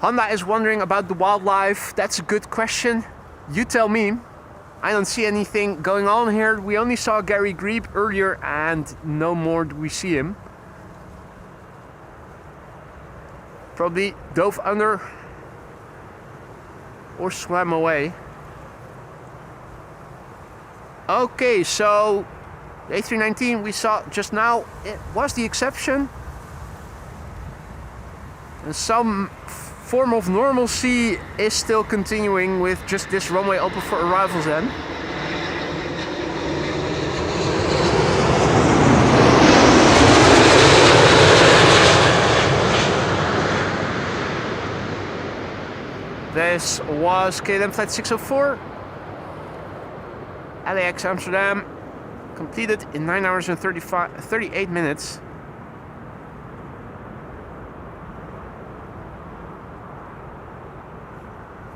Honda is wondering about the wildlife. That's a good question. You tell me. I don't see anything going on here. We only saw Gary Grebe earlier and no more do we see him. Probably dove under or swam away. Okay, so the A319 we saw just now, it was the exception. And some form of normalcy is still continuing with just this runway open for arrivals then. This was KLM flight 604, LAX Amsterdam, completed in 9 hours and 38 minutes.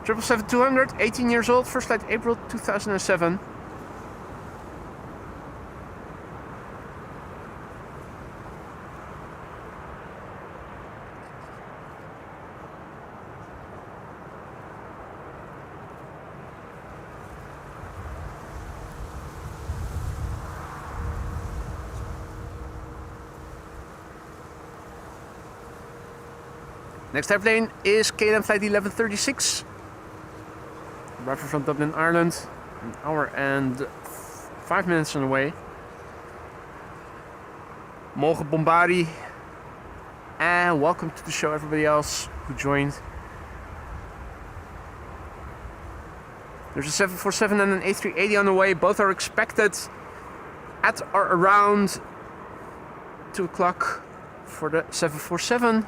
Triple 7-200, 18 years old, first flight April 2007. Next airplane is KLM flight 1136. Arrival from Dublin, Ireland. An hour and 5 minutes on the way. Morgen Bombari. And welcome to the show everybody else who joined. There's a 747 and an A380 on the way. Both are expected at or around 2 o'clock for the 747.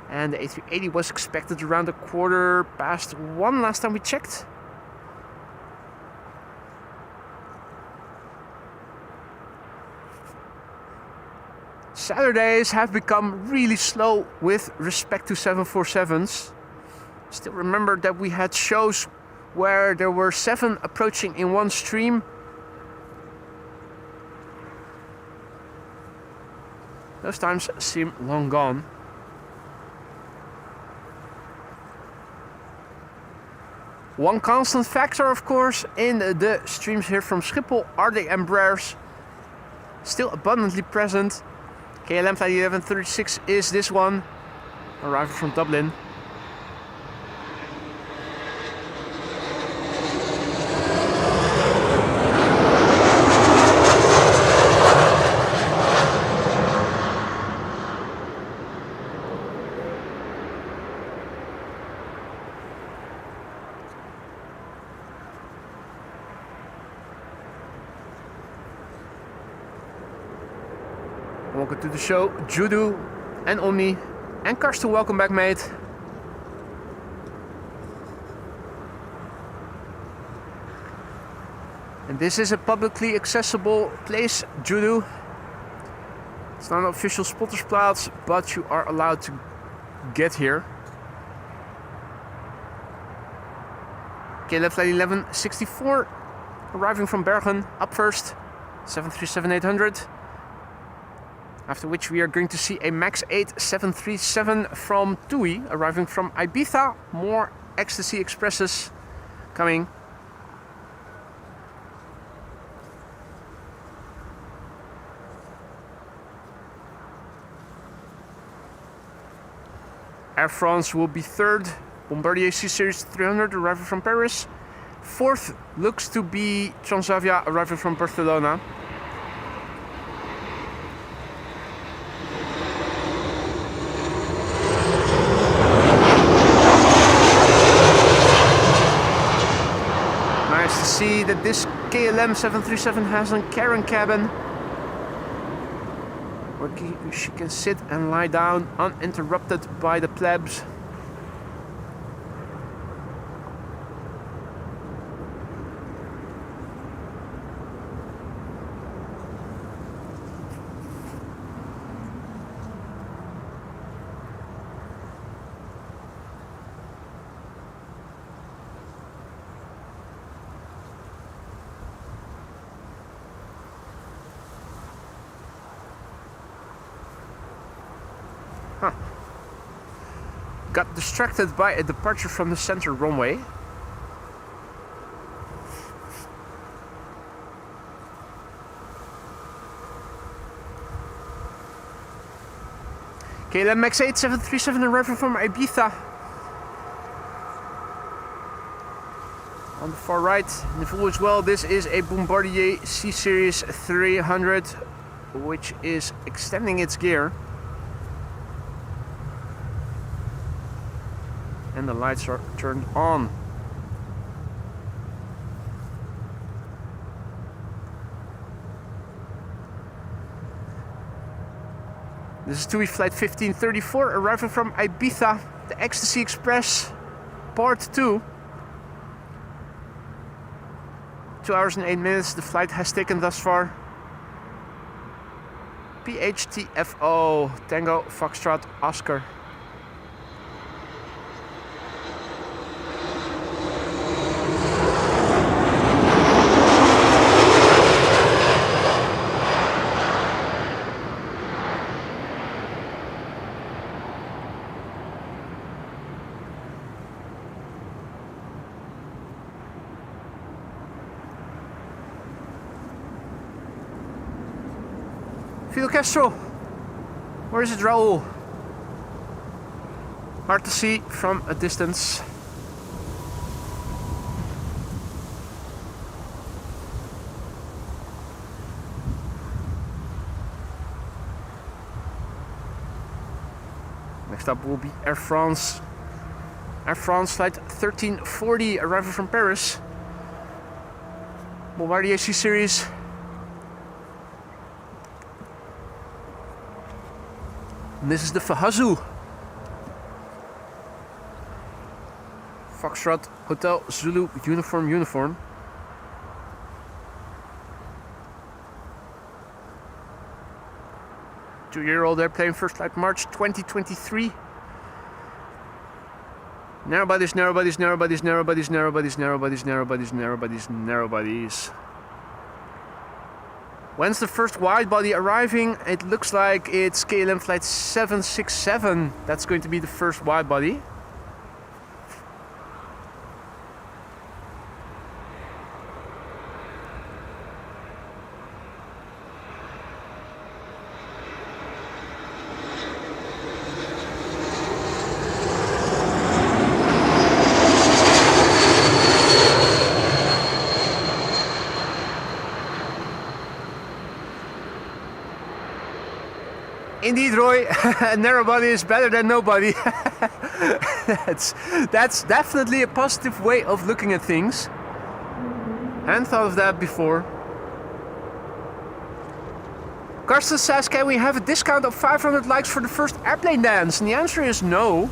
And the A380 was expected around 1:15 last time we checked. Saturdays have become really slow with respect to 747s. Still remember that we had shows where there were 7 approaching in one stream. Those times seem long gone. One constant factor, of course, in the streams here from Schiphol are the Embers. Still abundantly present. KLM flight 1136 is this one, arriving from Dublin. Welcome to the show, Judu and Omni and Karsten. Welcome back, mate. And this is a publicly accessible place, Judu. It's not an official spotter's plaats, but you are allowed to get here. KLM flight 1164, arriving from Bergen, up first, 737-800. After which we are going to see a MAX 8 737 from TUI, arriving from Ibiza. More Ecstasy Expresses coming. Air France will be third. Bombardier C Series 300 arriving from Paris. Fourth looks to be Transavia arriving from Barcelona. Nice to see that this KLM 737 has a Karen cabin where she can sit and lie down uninterrupted by the plebs. Got distracted by a departure from the center runway. KLM Max 8 737 arriving from Ibiza. On the far right, in the full as well, this is a Bombardier C-Series 300, which is extending its gear. And the lights are turned on. This is TUI flight 1534 arriving from Ibiza, the Ecstasy Express, part 2. 2 hours and 8 minutes the flight has taken thus far. PHTFO, Tango Foxtrot Oscar. Fidel Castro, where is it, Raul? Hard to see from a distance. Next up will be Air France. Air France flight 1340 arriving from Paris. Bombardier C-Series. And this is the Fahazu. Foxtrot Hotel Zulu uniform. Two-year-old airplane, first flight March 2023. Narrow bodies, narrow bodies, narrow bodies, narrow bodies, narrow bodies, narrow bodies, narrow bodies, narrow bodies, narrow bodies. When's the first wide body arriving? It looks like it's KLM flight 767. That's going to be the first wide body. Indeed, Roy, narrow body is better than nobody. That's definitely a positive way of looking at things. Hadn't thought of that before. Karsten says, can we have a discount of 500 likes for the first airplane dance? And the answer is no.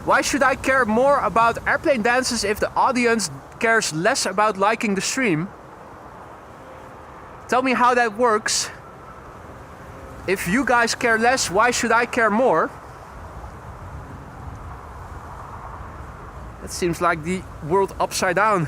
Why should I care more about airplane dances if the audience cares less about liking the stream? Tell me how that works. If you guys care less, why should I care more? That seems like the world upside down.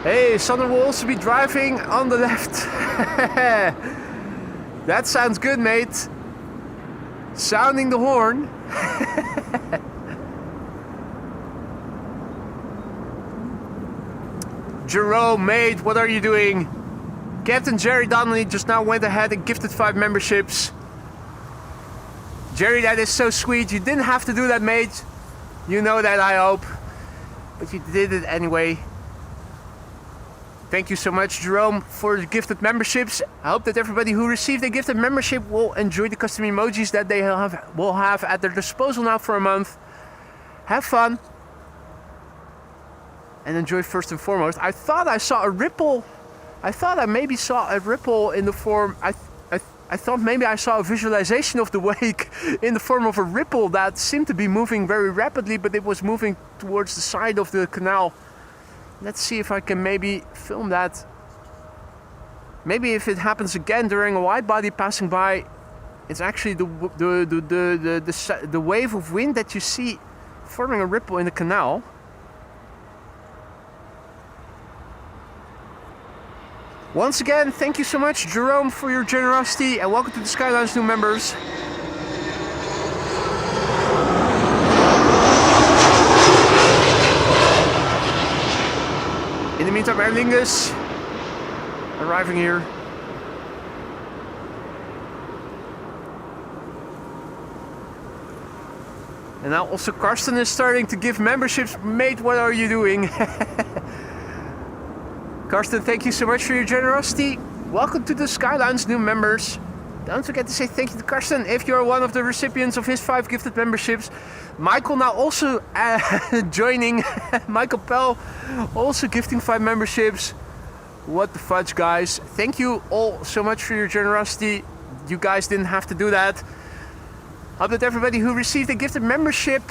Hey, Sander will also be driving on the left. That sounds good, mate. Sounding the horn. Jerome, mate, what are you doing? Captain Jerry Donnelly just now went ahead and gifted 5 memberships. Jerry, that is so sweet. You didn't have to do that, mate. You know that, I hope. But you did it anyway. Thank you so much, Jerome, for the gifted memberships. I hope that everybody who received a gifted membership will enjoy the custom emojis that they will have at their disposal now for a month. Have fun. And enjoy first and foremost. I thought I saw a ripple. I thought I maybe saw a ripple in the form... I thought maybe I saw a visualization of the wake in the form of a ripple that seemed to be moving very rapidly, but it was moving towards the side of the canal. Let's see if I can maybe film that. Maybe if it happens again during a wide body passing by, it's actually the wave of wind that you see forming a ripple in the canal. Once again, thank you so much, Jerome, for your generosity, and welcome to the Skyline's new members. In the meantime, Aer Lingus arriving here. And now also Karsten is starting to give memberships. Mate, what are you doing? Karsten, thank you so much for your generosity. Welcome to the Skyline's new members. Don't forget to say thank you to Karsten if you're one of the recipients of his 5 gifted memberships. Michael now also joining. Michael Pell also gifting 5 memberships. What the fudge, guys. Thank you all so much for your generosity. You guys didn't have to do that. Hope that everybody who received a gifted membership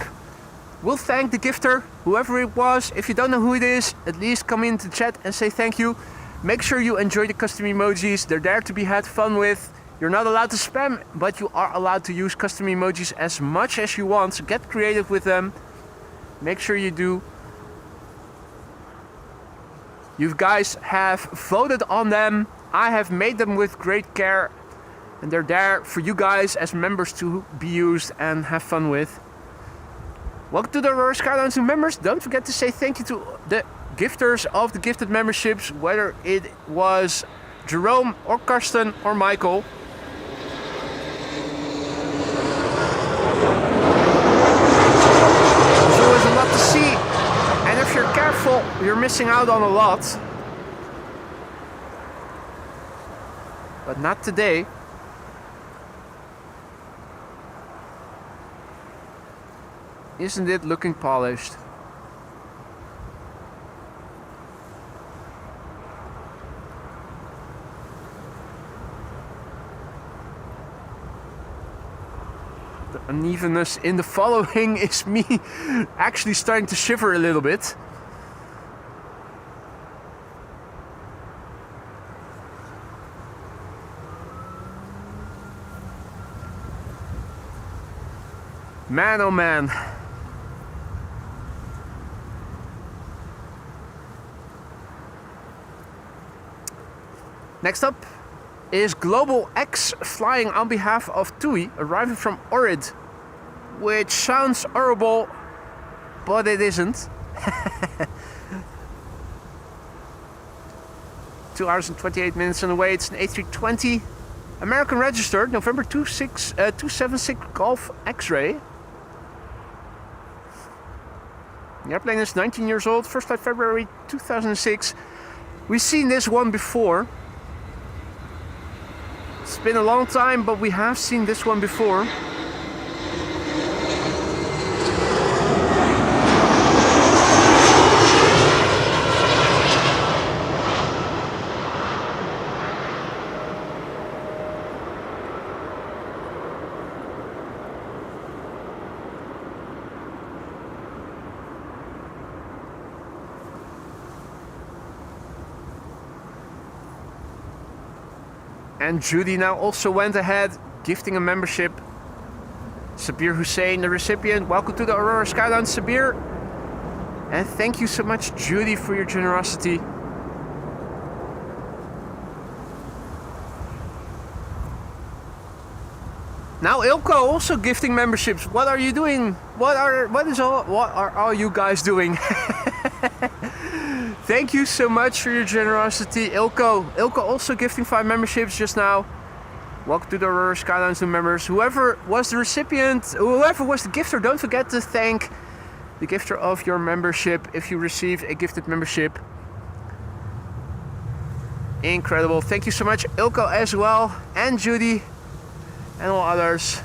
will thank the gifter, whoever it was. If you don't know who it is, at least come into the chat and say thank you. Make sure you enjoy the custom emojis. They're there to be had fun with. You're not allowed to spam, but you are allowed to use custom emojis as much as you want. So get creative with them. Make sure you do. You guys have voted on them. I have made them with great care. And they're there for you guys as members to be used and have fun with. Welcome to the Aurora Skyline's new members. Don't forget to say thank you to the gifters of the gifted memberships, whether it was Jerome or Karsten or Michael. There's always a lot to see, and if you're careful, you're missing out on a lot. But not today. Isn't it looking polished? The unevenness in the following is me actually starting to shiver a little bit. Man, oh man. Next up is Global X flying on behalf of TUI, arriving from Ohrid, which sounds horrible, but it isn't. 2 hours and 28 minutes on the way. It's an A320, American registered, November 276 Golf X-ray. The airplane is 19 years old, first flight February 2006. We've seen this one before. It's been a long time, but we have seen this one before. And Judy now also went ahead, gifting a membership. Sabir Hussein, the recipient. Welcome to the Aurora Skyline, Sabir. And thank you so much, Judy, for your generosity. Now Ilko also gifting memberships. What are you doing? What are all you guys doing? Thank you so much for your generosity, Ilko. Ilko also gifting 5 memberships just now. Welcome to the Aurora Skyline's new members. Whoever was the recipient, whoever was the gifter, don't forget to thank the gifter of your membership if you received a gifted membership. Incredible. Thank you so much, Ilko, as well, and Judy, and all others.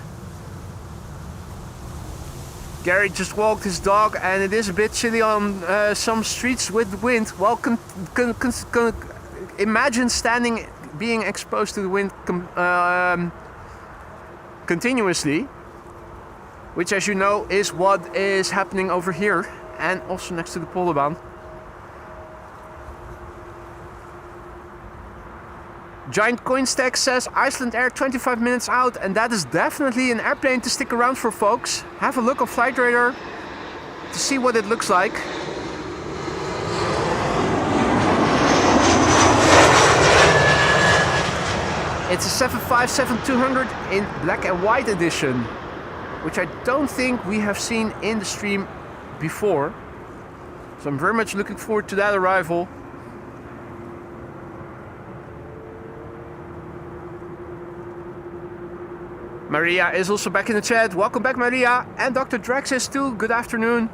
Gary just walked his dog, and it is a bit chilly on some streets with the wind. Well, imagine being exposed to the wind continuously, which, as you know, is what is happening over here and also next to the Polderbaan. Giant Coin Stack says Icelandair 25 minutes out, and that is definitely an airplane to stick around for, folks. Have a look on Flight Radar to see what it looks like. It's a 757-200 in black and white edition, which I don't think we have seen in the stream before. So I'm very much looking forward to that arrival. Maria is also back in the chat. Welcome back, Maria. And Dr. Drax is too. Good afternoon.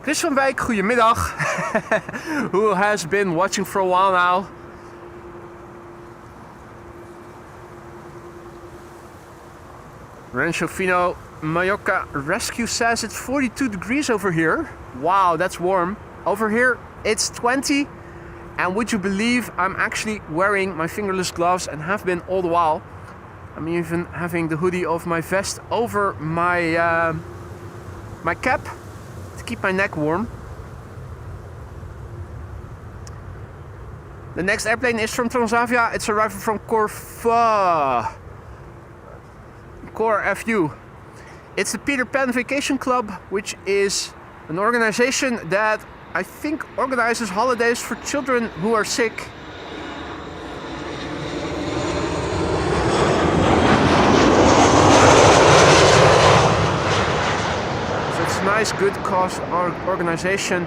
Chris van Wijk, goedemiddag. Who has been watching for a while now. Rancho Fino Mallorca Rescue says it's 42 degrees over here. Wow, that's warm. Over here it's 20. And would you believe I'm actually wearing my fingerless gloves and have been all the while. I'm even having the hoodie of my vest over my my cap to keep my neck warm. The next airplane is from Transavia. It's arriving from Core FU. It's the Peter Pan Vacation Club, which is an organization that I think organizes holidays for children who are sick. So it's a nice, good cause organization.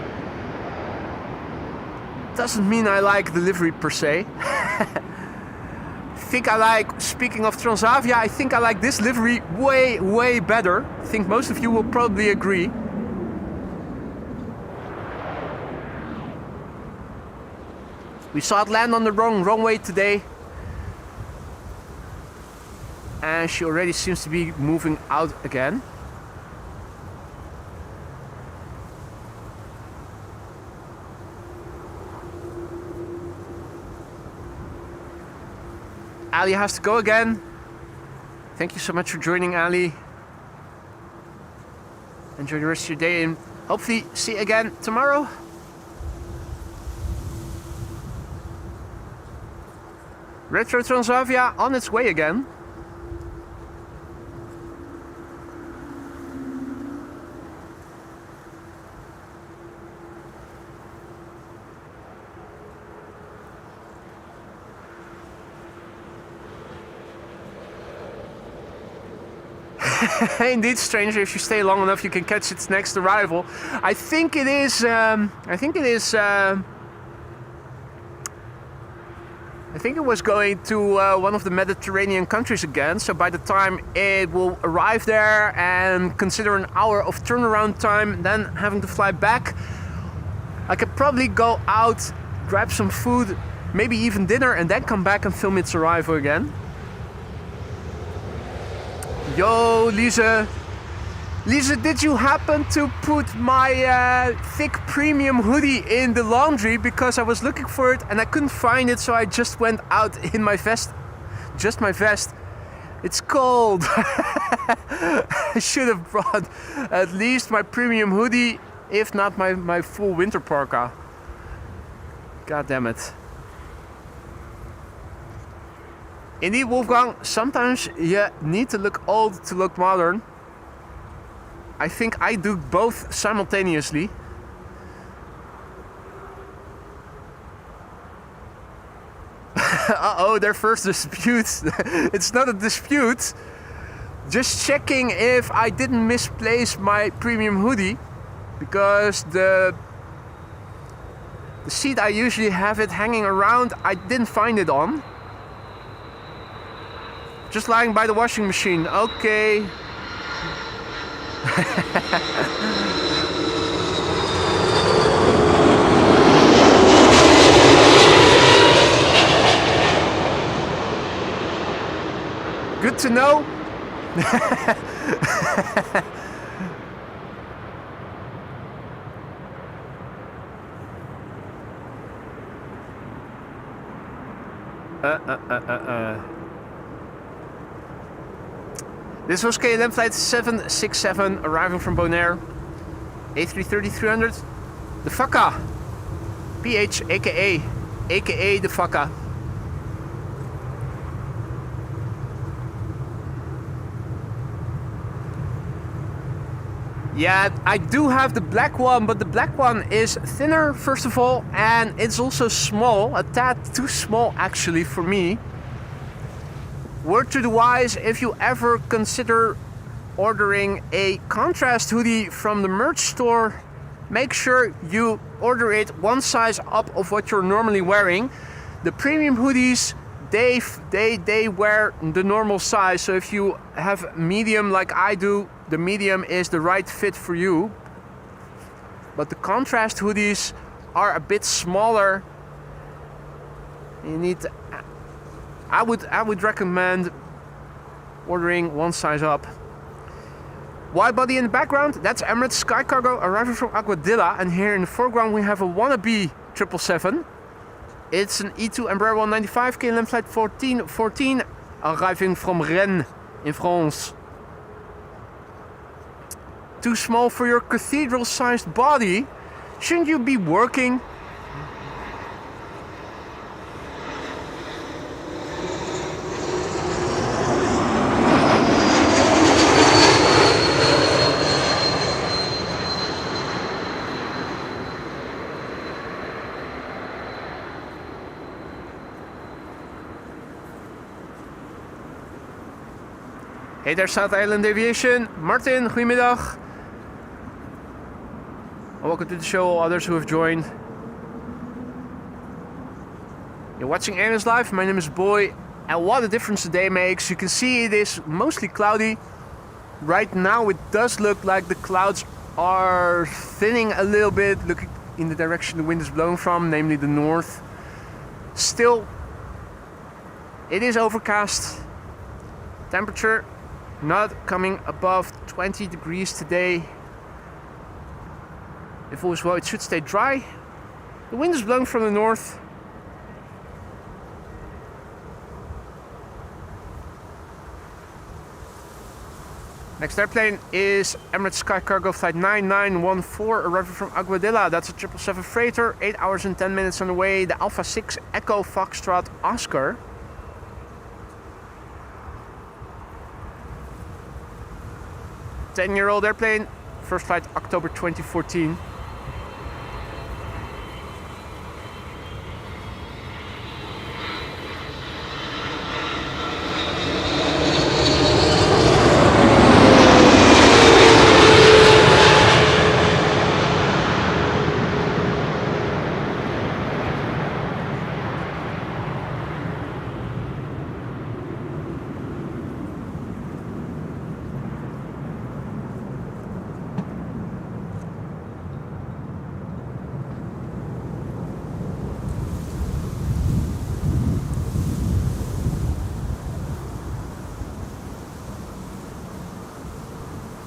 Doesn't mean I like the livery per se. Speaking of Transavia, I think I like this livery way, way better. I think most of you will probably agree. We saw it land on the wrong runway today. And she already seems to be moving out again. Ali has to go again. Thank you so much for joining, Ali. Enjoy the rest of your day and hopefully see you again tomorrow. Retro Transavia on its way again. Indeed, stranger. If you stay long enough, you can catch its next arrival. I think it is. I think it was going to one of the Mediterranean countries again. So by the time it will arrive there and consider an hour of turnaround time, then having to fly back, I could probably go out, grab some food, maybe even dinner, and then come back and film its arrival again. Yo, Lisa. Lisa, did you happen to put my thick premium hoodie in the laundry? Because I was looking for it and I couldn't find it, so I just went out in my vest. Just my vest. It's cold. I should have brought at least my premium hoodie, if not my full winter parka. God damn it. Indeed, Wolfgang, sometimes you need to look old to look modern. I think I do both simultaneously. Uh-oh, their first dispute. It's not a dispute. Just checking if I didn't misplace my premium hoodie. Because the seat I usually have it hanging around, I didn't find it on. Just lying by the washing machine. Okay. Good to know. This was KLM flight 767 arriving from Bonaire. A330-300. The Fakka. PH aka aka the Vakka. Yeah, I do have the black one, but the black one is thinner, first of all, and it's also small, a tad too small actually for me. Word to the wise, if you ever consider ordering a contrast hoodie from the merch store, make sure you order it one size up of what you're normally wearing. The premium hoodies, they wear the normal size, so if you have medium like I do, the medium is the right fit for you. But the contrast hoodies are a bit smaller. You need to, I would recommend ordering one size up. Widebody in the background, that's Emirates Sky Cargo arriving from Aguadilla, and here in the foreground we have a wannabe 777. It's an E2 Ember 195 KLM flight 1414 arriving from Rennes in France. Too small for your cathedral-sized body? Shouldn't you be working? Hey there, South Island Aviation. Martin, goedemiddag. Welcome to the show, all others who have joined. You're watching AMS Live. My name is Boy, and what a difference the day makes. You can see it is mostly cloudy. Right now it does look like the clouds are thinning a little bit, looking in the direction the wind is blowing from, namely the north. Still, it is overcast. Temperature not coming above 20 degrees today. If all is well, it should stay dry. The wind is blowing from the north. Next airplane is Emirates Sky Cargo flight 9914 arriving from Aguadilla. That's a 777 freighter, 8 hours and 10 minutes on the way. The Alpha 6 Echo Foxtrot Oscar. 10-year-old airplane, first flight October 2014.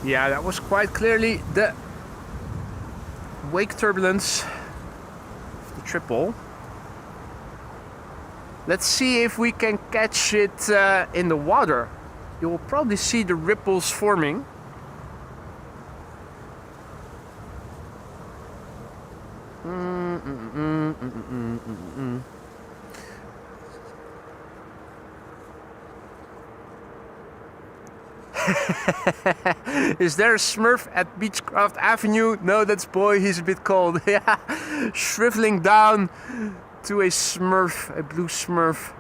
Yeah, that was quite clearly the wake turbulence of the triple. Let's see if we can catch it in the water. You will probably see the ripples forming. Is there a Smurf at Beechcraft Avenue? No, that's Boy, he's a bit cold. Yeah, shriveling down to a Smurf, a blue Smurf.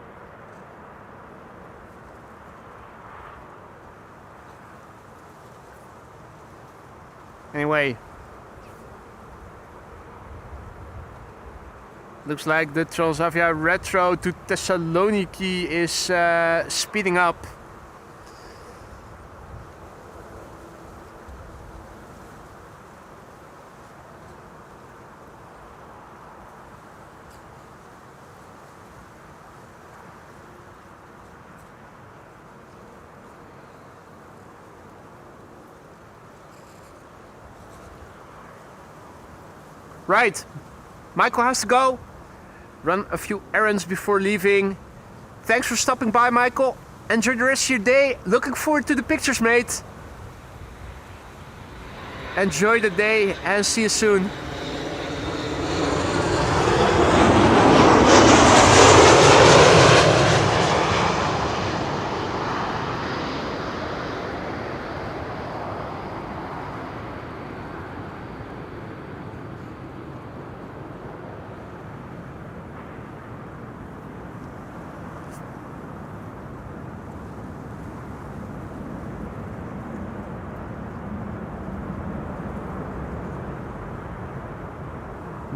Anyway, looks like the Transavia Retro to Thessaloniki is speeding up. Right, Michael has to go, run a few errands before leaving. Thanks for stopping by, Michael. Enjoy the rest of your day. Looking forward to the pictures, mate. Enjoy the day and see you soon.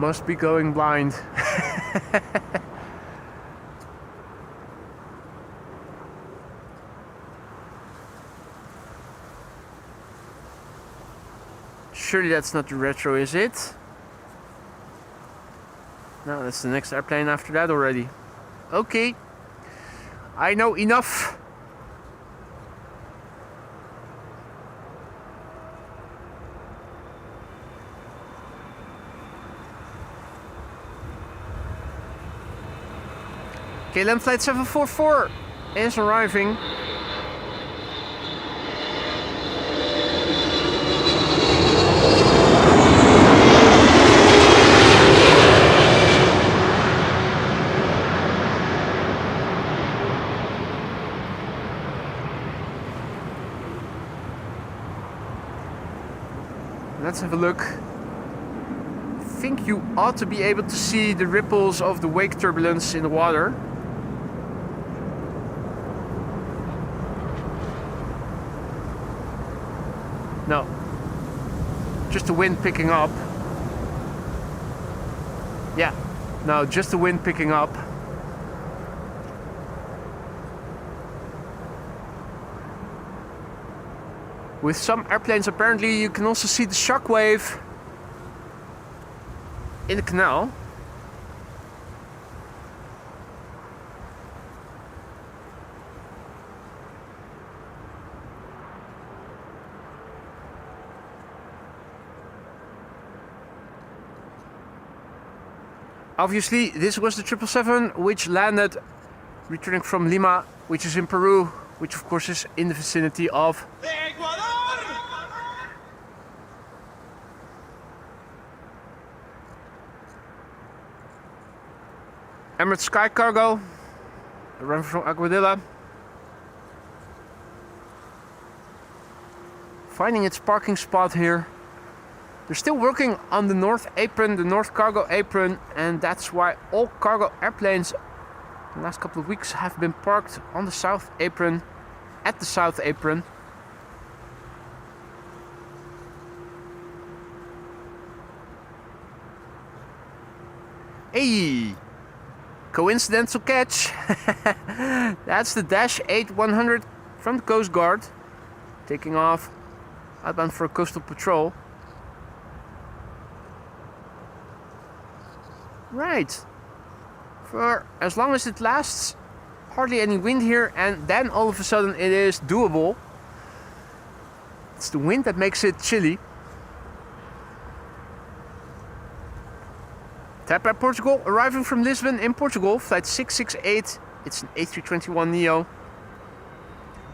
must be going blind. Surely that's not the retro, is it? No, that's the next airplane after that already. Okay. I know enough. KLM flight 744 is arriving. Let's have a look. I think you ought to be able to see the ripples of the wake turbulence in the water. No, just the wind picking up. Yeah, no, just the wind picking up. With some airplanes, apparently, you can also see the shockwave in the canal. Obviously, this was the 777 which landed returning from Lima, which is in Peru, which of course is in the vicinity of Emirates Sky Cargo, arriving from Aguadilla, finding its parking spot here. They're still working on the north apron, the north cargo apron, and that's why all cargo airplanes in the last couple of weeks have been parked on the south apron, at the south apron. Hey! Coincidental catch. That's the Dash 8-100 from the Coast Guard, taking off outbound for a coastal patrol. Right. For as long as it lasts, hardly any wind here, and then all of a sudden it is doable. It's the wind that makes it chilly. TAP Portugal, arriving from Lisbon in Portugal, flight 668. It's an A321neo.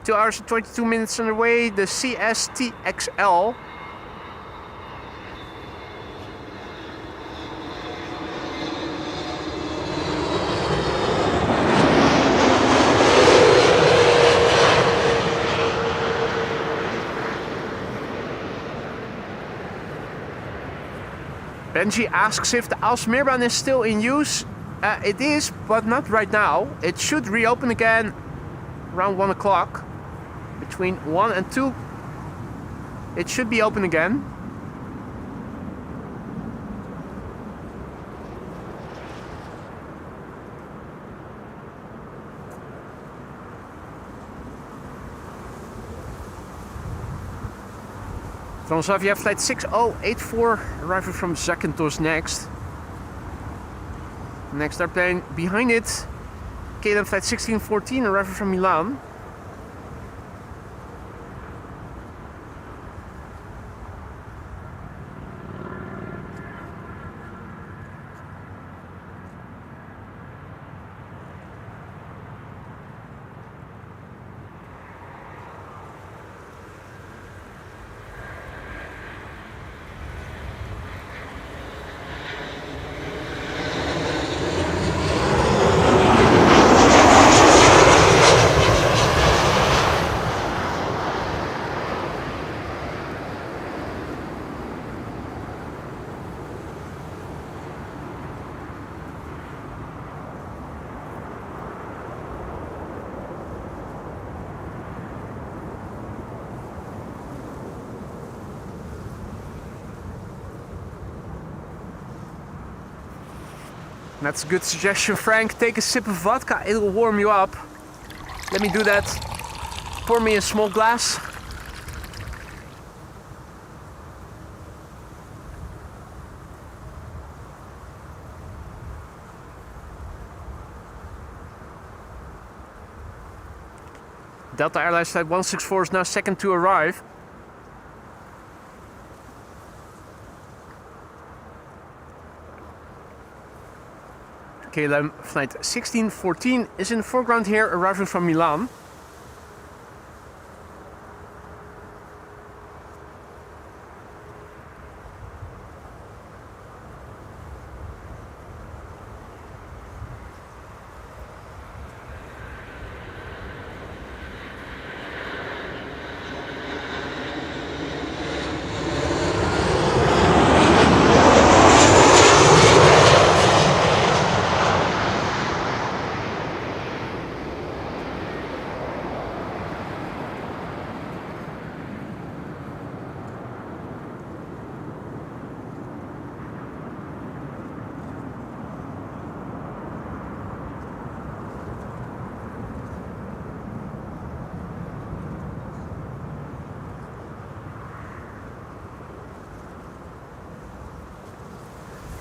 2 hours and 22 minutes underway, the CSTXL. Benji asks if the Alsmeerbaan is still in use. It is, but not right now. It should reopen again around 1 o'clock. Between 1 and 2, it should be open again. Transavia flight 6084 arriving from Zakynthos next. Next airplane behind it, KLM flight 1614 arriving from Milan. That's a good suggestion, Frank. Take a sip of vodka, it'll warm you up. Let me do that. Pour me a small glass. Delta Airlines Flight 164 is now second to arrive. KLM Flight 1614 is in the foreground here, arriving from Milan.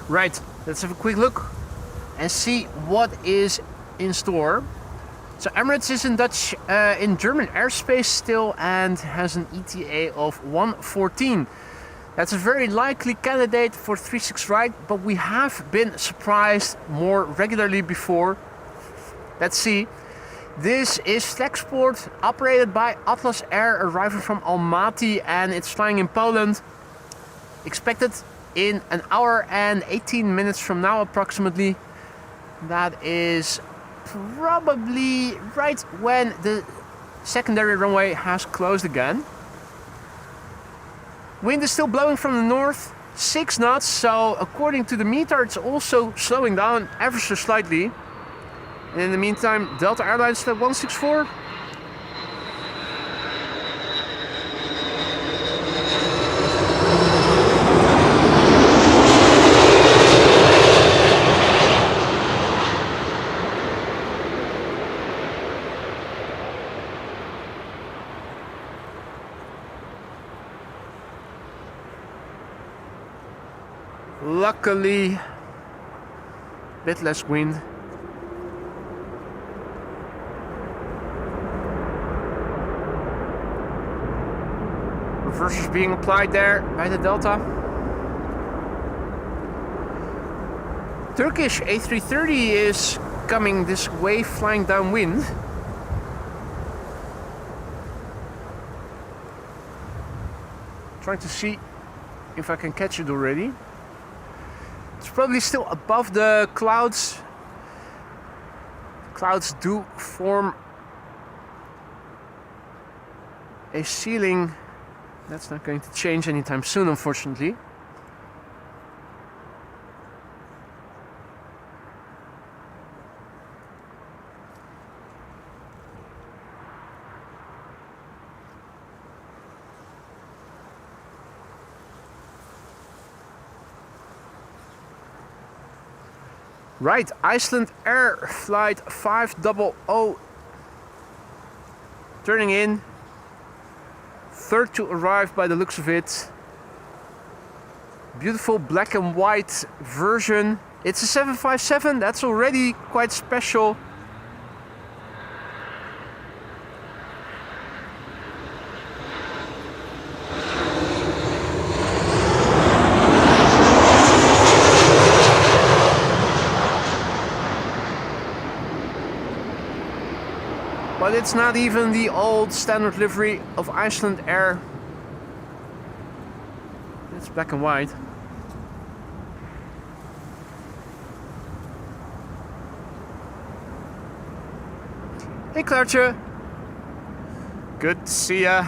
Right, let's have a quick look and see what is in store. So Emirates is in German airspace still and has an ETA of 114. That's a very likely candidate for 36 right, but we have been surprised more regularly before. Let's see. This is Flexport, operated by Atlas Air, arriving from Almaty, and it's flying in Poland. Expected in an hour and 18 minutes from now approximately. That is probably right when the secondary runway has closed again. Wind is still blowing from the north, 6 knots, so according to the meter it's also slowing down ever so slightly. And in the meantime, Delta Airlines Flight 164. Luckily, a bit less wind. Reversers being applied there by the Delta. Turkish A380 is coming this way, flying downwind. Trying to see if I can catch it already. It's probably still above the clouds. Clouds do form a ceiling. That's not going to change anytime soon, unfortunately. Right, Icelandair Flight 500 turning in. Third to arrive by the looks of it. Beautiful black and white version. It's a 757, that's already quite special. But it's not even the old standard livery of Icelandair. It's black and white. Hey Klaartje. Good to see ya.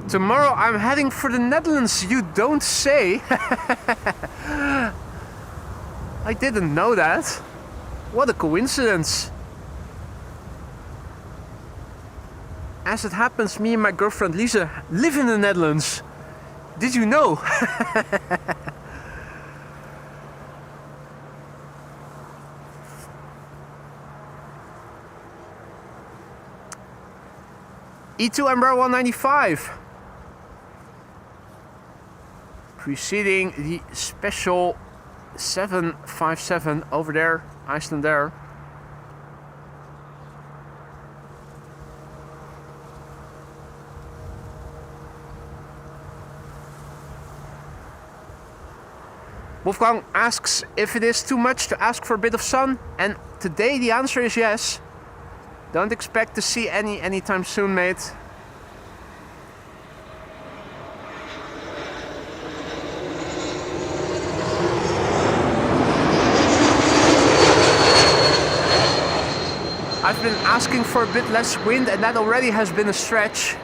Tomorrow I'm heading for the Netherlands, you don't say. I didn't know that. What a coincidence. As it happens, me and my girlfriend Lisa live in the Netherlands. Did you know? E2 Ember 195. Preceding the special 757 over there, Icelandair. Wolfgang asks if it is too much to ask for a bit of sun, and today the answer is yes. Don't expect to see any anytime soon, mate. I've been asking for a bit less wind, and that already has been a stretch.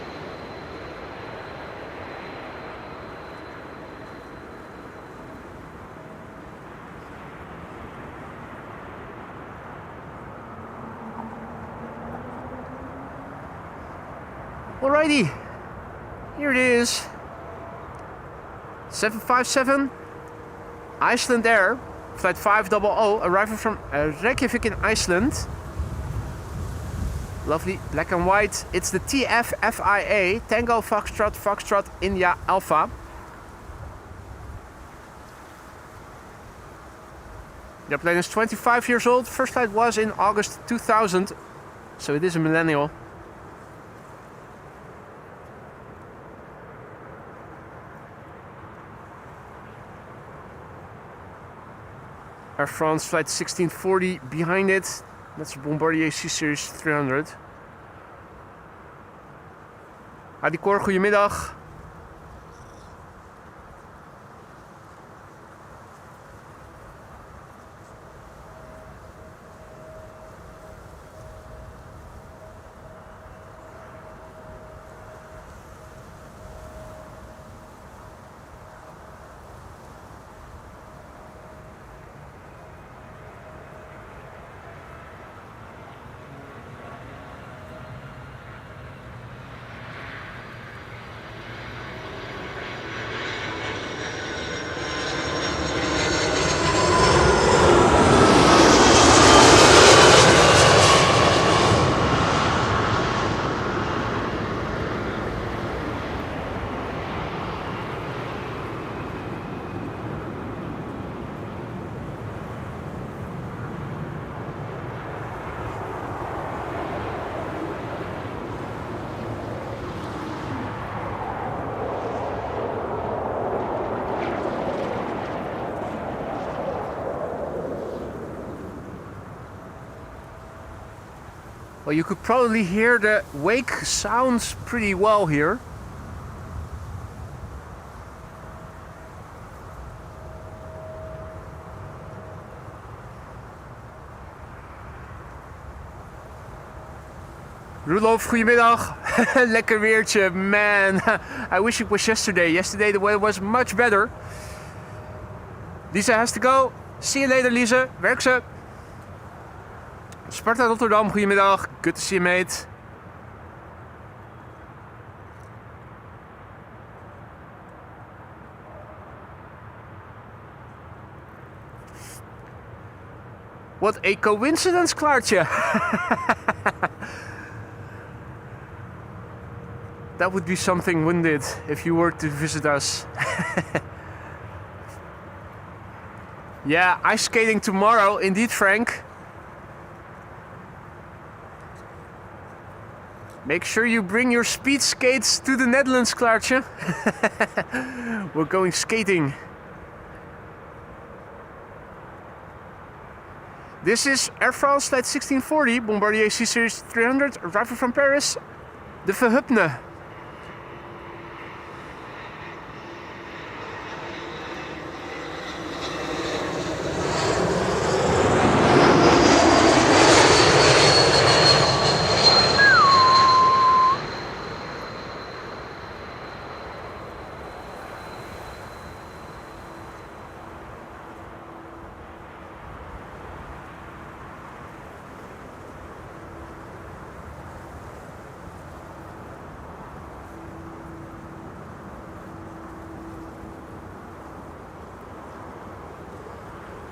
Alrighty, here it is. 757 Icelandair, flight 500, arriving from Reykjavik in Iceland. Lovely black and white. It's the TFFIA, Tango Foxtrot Foxtrot India Alpha. The plane is 25 years old. First flight was in August 2000, so it is a millennial. Air France flight 1640 behind it. That's a Bombardier C-Series 300. Adi Cor, goedemiddag. Well, you could probably hear the wake sounds pretty well here. Rudolf, goedemiddag. Lekker weertje, man. I wish it was yesterday. Yesterday the weather was much better. Lisa has to go. See you later, Lisa. Werk ze. Sparta Rotterdam, goedemiddag. Good to see you, mate. What a coincidence, Klaartje. That would be something, wouldn't it, if you were to visit us? Yeah, ice skating tomorrow, indeed, Frank. Make sure you bring your speed skates to the Netherlands, Klaartje. We're going skating. This is Air France flight 1640, Bombardier C-Series 300, arriving from Paris, de Verhupne.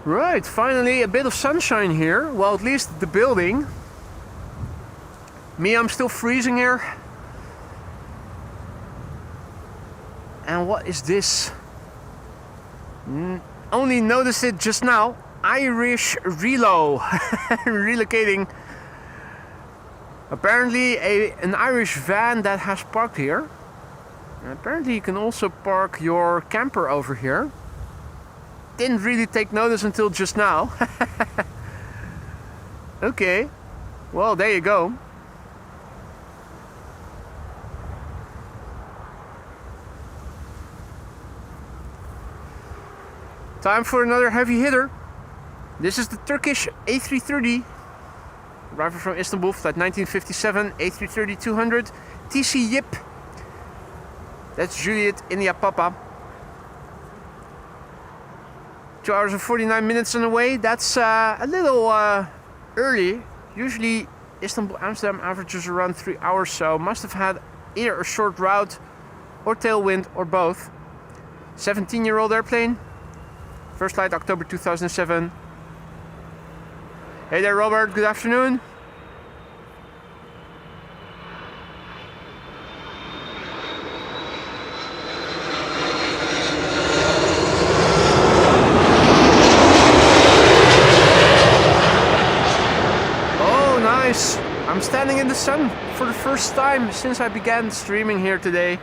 Right, finally a bit of sunshine here. Well, at least the building. Me, I'm still freezing here. And what is this? Only noticed it just now. Irish Relo. Relocating. Apparently an Irish van that has parked here. And apparently you can also park your camper over here. Didn't really take notice until just now. Okay. Well, there you go. Time for another heavy hitter. This is the Turkish A330. Arrival from Istanbul, flight 1957, A330-200, TC Yip. That's Juliet India Papa. 2 hours and 49 minutes on the way. That's a little early. Usually Istanbul Amsterdam averages around 3 hours, so must have had either a short route or tailwind or both. 17-year-old airplane. First flight October 2007. Hey there, Robert. Good afternoon. Oh, nice. I'm standing in the sun for the first time since I began streaming here today.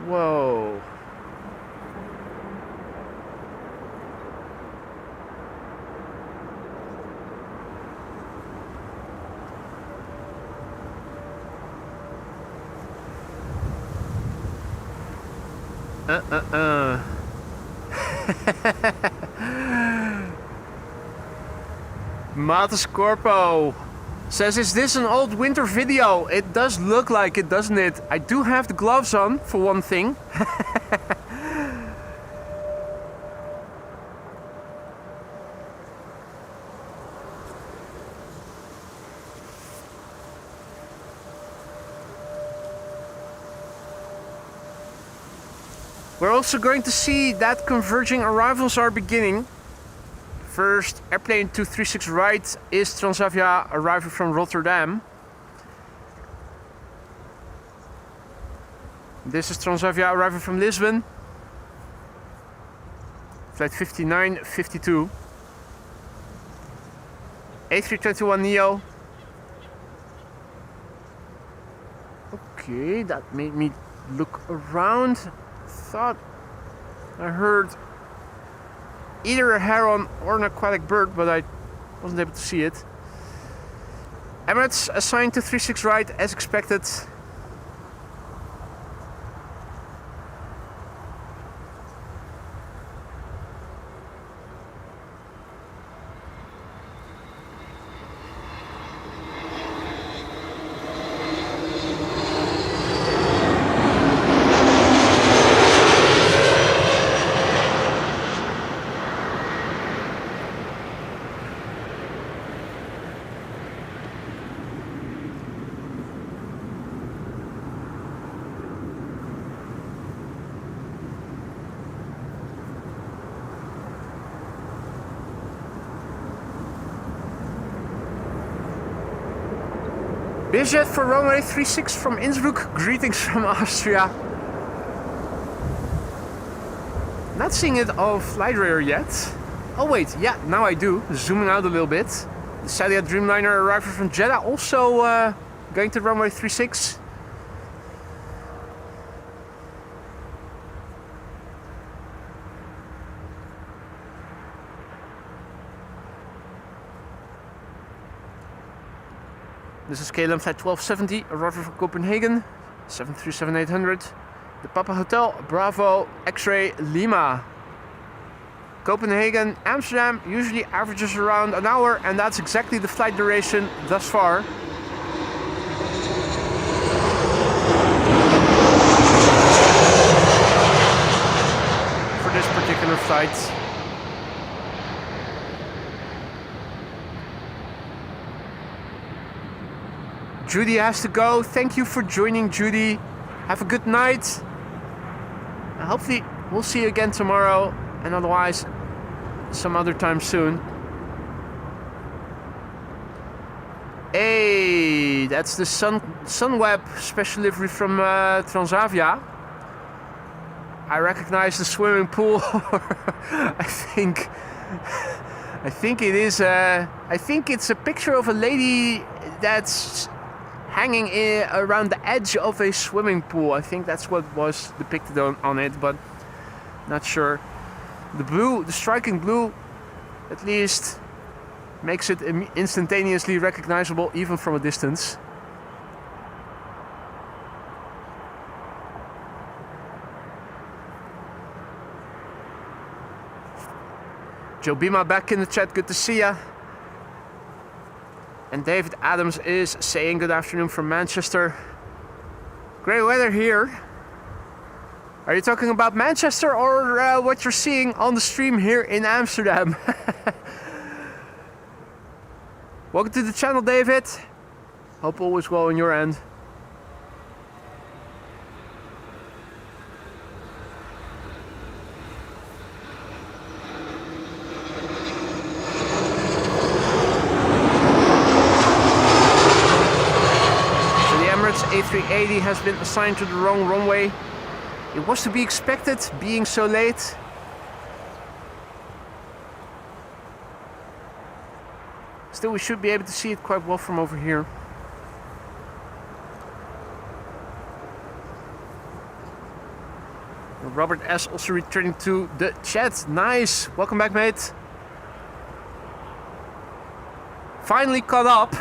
Whoa. Matus Corpo says, is this an old winter video? It does look like it, doesn't it? I do have the gloves on, for one thing. We're also going to see that converging arrivals are beginning. First airplane 236 right is Transavia arriving from Rotterdam. This is Transavia arriving from Lisbon. Flight 5952. A321neo. Okay, that made me look around. Thought I heard either a heron or an aquatic bird, but I wasn't able to see it. Emirates assigned to 36 right as expected. Busiest for runway 36 from Innsbruck. Greetings from Austria. Not seeing it off light radar yet. Oh wait, yeah, now I do. Zooming out a little bit. The Sadia Dreamliner arrival from Jeddah also going to runway 36. This is KLM flight 1270, arrival from Copenhagen, 737-800. The Papa Hotel, Bravo, X-Ray, Lima. Copenhagen, Amsterdam usually averages around an hour, and that's exactly the flight duration thus far. For this particular flight. Judy has to go. Thank you for joining, Judy. Have a good night. And hopefully we'll see you again tomorrow, and otherwise some other time soon. Hey, B747. That's the Sunweb special livery from Transavia. I recognize the swimming pool. I think it is. I think it's a picture of a lady that's hanging around the edge of a swimming pool. I think that's what was depicted on it, but not sure. The blue, the striking blue, at least makes it instantaneously recognizable even from a distance. Joe Bima back in the chat, good to see ya. And David Adams is saying good afternoon from Manchester. Great weather here. Are you talking about Manchester or what you're seeing on the stream here in Amsterdam? Welcome to the channel, David. Hope all is well on your end. A380 has been assigned to the wrong runway. It was to be expected, being so late. Still, we should be able to see it quite well from over here. Robert S. also returning to the chat. Nice! Welcome back, mate. Finally caught up.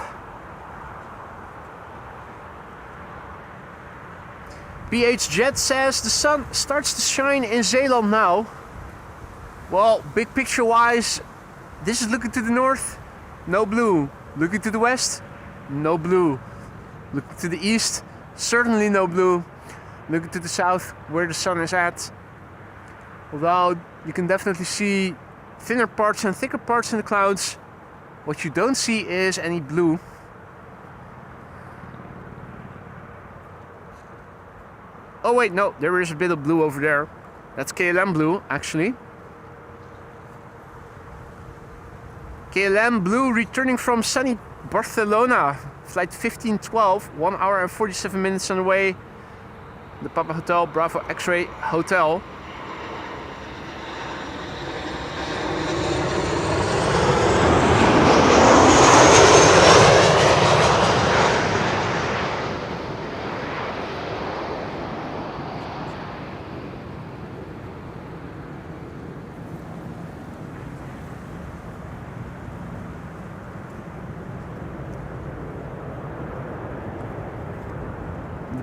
BH Jet says the sun starts to shine in Zeeland now. Well, big picture wise, this is looking to the north, no blue. Looking to the west, no blue. Looking to the east, certainly no blue. Looking to the south, where the sun is at. Although you can definitely see thinner parts and thicker parts in the clouds. What you don't see is any blue. Oh wait, no, there is a bit of blue over there. That's KLM blue, actually. KLM blue returning from sunny Barcelona. Flight 1512, 1 hour and 47 minutes on the way. The Papa Hotel, Bravo X-Ray Hotel.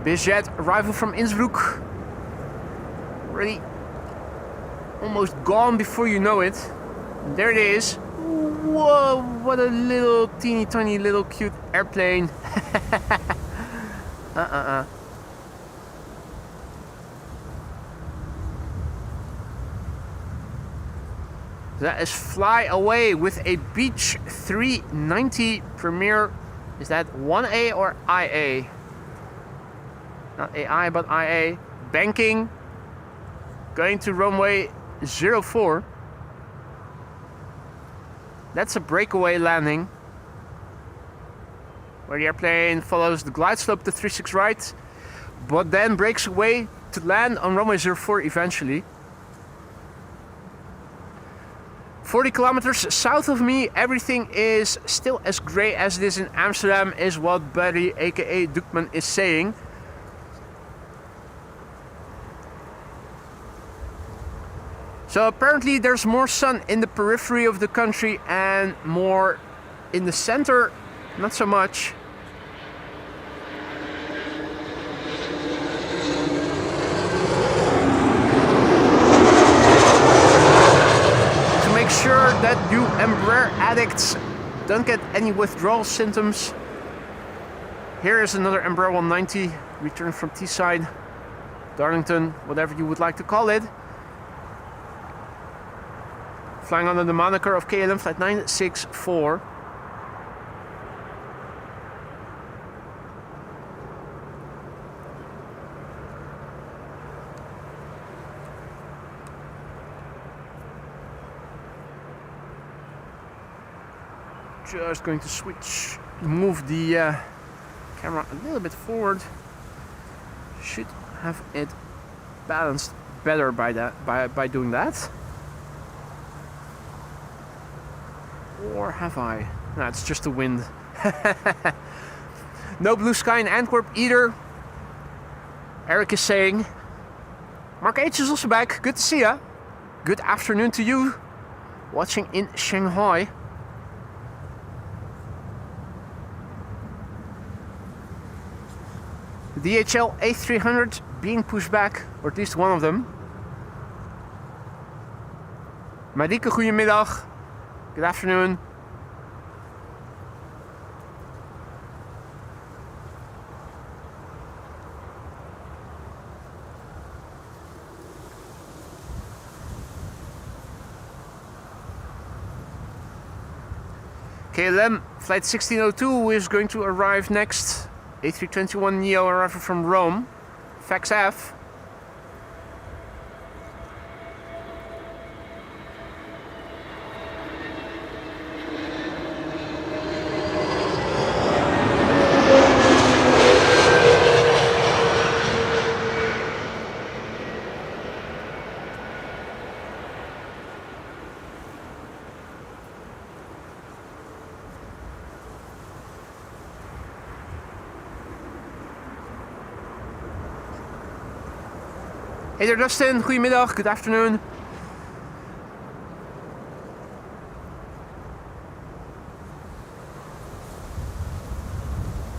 BizJet arrival from Innsbruck. Already almost gone before you know it. And there it is. Whoa, what a little teeny tiny little cute airplane. That is Fly Away with a Beach 390 Premier. Is that 1A or IA? Not AI, but IA. Banking. Going to runway 04. That's a breakaway landing. Where the airplane follows the glide slope to 36 right. But then breaks away to land on runway 04 eventually. 40 kilometers south of me, everything is still as grey as it is in Amsterdam, is what Buddy aka Dukman is saying. So apparently there's more sun in the periphery of the country and more in the center, not so much. To make sure that you Ember addicts don't get any withdrawal symptoms, here is another Ember 190 returning from Teesside, Darlington, whatever you would like to call it. Flying under the moniker of KLM Flight 964. Just going to move the camera a little bit forward. Should have it balanced better by doing that. Or have I? No, it's just the wind. No blue sky in Antwerp either. Eric is saying. Mark H is also back. Good to see ya. Good afternoon to you. Watching in Shanghai. The DHL A380 being pushed back, or at least one of them. Marike, goedemiddag. Good afternoon. KLM flight 1602 is going to arrive next. A321neo arriving from Rome. Fax F. Hey there Dustin, goedemiddag, good afternoon.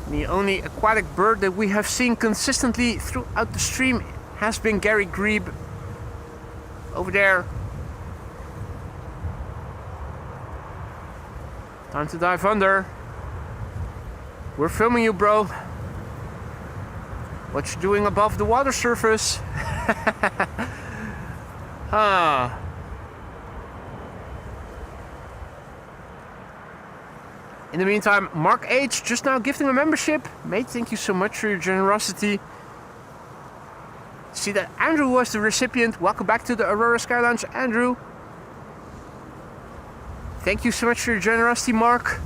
The only aquatic bird that we have seen consistently throughout the stream has been Gary Grebe over there. Time to dive under. We're filming you, bro. What you doing above the water surface? Huh. In the meantime, Mark H just now gifting a membership. Mate, thank you so much for your generosity. See that Andrew was the recipient. Welcome back to the Aurora Sky Lounge, Andrew. Thank you so much for your generosity, Mark.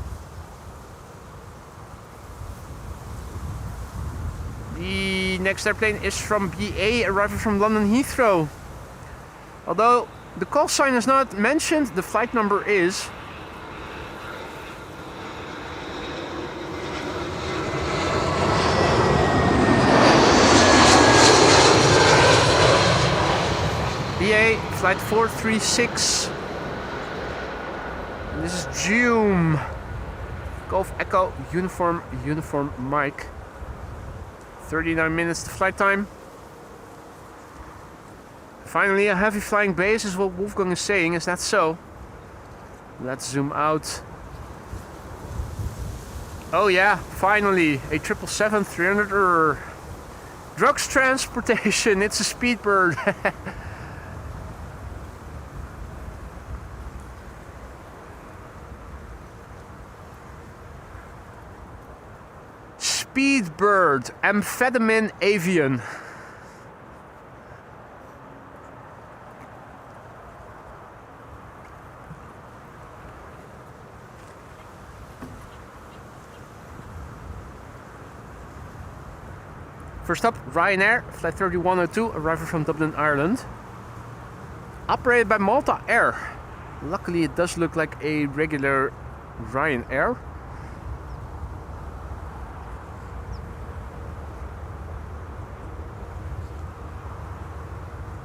The next airplane is from BA, arriving from London Heathrow. Although the call sign is not mentioned, the flight number is. BA, flight 436. And this is June. Golf Echo, uniform Mike. 39 minutes to flight time. Finally, a heavy flying base is what Wolfgang is saying. Is that so? Let's zoom out. Oh yeah, finally, a 777-300 drugs transportation. It's a speedbird. Speedbird, amphetamine avian. First up, Ryanair, flight 3102, arriving from Dublin, Ireland. Operated by Malta Air. Luckily, it does look like a regular Ryanair.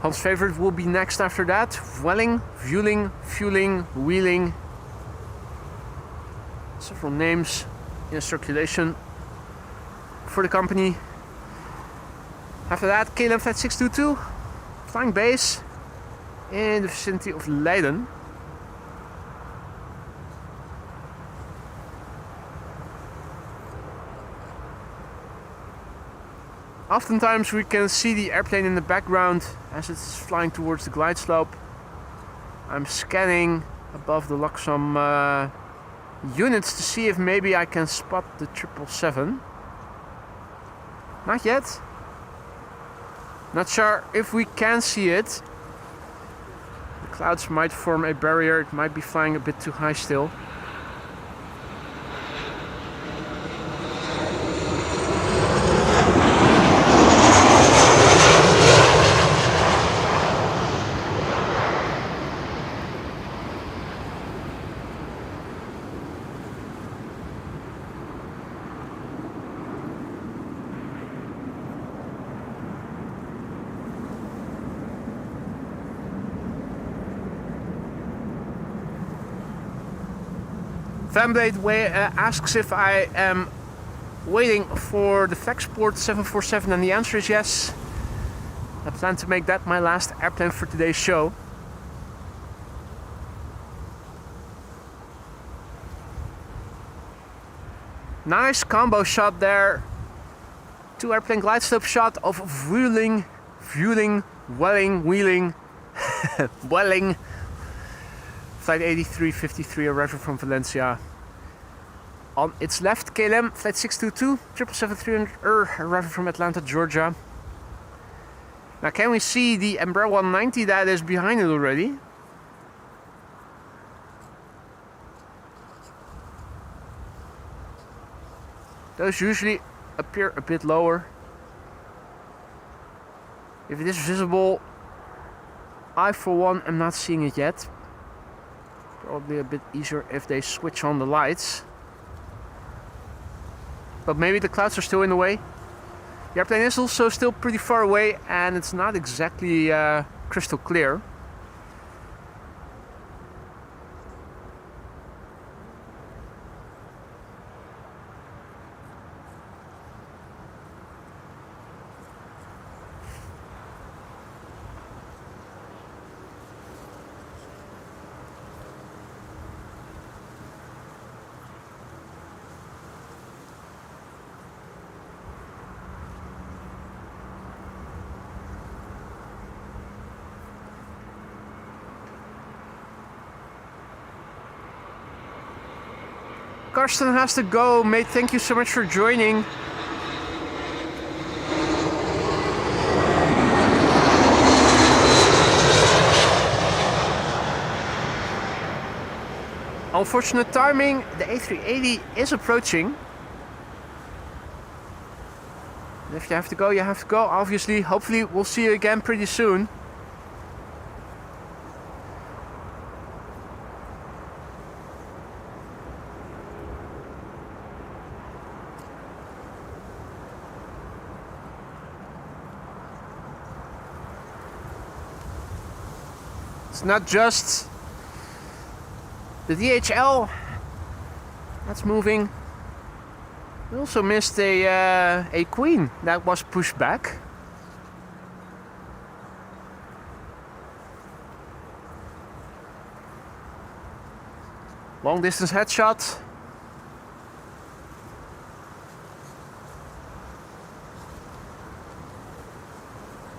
Hans' favorite will be next after that. Vueling, fueling, wheeling. Several names in circulation for the company. After that, KLM Flight 622, flying base in the vicinity of Leiden. Oftentimes we can see the airplane in the background as it's flying towards the glide slope. I'm scanning above the Luxom units to see if maybe I can spot the 777. Not yet. Not sure if we can see it. The clouds might form a barrier. It might be flying a bit too high still. Fanblade asks if I am waiting for the Flexport 747, and the answer is yes. I plan to make that my last airplane for today's show. Nice combo shot there. 2 airplane glide slope shot of wheeling, wheeling, Flight 8353 arriving from Valencia. On its left, KLM, Flight 622, 777-300 arriving from Atlanta, Georgia. Now can we see the Ember 190 that is behind it already? Those usually appear a bit lower. If it is visible, I for one am not seeing it yet. Probably a bit easier if they switch on the lights. But maybe the clouds are still in the way. The airplane is also still pretty far away and it's not exactly crystal clear. Karsten has to go, mate. Thank you so much for joining. Unfortunate timing, the A380 is approaching. If you have to go, you have to go. Obviously, hopefully we'll see you again pretty soon. It's not just the DHL that's moving. We also missed a Queen that was pushed back. Long distance headshot.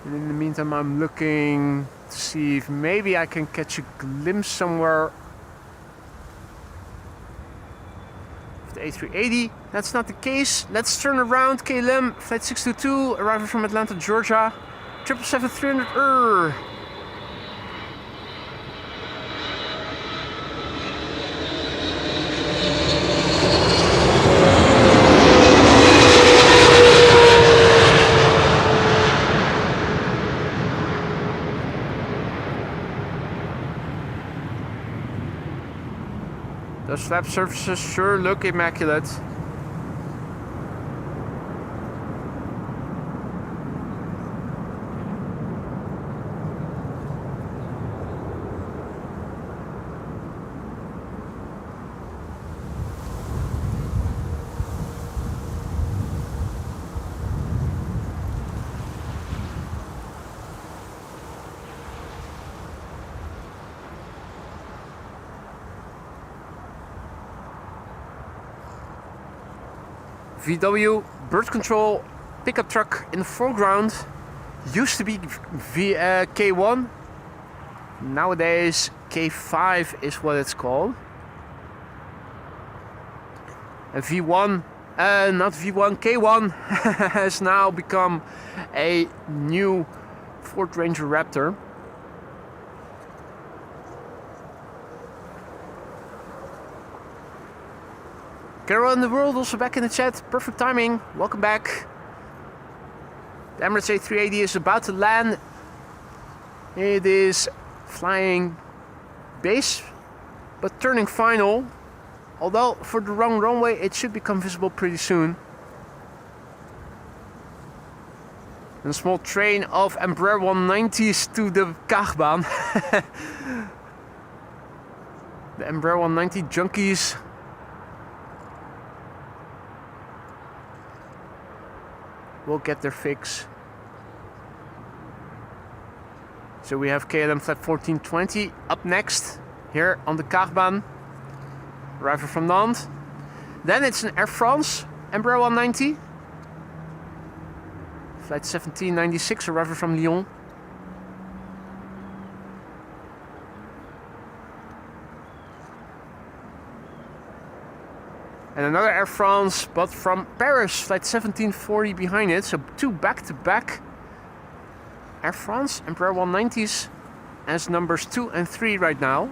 And in the meantime, I'm looking to see if maybe I can catch a glimpse somewhere of the A380. That's not the case. Let's turn around. KLM, Flight 622, arriving from Atlanta, Georgia. 777-300. Those flap surfaces sure look immaculate. VW bird control pickup truck in the foreground. Used to be K1. Nowadays K5 is what it's called. A V1, not V1, K1 has now become a new Ford Ranger Raptor. Carol in the world also back in the chat. Perfect timing. Welcome back. The Emirates A380 is about to land. It is flying base, but turning final. Although for the wrong runway, it should become visible pretty soon. And a small train of Embraer 190s to the Kaagbaan. The Embraer 190 junkies will get their fix. So we have KLM flight 1420 up next here on the Kaagbaan, arrival from Nantes. Then it's an Air France Ember 190, flight 1796, arrival from Lyon. And another Air France, but from Paris, flight 1740 behind it. So two back-to-back Air France Embraer 190s as numbers 2 and 3 right now.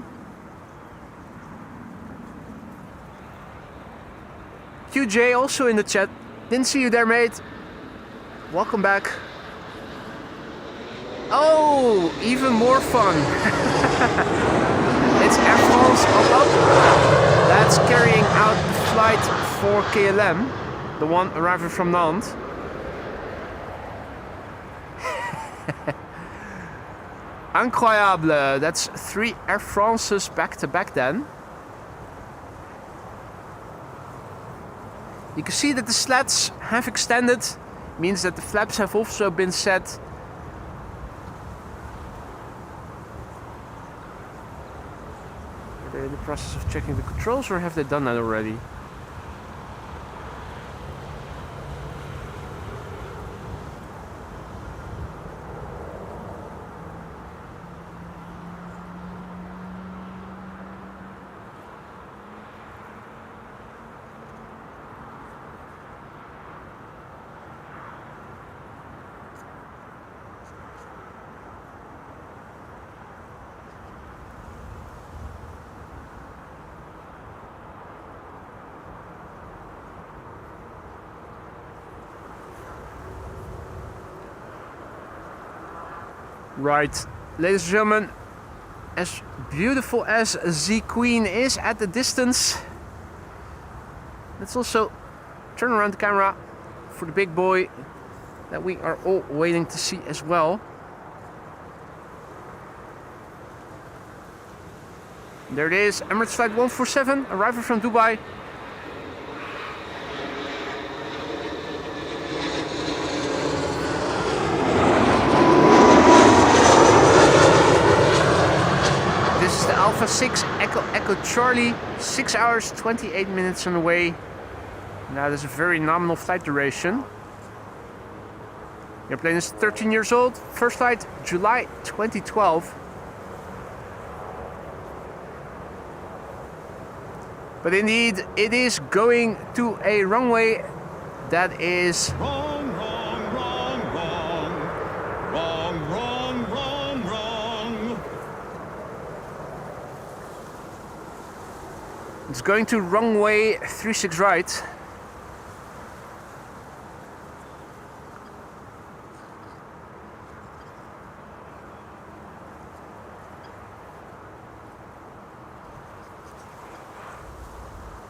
QJ also in the chat. Didn't see you there, mate. Welcome back. Oh, even more fun. It's Air France up. That's carrying out the flight for KLM, the one arriving from Nantes. Incroyable. That's 3 Air France's back to back then. You can see that the slats have extended, means that the flaps have also been set. Are they in the process of checking the controls, or have they done that already? Right, ladies and gentlemen, as beautiful as the Queen is at the distance, let's also turn around the camera for the big boy that we are all waiting to see as well. There it is, Emirates flight 147, arrival from Dubai. Alpha 6 Echo Charlie, 6 hours 28 minutes on the way. Now there's a very nominal flight duration. The airplane is 13 years old, first flight July 2012. But indeed, it is going to a runway that is It's going to runway 36 right.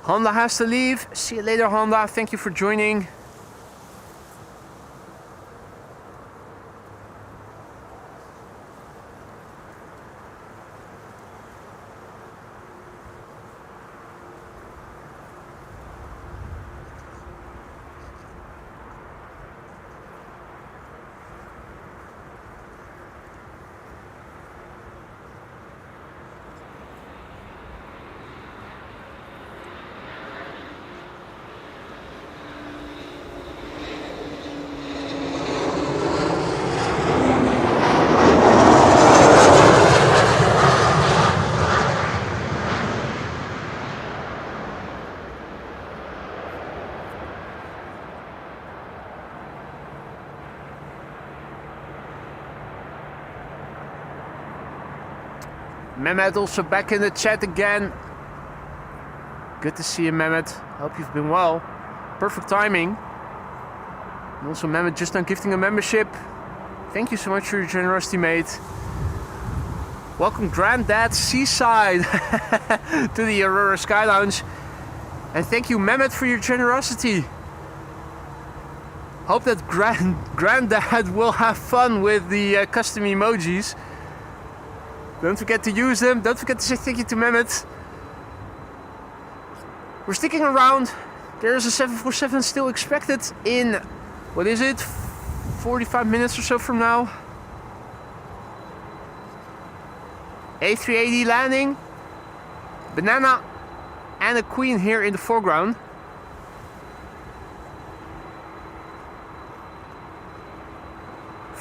Honda has to leave. See you later, Honda. Thank you for joining. Mehmet also back in the chat again. Good to see you, Mehmet. Hope you've been well. Perfect timing. And also Mehmet just now gifting a membership. Thank you so much for your generosity, mate. Welcome Granddad Seaside to the Aurora Sky Lounge. And thank you, Mehmet, for your generosity. Hope that Granddad will have fun with the custom emojis. Don't forget to use them. Don't forget to say thank you to Mehmet. We're sticking around. There is a 747 still expected in What is it? 45 minutes or so from now. A380 landing. Banana and a queen here in the foreground.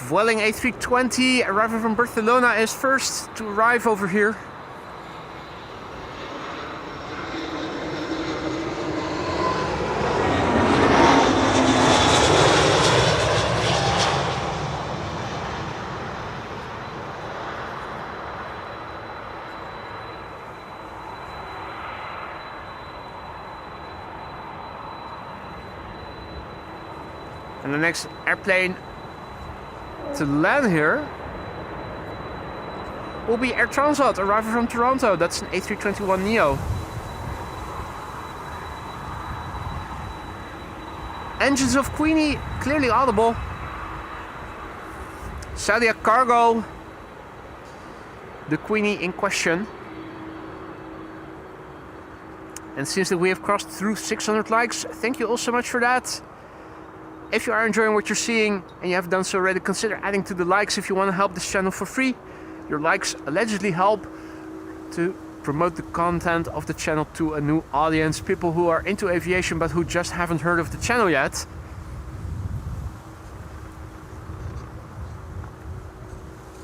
Vueling A320 arriving from Barcelona is first to arrive over here. And the next airplane to land here will be Air Transat arriving from Toronto. That's an A321neo. Engines of Queenie clearly audible. Saudia Cargo, the Queenie in question. And since that we have crossed through 600 likes, thank you all so much for that. If you are enjoying what you're seeing and you haven't done so already, consider adding to the likes if you want to help this channel for free. Your likes allegedly help to promote the content of the channel to a new audience, people who are into aviation but who just haven't heard of the channel yet.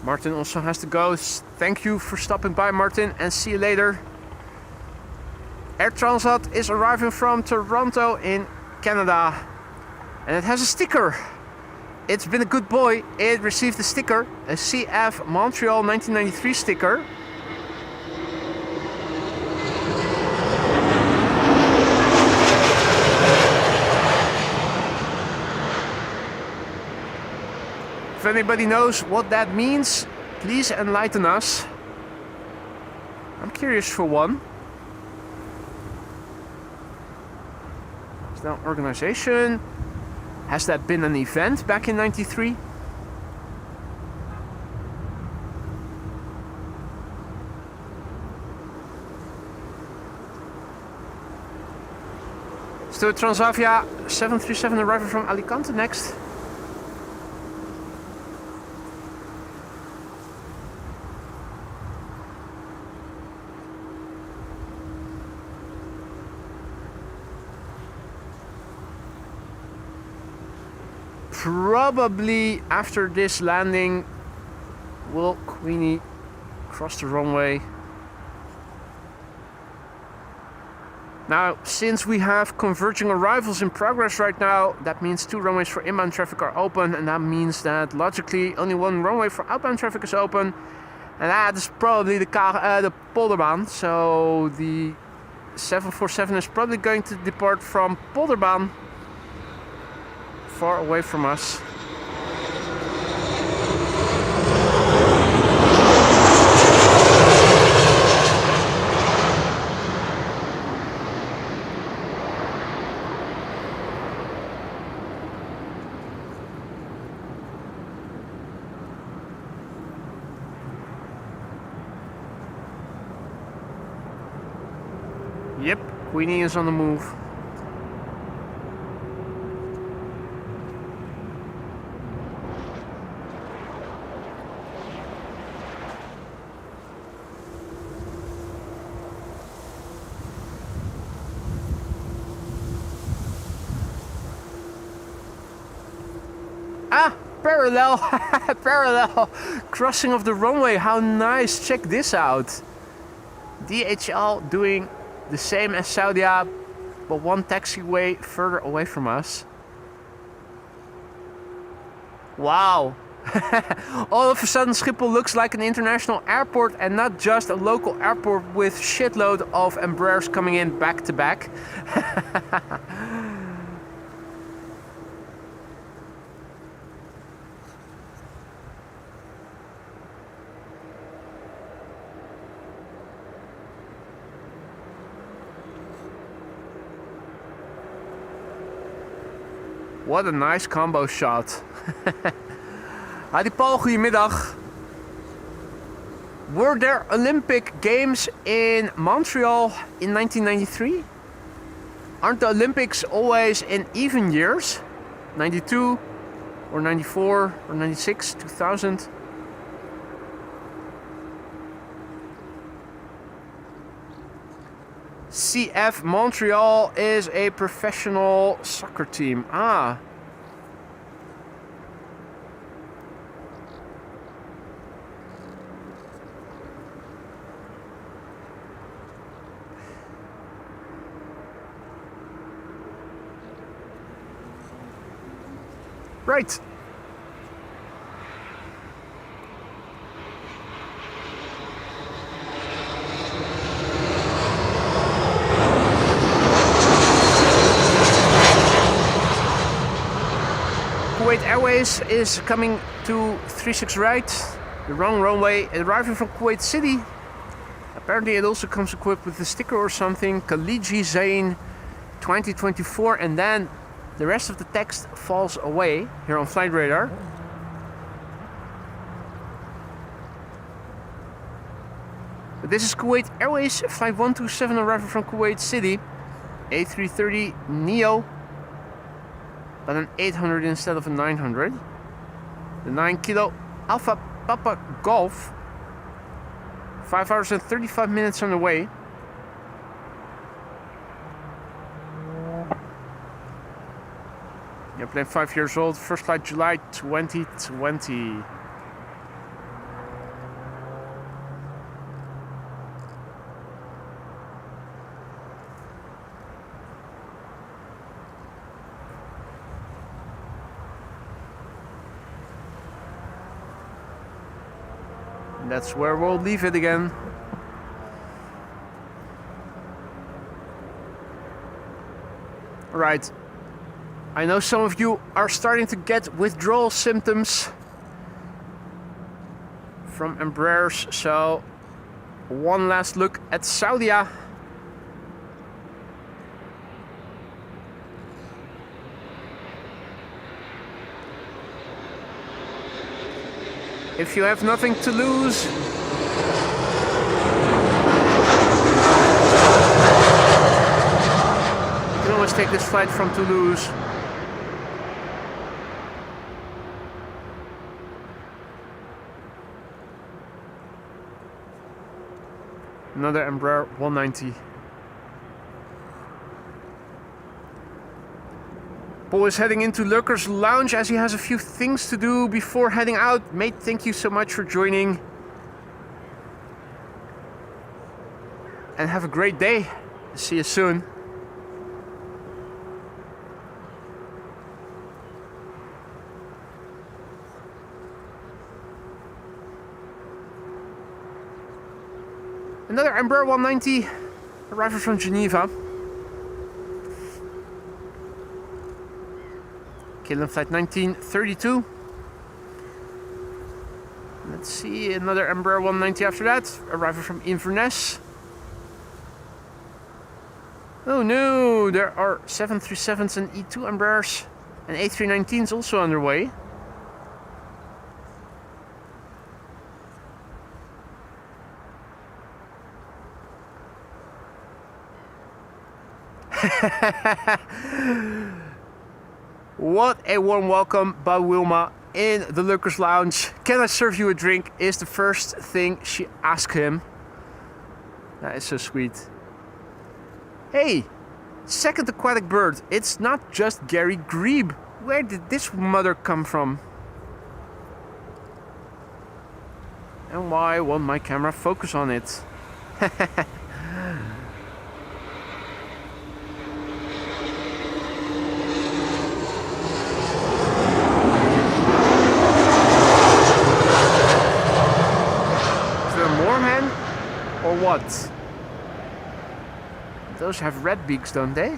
Martin also has to go. Thank you for stopping by, Martin, and see you later. Air Transat is arriving from Toronto in Canada. And it has a sticker. It's been a good boy. It received a sticker, a CF Montreal 1993 sticker. If anybody knows what that means, please enlighten us. I'm curious for one. Is that an organization? Has that been an event back in '93? Still Transavia 737 arriving from Alicante next. Probably after this landing will Queenie cross the runway. Now, since we have converging arrivals in progress right now, that means 2 runways for inbound traffic are open, and that means that logically only 1 runway for outbound traffic is open, and that is probably the Polderbaan. So the 747 is probably going to depart from Polderbaan, far away from us. Yep, Queenie is on the move. Ah, parallel, parallel crossing of the runway. How nice! Check this out. DHL doing the same as Saudia, but 1 taxiway further away from us. Wow. All of a sudden Schiphol looks like an international airport and not just a local airport with shitload of Embraers coming in back to back. What a nice combo shot. Adi Paul, goedemiddag. Were there Olympic Games in Montreal in 1993? Aren't the Olympics always in even years? 92 or 94 or 96, 2000. CF Montreal is a professional soccer team. Ah. Right. Kuwait Airways is coming to 36 right, the wrong runway, arriving from Kuwait City. Apparently it also comes equipped with a sticker or something, Khaliji Zain 2024, and then the rest of the text falls away here on flight radar. But this is Kuwait Airways, flight 127 arriving from Kuwait City. A330 Neo, but an 800 instead of a 900. The 9 kilo Alpha Papa Golf. 5 hours and 35 minutes on the way. Airplane 5 years old, first flight July 2020. And that's where we'll leave it again. Right. I know some of you are starting to get withdrawal symptoms from Embraers, so one last look at Saudia. If you have nothing to lose, you can always take this flight from Toulouse. Another Embraer 190. Paul is heading into Lurker's Lounge as he has a few things to do before heading out. Mate, thank you so much for joining. And have a great day. See you soon. Another Embraer 190 arriving from Geneva. KLM flight 1932. Let's see, another Embraer 190 after that, arriving from Inverness. Oh no, there are 737s and E2 Embraers and A319s also underway. What a warm welcome by Wilma in the Lurker's Lounge. Can I serve you a drink is the first thing she asked him. That is so sweet. Hey, second aquatic bird. It's not just Gary Grebe. Where did this mother come from? And why won't my camera focus on it? Or what? Those have red beaks, don't they?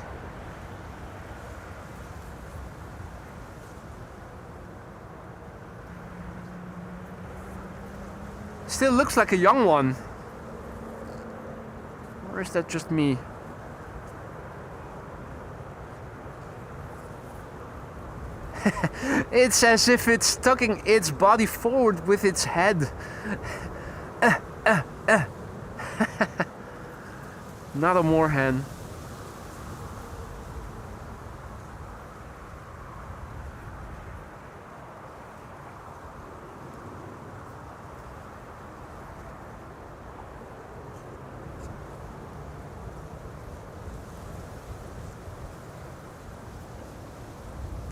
Still looks like a young one. Or is that just me? It's as if it's tucking its body forward with its head. Not a moorhen.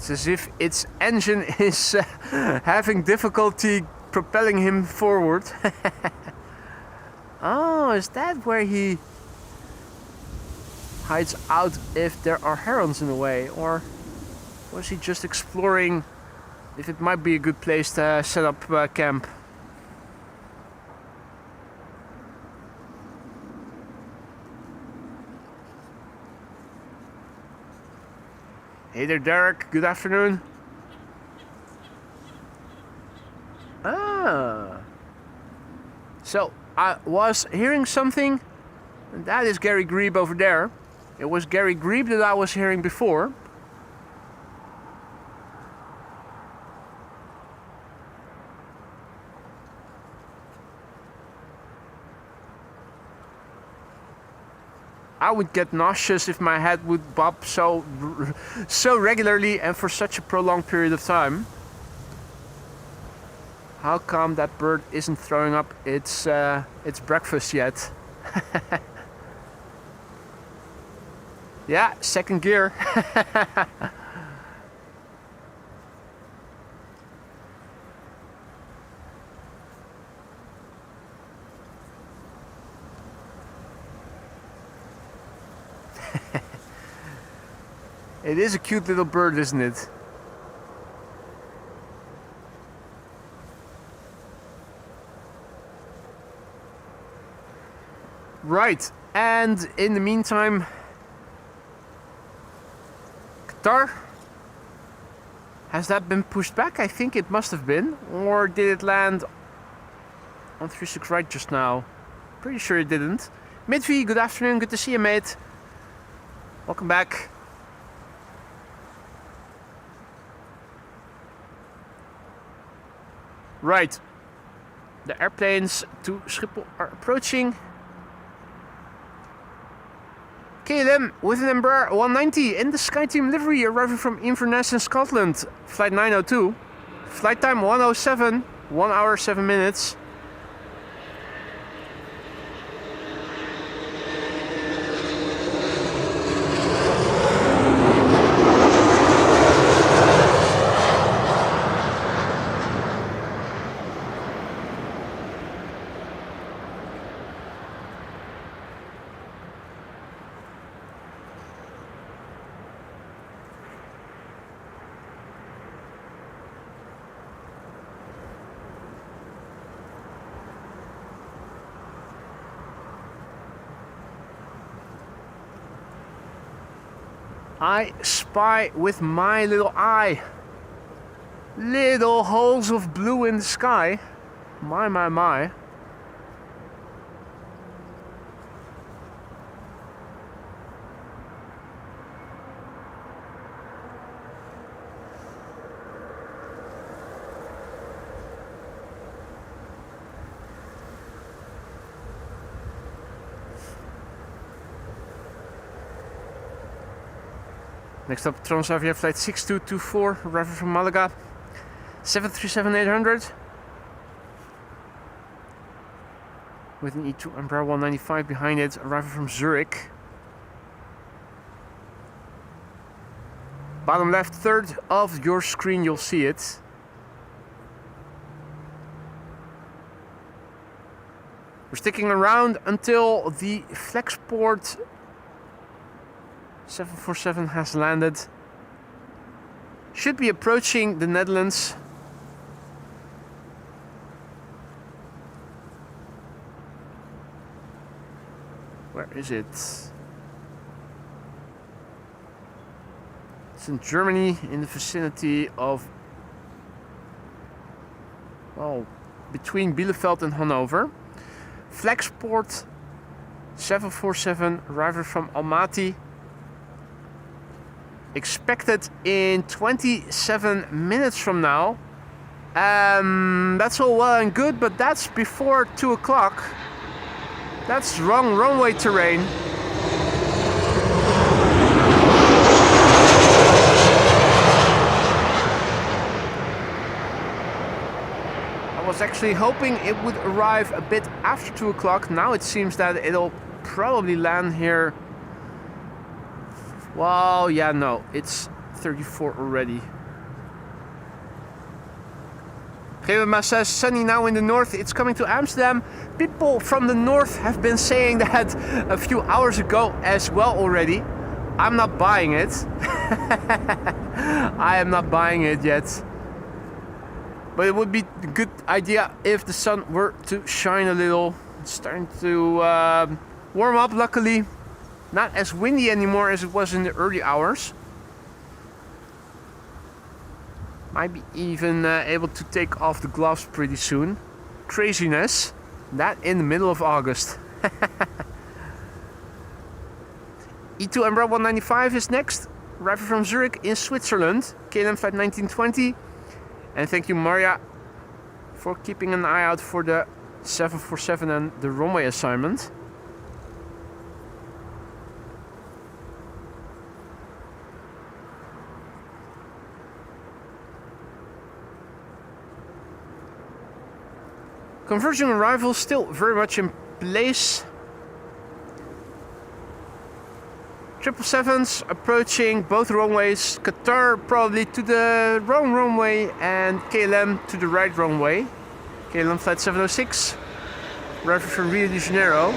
It's as if its engine is having difficulty propelling him forward. Oh, is that where he hides out if there are herons in the way? Or was he just exploring if it might be a good place to set up camp? Hey there, Derek. Good afternoon. Ah. So, I was hearing something. And that is Gary Grebe over there. It was Gary Grebe that I was hearing before. I would get nauseous if my head would bob so regularly and for such a prolonged period of time. How come that bird isn't throwing up its breakfast yet? Yeah, second gear. It is a cute little bird, isn't it? Right, and in the meantime, Qatar, has that been pushed back? I think it must have been. Or did it land on 36 right just now? Pretty sure it didn't. Midvi, good afternoon, good to see you, mate. Welcome back. Right, the airplanes to Schiphol are approaching. KLM with an Ember 190 in the SkyTeam livery arriving from Inverness in Scotland. Flight 902. Flight time 107, 1 hour 7 minutes. I spy with my little eye little holes of blue in the sky. My, my, my. Next up, Transavia flight 6224, arriving from Malaga, 737-800. With an E2 Ember 195 behind it, arriving from Zurich. Bottom left third of your screen, you'll see it. We're sticking around until the Flexport 747 has landed. Should be approaching the Netherlands. Where is it? It's in Germany, in the vicinity of, well, between Bielefeld and Hanover. Flexport 747 arriving from Almaty. Expected in 27 minutes from now. That's all well and good, but that's before 2 o'clock. That's wrong runway terrain. I was actually hoping it would arrive a bit after 2 o'clock. Now it seems that it'll probably land here. Well, yeah, no, it's 34 already. Clemens says, sunny now in the north, it's coming to Amsterdam. People from the north have been saying that a few hours ago as well already. I'm not buying it. I am not buying it yet. But it would be a good idea if the sun were to shine a little. It's starting to warm up, luckily. Not as windy anymore as it was in the early hours. Might be even able to take off the gloves pretty soon. Craziness. That in the middle of August. E2 Ember 195 is next. Arriving from Zurich in Switzerland. KLM flight 1920. And thank you, Maria, for keeping an eye out for the 747 and the Runway assignment. Converging arrival still very much in place. 777s approaching both runways. Qatar probably to the wrong runway and KLM to the right runway. KLM flight 706, arriving from Rio de Janeiro.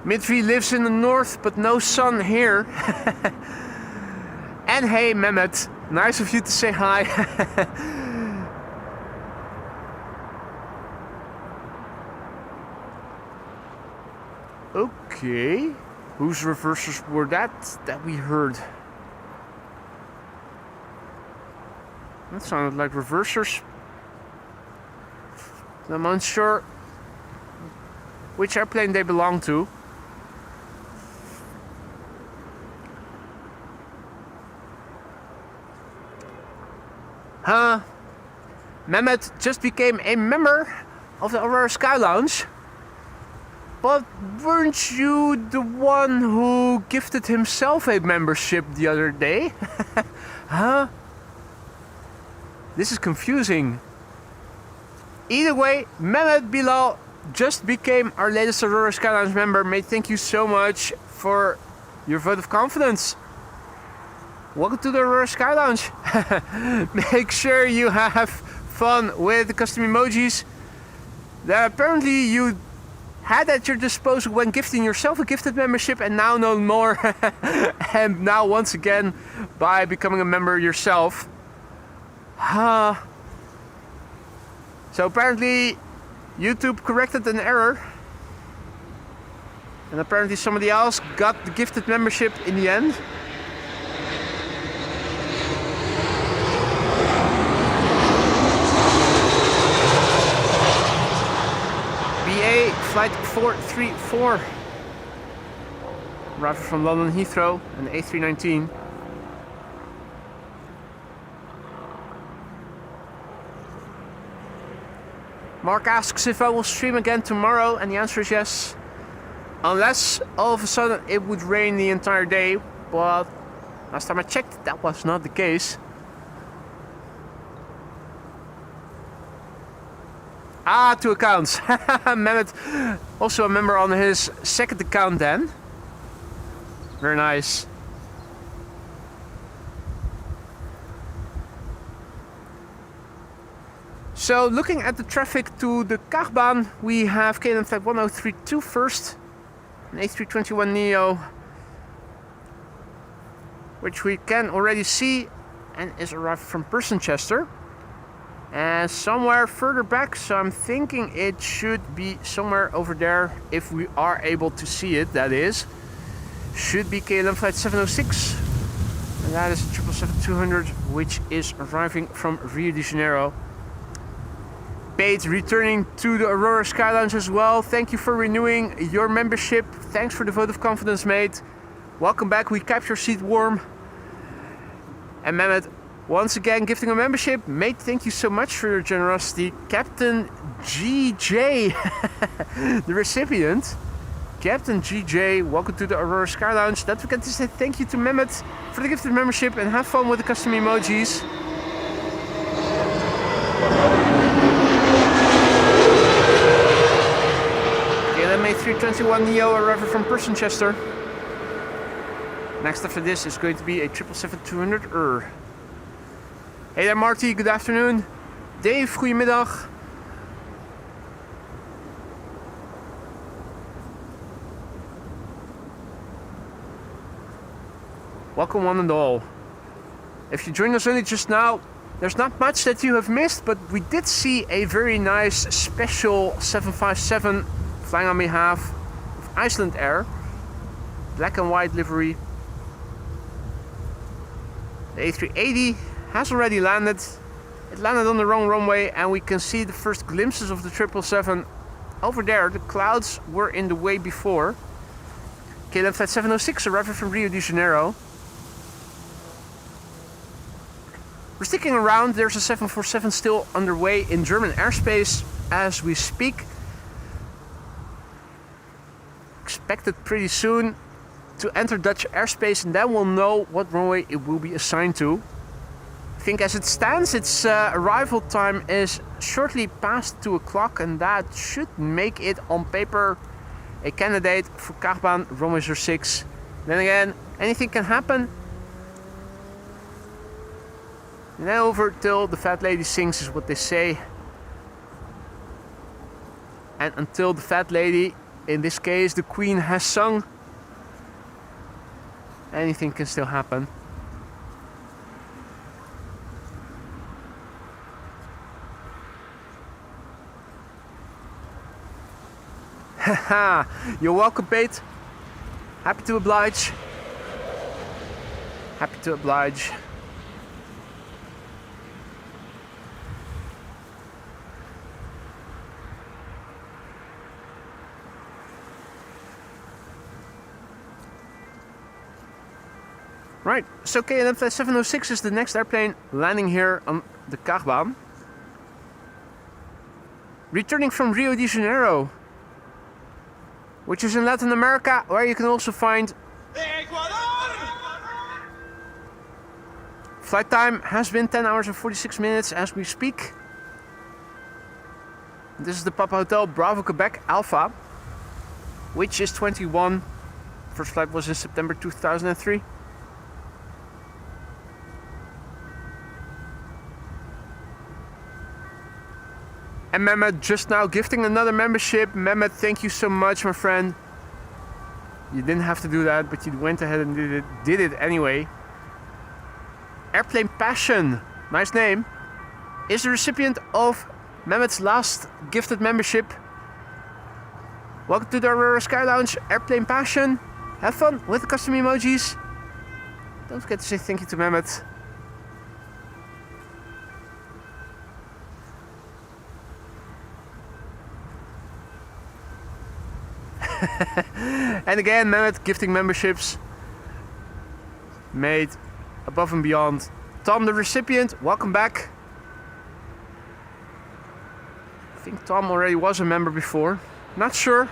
Midvi lives in the north, but no sun here. And hey, Mehmet, nice of you to say hi. Okay, whose reversers were that we heard? That sounded like reversers. I'm unsure which airplane they belong to. Mehmet just became a member of the Aurora Sky Lounge. But weren't you the one who gifted himself a membership the other day? Huh? This is confusing. Either way, Mehmet Bilal just became our latest Aurora Sky Lounge member. Mate, thank you so much for your vote of confidence. Welcome to the Aurora Sky Lounge. Make sure you have fun with the custom emojis that apparently you had at your disposal when gifting yourself a gifted membership, and now no more. And now once again by becoming a member yourself. So apparently YouTube corrected an error, and apparently somebody else got the gifted membership in the end. Flight 434, arriving from London Heathrow, an A319. Mark asks if I will stream again tomorrow, and the answer is yes. Unless all of a sudden it would rain the entire day, but last time I checked that was not the case. Ah, 2 accounts. Mehmet, also a member on his second account then. Very nice. So looking at the traffic to the Kaagbaan, we have KLM flight 1032 first, an A321neo, which we can already see and is arriving from Persenchester. And somewhere further back, so I'm thinking it should be somewhere over there, if we are able to see it, that is. Should be KLM flight 706, and that is 777-200, which is arriving from Rio de Janeiro. Pate returning to the Aurora Sky Lounge as well. Thank you for renewing your membership. Thanks for the vote of confidence, mate. Welcome back, we kept your seat warm. And Mehmet, once again, gifting a membership. Mate, thank you so much for your generosity. Captain GJ, the recipient. Captain GJ, welcome to the Aurora Sky Lounge. Don't forget to say thank you to Mehmet for the gifted membership and have fun with the custom emojis. KLM A321 Neo arriving from Persenchester. Next after this is going to be a 777-200. Hey there Marty, good afternoon. Dave, goedemiddag. Welcome one and all. If you joined us only just now, there's not much that you have missed, but we did see a very nice special 757 flying on behalf of Icelandair. Black and white livery. The A380 has already landed. It landed on the wrong runway and we can see the first glimpses of the 777 over there. The clouds were in the way before. KLM Flight 706 arriving from Rio de Janeiro. We're sticking around. There's a 747 still underway in German airspace as we speak. Expected pretty soon to enter Dutch airspace and then we'll know what runway it will be assigned to. I think as it stands, its arrival time is shortly past 2 o'clock and that should make it on paper a candidate for Kaagbaan runway 06. Then again, anything can happen. Now over till the fat lady sings is what they say. And until the fat lady, in this case the queen, has sung, anything can still happen. Haha, you're welcome, Pete. Happy to oblige. Happy to oblige. Right, so KLM Flight 706 is the next airplane landing here on the Kaagbaan. Returning from Rio de Janeiro, which is in Latin America, where you can also find flight time has been 10 hours and 46 minutes as we speak. This is the Papa Hotel Bravo Quebec Alpha, which is 21. First flight was in September 2003. And Mehmet just now gifting another membership. Mehmet, thank you so much, my friend. You didn't have to do that, but you went ahead and did it anyway. Airplane Passion, nice name, is the recipient of Mehmet's last gifted membership. Welcome to the Aurora Sky Lounge, Airplane Passion. Have fun with the custom emojis. Don't forget to say thank you to Mehmet. And again, Mehmet gifting memberships made above and beyond. Tom, the recipient, welcome back. I think Tom already was a member before. Not sure.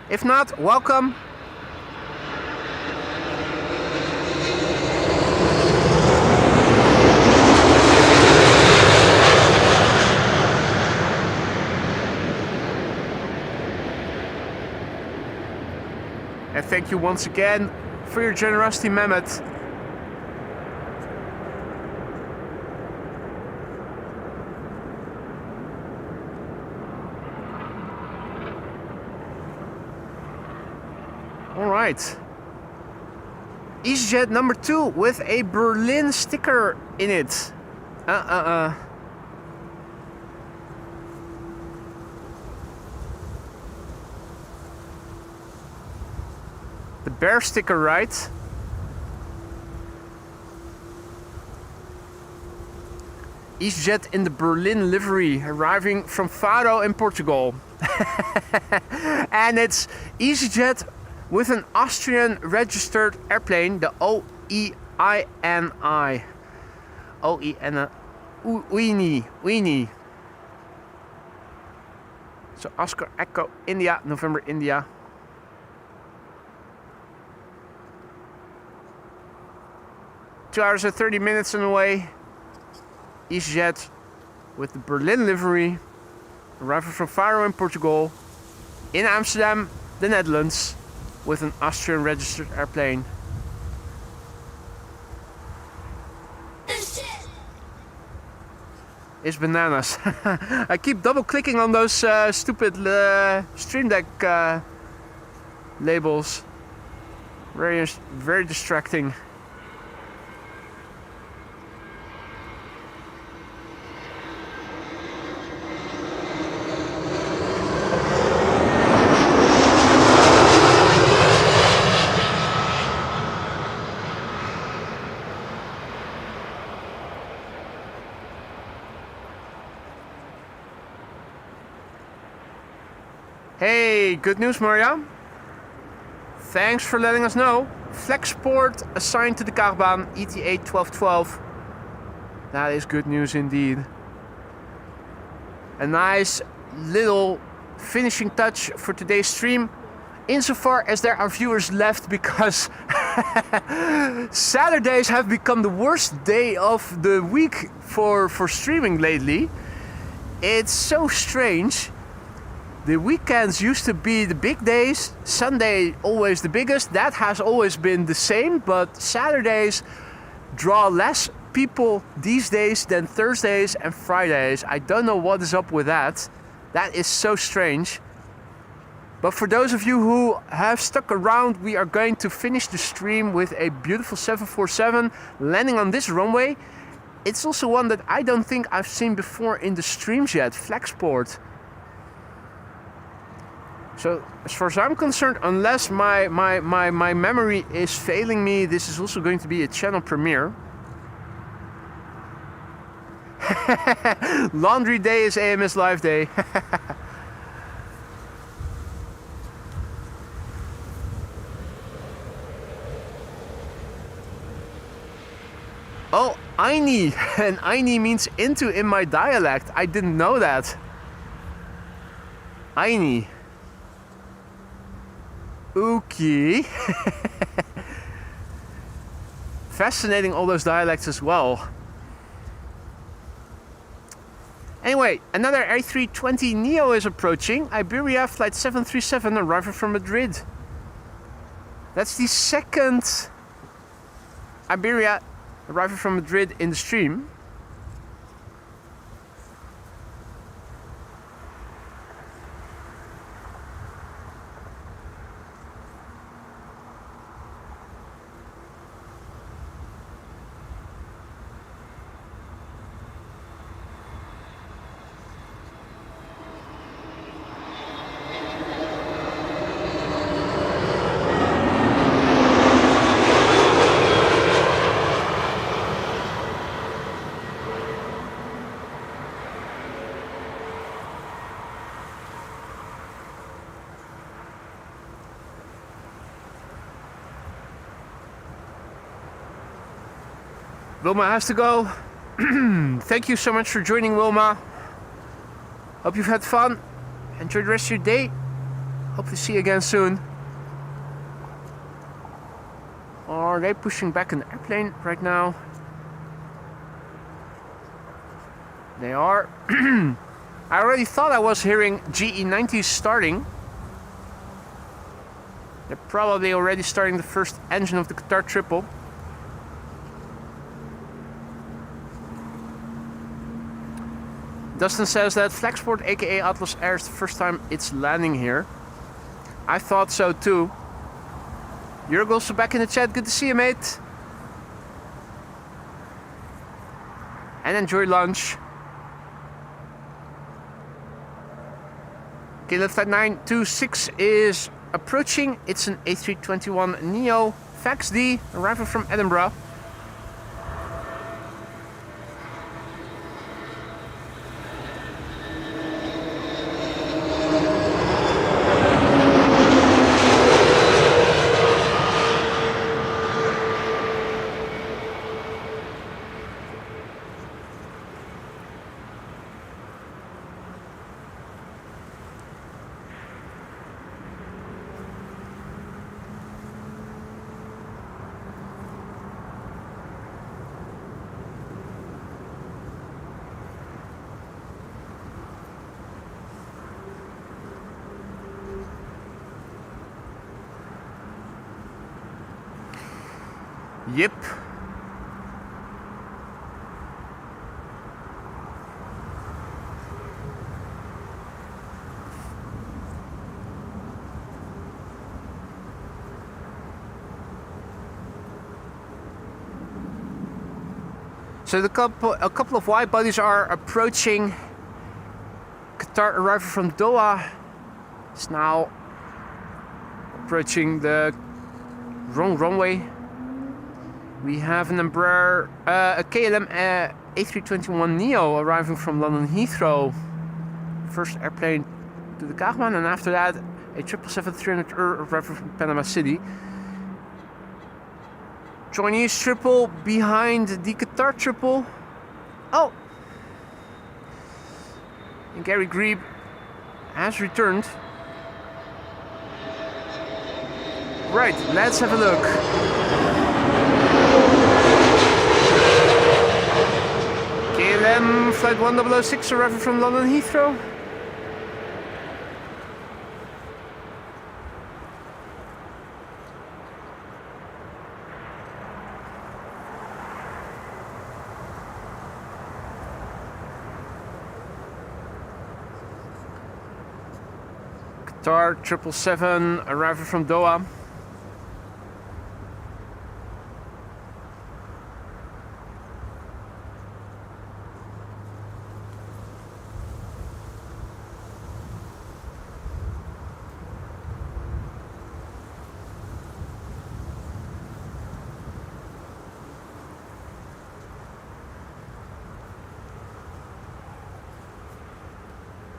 If not, welcome. And thank you once again for your generosity, Mehmet. All right. EasyJet number 2 with a Berlin sticker in it. The bear sticker, right? EasyJet in the Berlin livery, arriving from Faro in Portugal. And it's EasyJet with an Austrian registered airplane, the OEINI. Weenie. So Oscar Echo India, November India. 2 hours and 30 minutes on the way. EasyJet with the Berlin livery. Arriving from Faro in Portugal. In Amsterdam, the Netherlands. With an Austrian registered airplane. This shit. It's bananas. I keep double clicking on those stupid Stream Deck labels. Very distracting. Hey, good news, Maria. Thanks for letting us know. Flexport assigned to the Kaagbaan ETA 1212. That is good news indeed. A nice little finishing touch for today's stream. Insofar as there are viewers left, because Saturdays have become the worst day of the week for streaming lately. It's so strange. The weekends used to be the big days, Sunday always the biggest. That has always been the same, but Saturdays draw less people these days than Thursdays and Fridays. I don't know what is up with that. That is so strange. But for those of you who have stuck around, we are going to finish the stream with a beautiful 747 landing on this runway. It's also one that I don't think I've seen before in the streams yet, Flexport. So, as far as I'm concerned, unless my memory is failing me, this is also going to be a channel premiere. Laundry day is AMS Live day. Oh, Aini. And Aini means into in my dialect. I didn't know that. Aini. Okay. Fascinating, all those dialects as well. Anyway, another A320 Neo is approaching. Iberia flight 737 arriving from Madrid. That's the second Iberia arriving from Madrid in the stream. Wilma has to go. Thank you so much for joining, Wilma. Hope you've had fun. Enjoy the rest of your day. Hope to see you again soon. Are they pushing back an airplane right now? They are. I already thought I was hearing GE90s starting. They're probably already starting the first engine of the Qatar triple. Dustin says that Flexport, aka Atlas Air, is the first time it's landing here. I thought so too. Jurg also back in the chat. Good to see you, mate. And enjoy lunch. Kilo Flight 926 is approaching. It's an A321 Neo Fax D arriving from Edinburgh. Yep. So a couple of Widebodies are approaching. Qatar arrival from Doha is now approaching the wrong runway. We have an Ember, a KLM A321 Neo arriving from London Heathrow. First airplane to the Kaagbaan, and after that a 777-300 arriving from Panama City. Chinese triple behind the Qatar triple. Oh! And Gary Grebe has returned. Right, let's have a look. KLM flight 1006 arriving from London Heathrow. Qatar 777 arriving from Doha.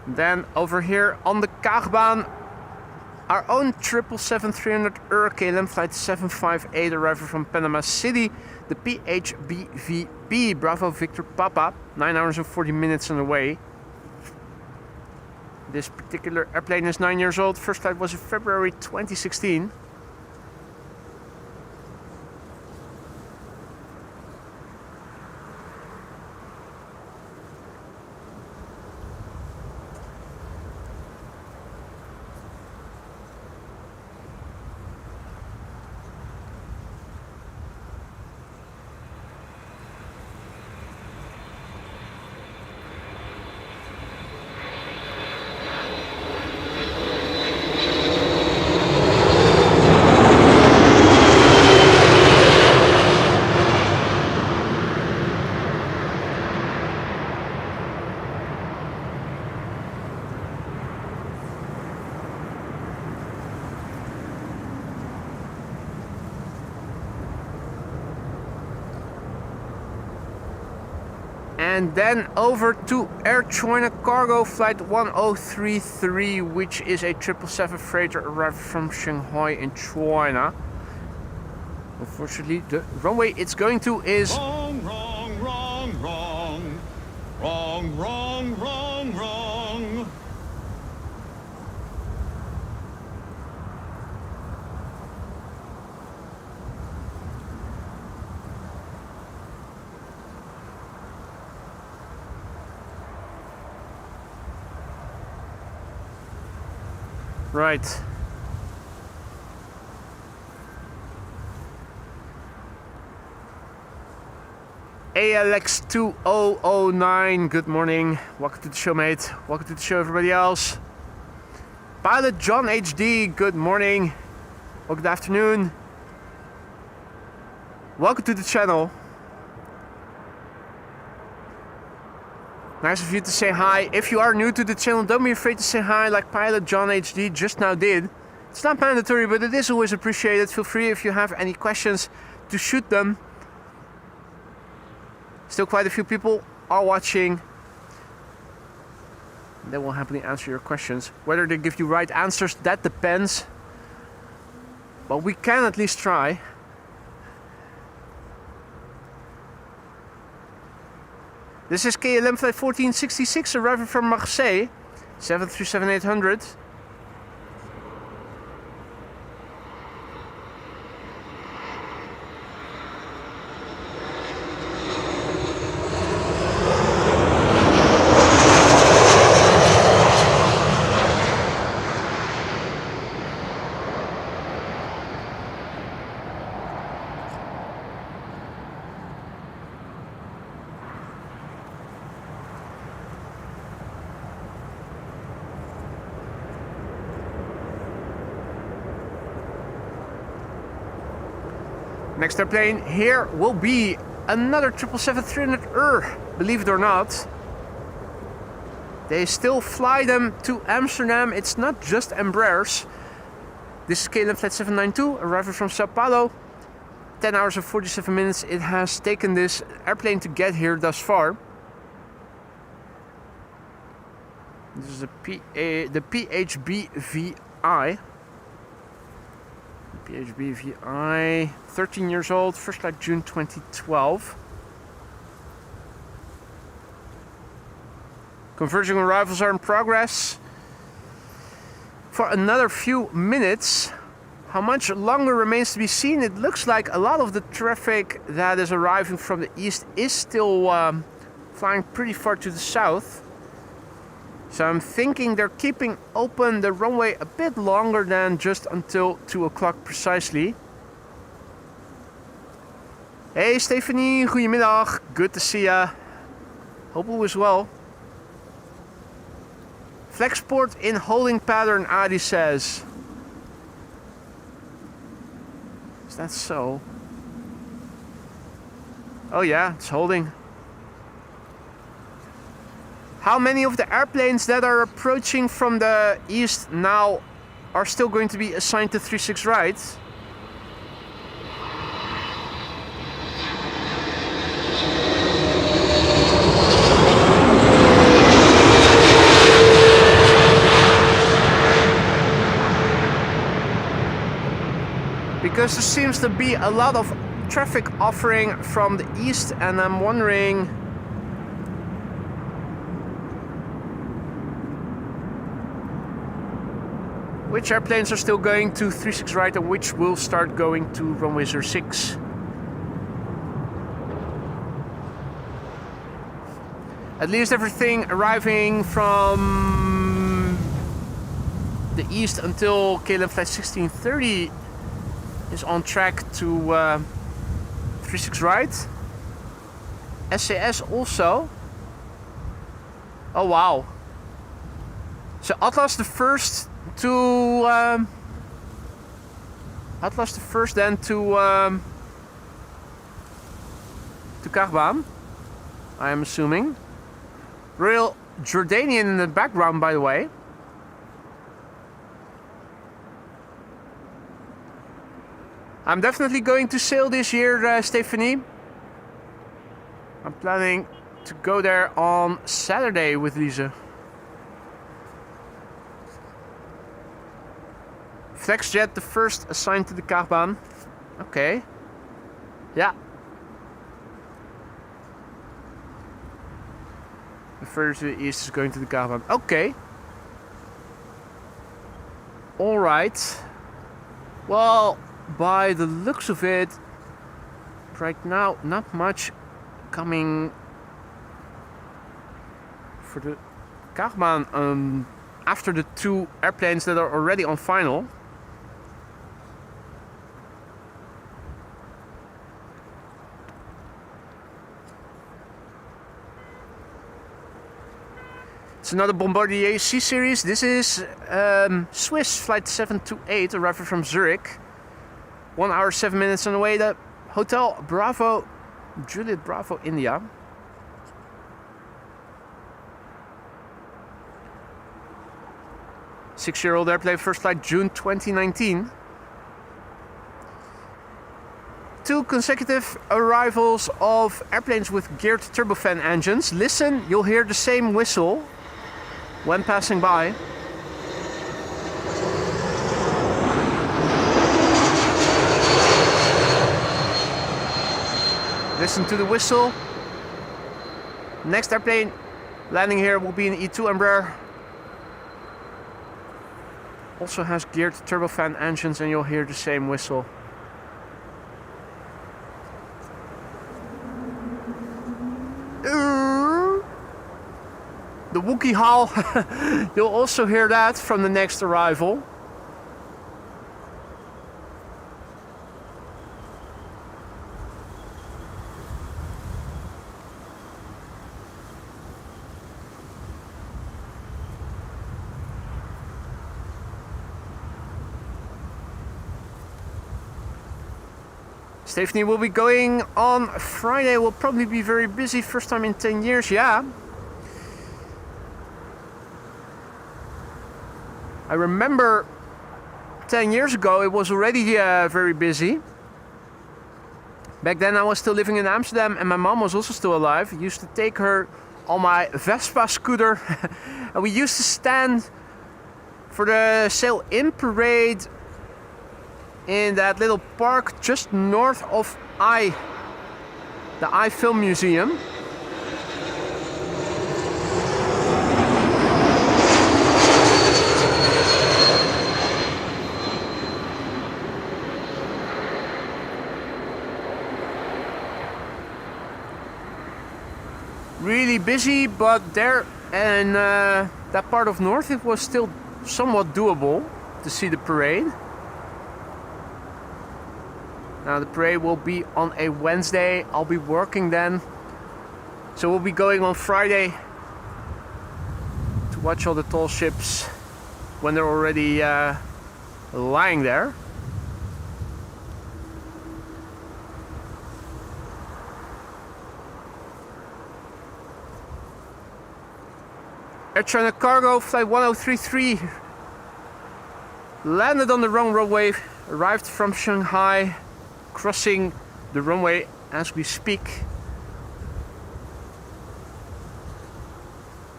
Then over here on the Kaagbaan, our own 777-300 KLM flight 758 arriving from Panama City, the PHBVP Bravo Victor Papa, 9 hours and 40 minutes on the way. This particular airplane is 9 years old. First flight was in February 2016. And then over to Air China Cargo flight 1033, which is a 777 freighter arriving from Shanghai in China. Unfortunately, the runway it's going to is wrong, wrong, wrong, wrong, wrong, wrong, wrong, wrong. right. ALX2009, good morning. Welcome to the show, mate. Welcome to the show, everybody else. Pilot John HD, good morning. Well, good afternoon. Welcome to the channel. Nice of you to say hi. If you are new to the channel, don't be afraid to say hi like Pilot John HD just now did. It's not mandatory, but it is always appreciated. Feel free if you have any questions to shoot them. Still quite a few people are watching. They will happily answer your questions. Whether they give you right answers, that depends. But we can at least try. This is KLM flight 1466 arriving from Marseille, 737-800. Next airplane here will be another 777-300ER, believe it or not. They still fly them to Amsterdam. It's not just Embraers. This is KLM Flight 792, arriving from Sao Paulo. 10 hours and 47 minutes it has taken this airplane to get here thus far. This is the PHBVI. PHBVI, 13 years old, first flight June 2012. Converging arrivals are in progress for another few minutes. How much longer remains to be seen? It looks like a lot of the traffic that is arriving from the east is still flying pretty far to the south. So I'm thinking they're keeping open the runway a bit longer than just until 2 o'clock precisely. Hey Stephanie, goedemiddag. Good to see ya. Hope all is well. Flexport in holding pattern, Adi says. Is that so? Oh yeah, it's holding. How many of the airplanes that are approaching from the east now are still going to be assigned to 36 right? Because there seems to be a lot of traffic offering from the east, and I'm wondering which airplanes are still going to 36 right and which will start going to runway 06. At least everything arriving from the east until KLM flight 1630 is on track to 36 right. SAS also. Oh wow. So Atlas the first to then to Kaagbaan, I am assuming. Real Jordanian in the background, by the way. I'm definitely going to sail this year, Stephanie. I'm planning to go there on Saturday with Lisa. Flexjet, the first assigned to the Kaagbaan. Okay. Yeah. The further to the east is going to the Kaagbaan. Okay. Alright. Well, by the looks of it, right now, not much coming for the Kaagbaan after the two airplanes that are already on final. It's another Bombardier C series. This is Swiss flight 728, arriving from Zurich. 1 hour 7 minutes on the way to Hotel Bravo, Juliet Bravo, India. Six-year-old airplane, first flight June 2019. 2 consecutive arrivals of airplanes with geared turbofan engines. Listen, you'll hear the same whistle when passing by. Listen to the whistle. Next airplane landing here will be an E2 Ember. Also has geared turbofan engines, and you'll hear the same whistle. The Wookiee howl. You'll also hear that from the next arrival. Stephanie will be going on Friday. Will probably be very busy. First time in 10 years, yeah. I remember 10 years ago it was already very busy. Back then I was still living in Amsterdam and my mom was also still alive. I used to take her on my Vespa scooter and we used to stand for the Sail In parade in that little park just north of the I Film Museum. Really busy, but there and that part of north it was still somewhat doable to see the parade. Now the parade will be on a Wednesday. I'll be working then, so we'll be going on Friday to watch all the tall ships when they're already lying there. Air China Cargo Flight 1033 landed on the wrong runway, arrived from Shanghai, crossing the runway as we speak.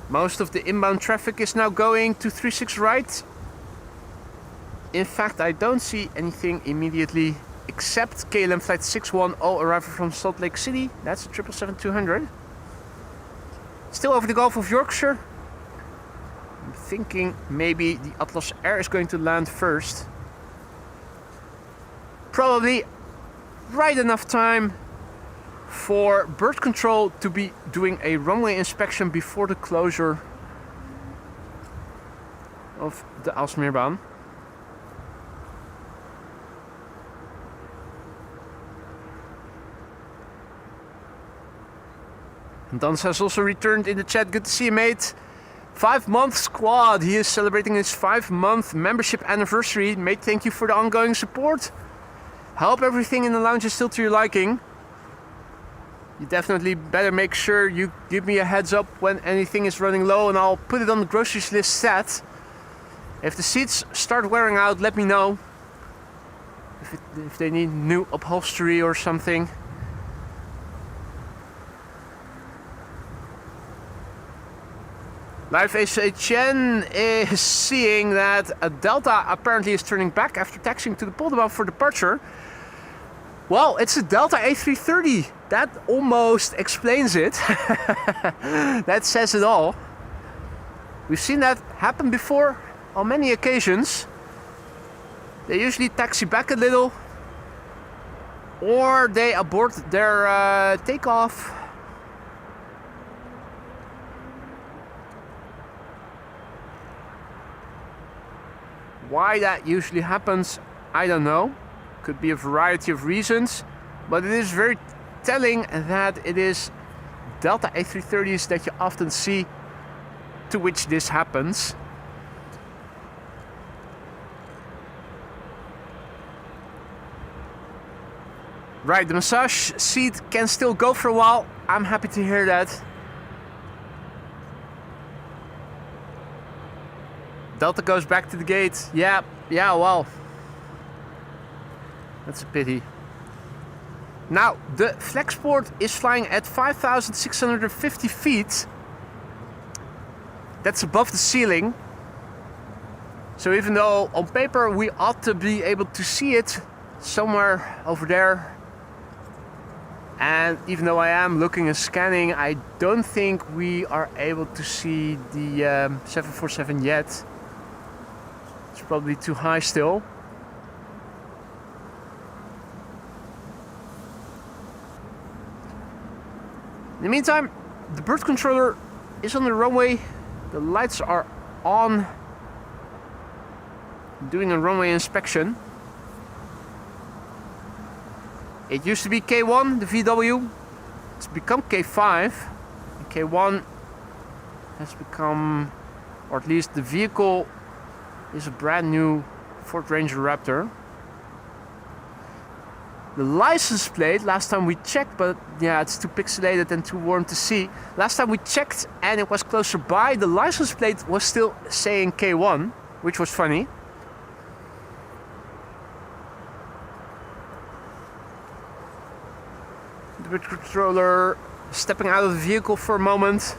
Most of the inbound traffic is now going to 36 right. In fact, I don't see anything immediately except KLM Flight 610 arriving from Salt Lake City. That's a 777-200. Still over the Gulf of Yorkshire. I'm thinking maybe the Atlas Air is going to land first. Probably right enough time for bird control to be doing a runway inspection before the closure of the Aalsmeerbaan. Dans has also returned in the chat. Good to see you, mate. 5-month squad. He is celebrating his 5-month membership anniversary. Mate, thank you for the ongoing support. Hope everything in the lounge is still to your liking. You definitely better make sure you give me a heads up when anything is running low and I'll put it on the groceries list set. If the seats start wearing out, let me know. If they need new upholstery or something. Live Aviation is seeing that a Delta apparently is turning back after taxiing to the Polderbound for departure. Well, it's a Delta A380. That almost explains it. That says it all. We've seen that happen before on many occasions. They usually taxi back a little or they abort their takeoff. Why that usually happens, I don't know. Could be a variety of reasons, but it is very telling that it is Delta A330s that you often see to which this happens. Right, the massage seat can still go for a while. I'm happy to hear that. Delta goes back to the gate. Yeah, well. That's a pity. Now, the Flexport is flying at 5,650 feet. That's above the ceiling. So even though on paper we ought to be able to see it somewhere over there, and even though I am looking and scanning, I don't think we are able to see the 747 yet. It's probably too high still. In the meantime, the bird controller is on the runway. The lights are on, doing a runway inspection. It used to be K1, the VW. It's become K5. And K1 has become, or at least the vehicle is a brand new Ford Ranger Raptor. The license plate, last time we checked, but yeah, it's too pixelated and too warm to see. Last time we checked and it was closer by, the license plate was still saying K1, which was funny. The controller stepping out of the vehicle for a moment.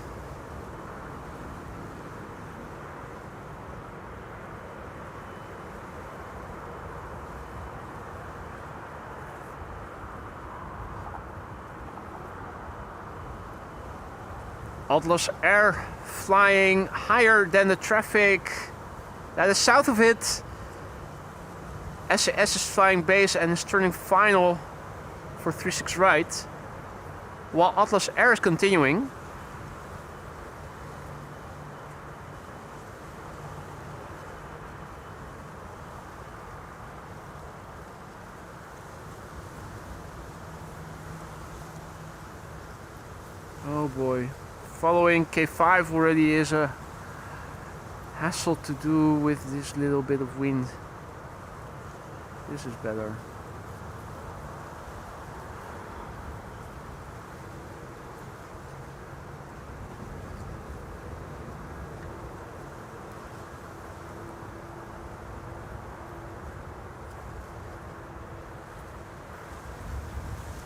Atlas Air flying higher than the traffic that is south of it. SAS is flying base and is turning final for 36 right, while Atlas Air is continuing. Oh boy. Following K5 already is a hassle to do with this little bit of wind. This is better.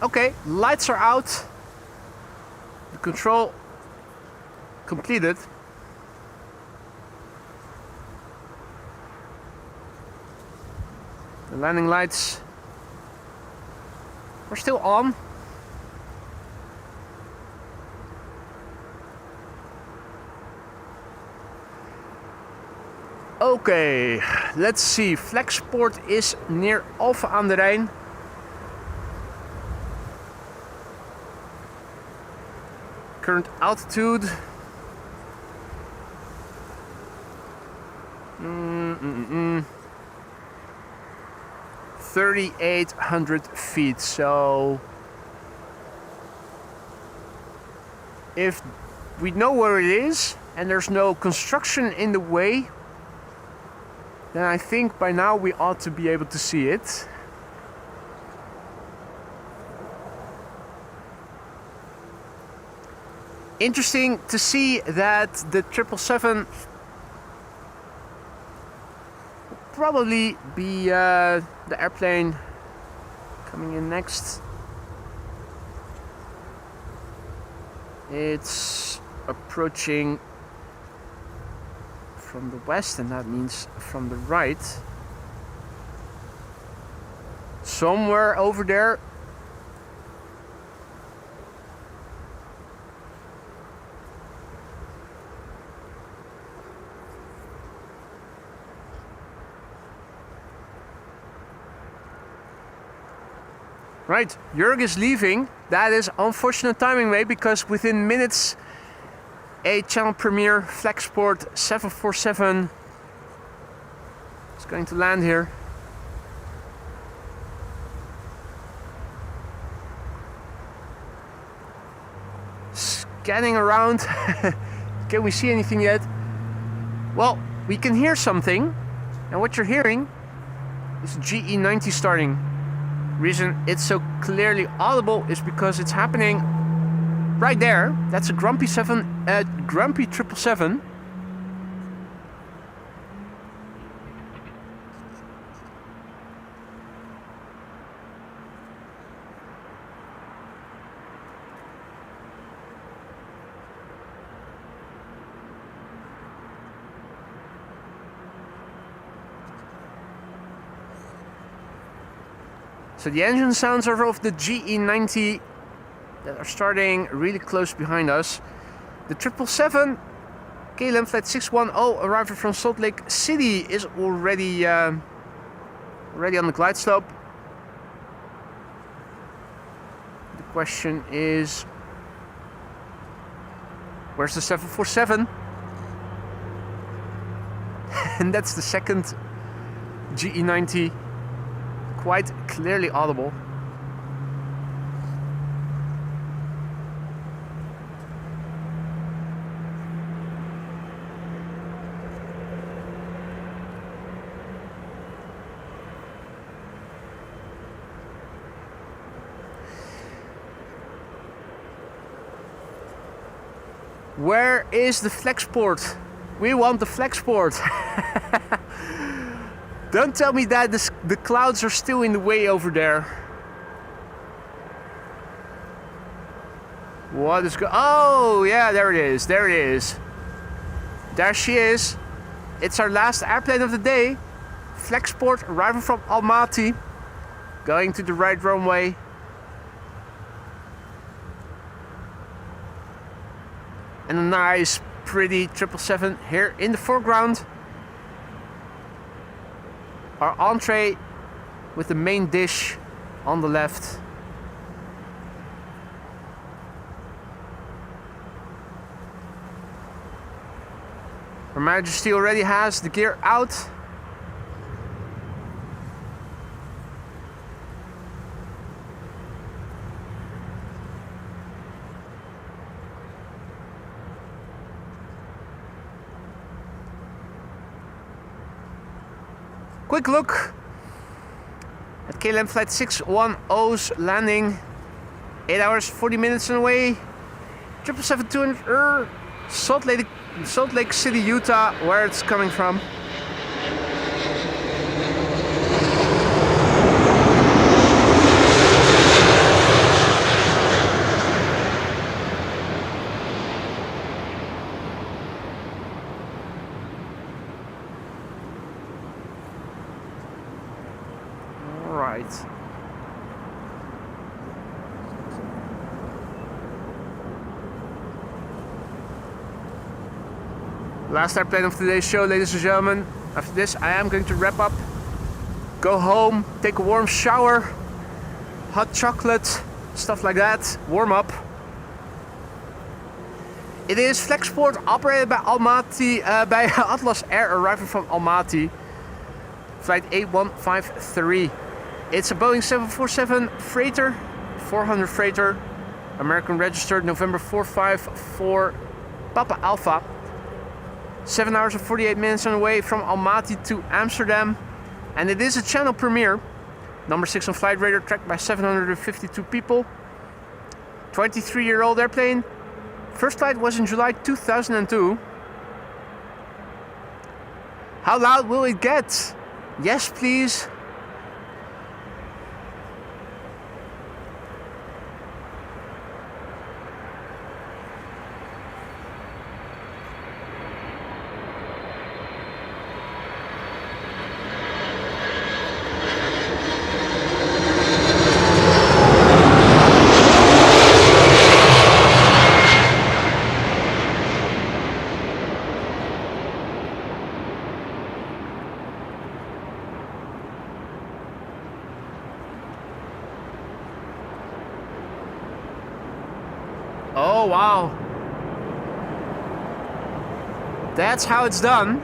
Okay, lights are out. The control completed. The landing lights are still on. Okay, let's see. Flexport is near Alphen aan de Rijn. Current altitude 3,800 feet. So if we know where it is and there's no construction in the way, then I think by now we ought to be able to see it. Interesting to see that the 777 will probably be the airplane coming in next. It's approaching from the west, and that means from the right. Somewhere over there. Right, Jörg is leaving. That is unfortunate timing, mate, because within minutes a channel premiere Flexport 747 is going to land here. Scanning around. Can we see anything yet? Well, we can hear something, and what you're hearing is GE90 starting. Reason it's so clearly audible is because it's happening right there. That's a Grumpy 777. So the engine sounds are of the GE90 that are starting really close behind us. The 777 KLM flight 610 arriving from Salt Lake City is already on the glide slope. The question is, where's the 747? And that's the second GE90. Quite clearly audible. Where is the Flexport? We want the Flexport. Don't tell me that the clouds are still in the way over there. What is oh, yeah, there it is. There it is. There she is. It's our last airplane of the day. Flexport arriving from Almaty. Going to the right runway. And a nice, pretty 777 here in the foreground. Our entree with the main dish on the left. Her Majesty already has the gear out. Quick look at KLM flight 610's landing. 8 hours 40 minutes away. 777-200 Salt Lake City, Utah, where it's coming from. Right. Last airplane of today's show, ladies and gentlemen. After this, I am going to wrap up, go home, take a warm shower, hot chocolate, stuff like that, warm up. It is Flexport, operated by Almaty, by Atlas Air, arriving from Almaty, flight 8153. It's a Boeing 747 freighter, 400 freighter, American registered, November 454, Papa Alpha. 7 hours and 48 minutes on the way from Almaty to Amsterdam. And it is a channel premiere. Number 6 on flight radar, tracked by 752 people. 23-year-old airplane. First flight was in July 2002. How loud will it get? Yes, please. Oh, wow. That's how it's done.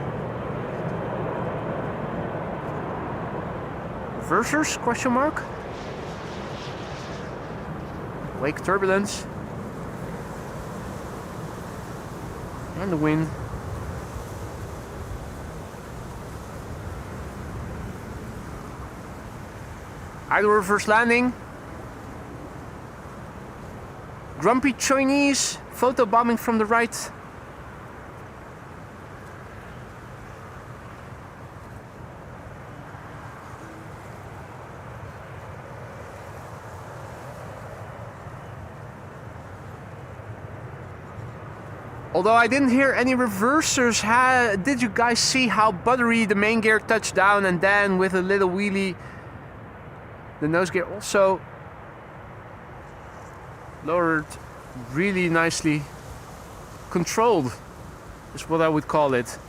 Reversers, question mark? Wake turbulence. And the wind. Idle reverse landing. Grumpy Chinese, photo bombing from the right. Although I didn't hear any reversers, did you guys see how buttery the main gear touched down and then with a little wheelie, the nose gear also lowered really nicely. Controlled is what I would call it.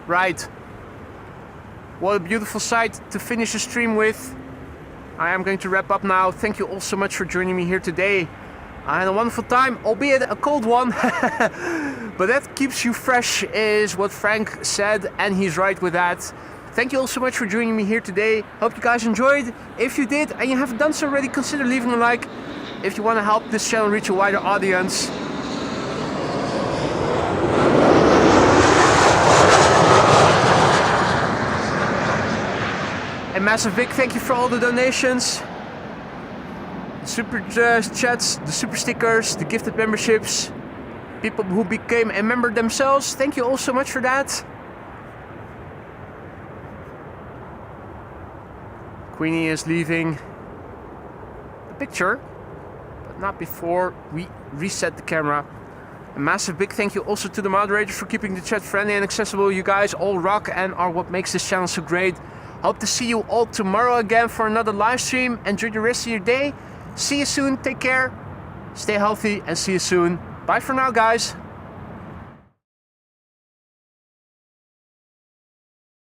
Right. What a beautiful sight to finish the stream with. I am going to wrap up now. Thank you all so much for joining me here today. I had a wonderful time, albeit a cold one. But that keeps you fresh is what Frank said, and he's right with that. Thank you all so much for joining me here today. Hope you guys enjoyed. If you did and you haven't done so already, consider leaving a like if you want to help this channel reach a wider audience. A massive big thank you for all the donations, the super chats, the super stickers, the gifted memberships, people who became a member themselves. Thank you all so much for that. Queenie is leaving the picture, but not before we reset the camera. A massive big thank you also to the moderators for keeping the chat friendly and accessible. You guys all rock and are what makes this channel so great. Hope to see you all tomorrow again for another live stream. Enjoy the rest of your day. See you soon. Take care. Stay healthy and see you soon. Bye for now, guys.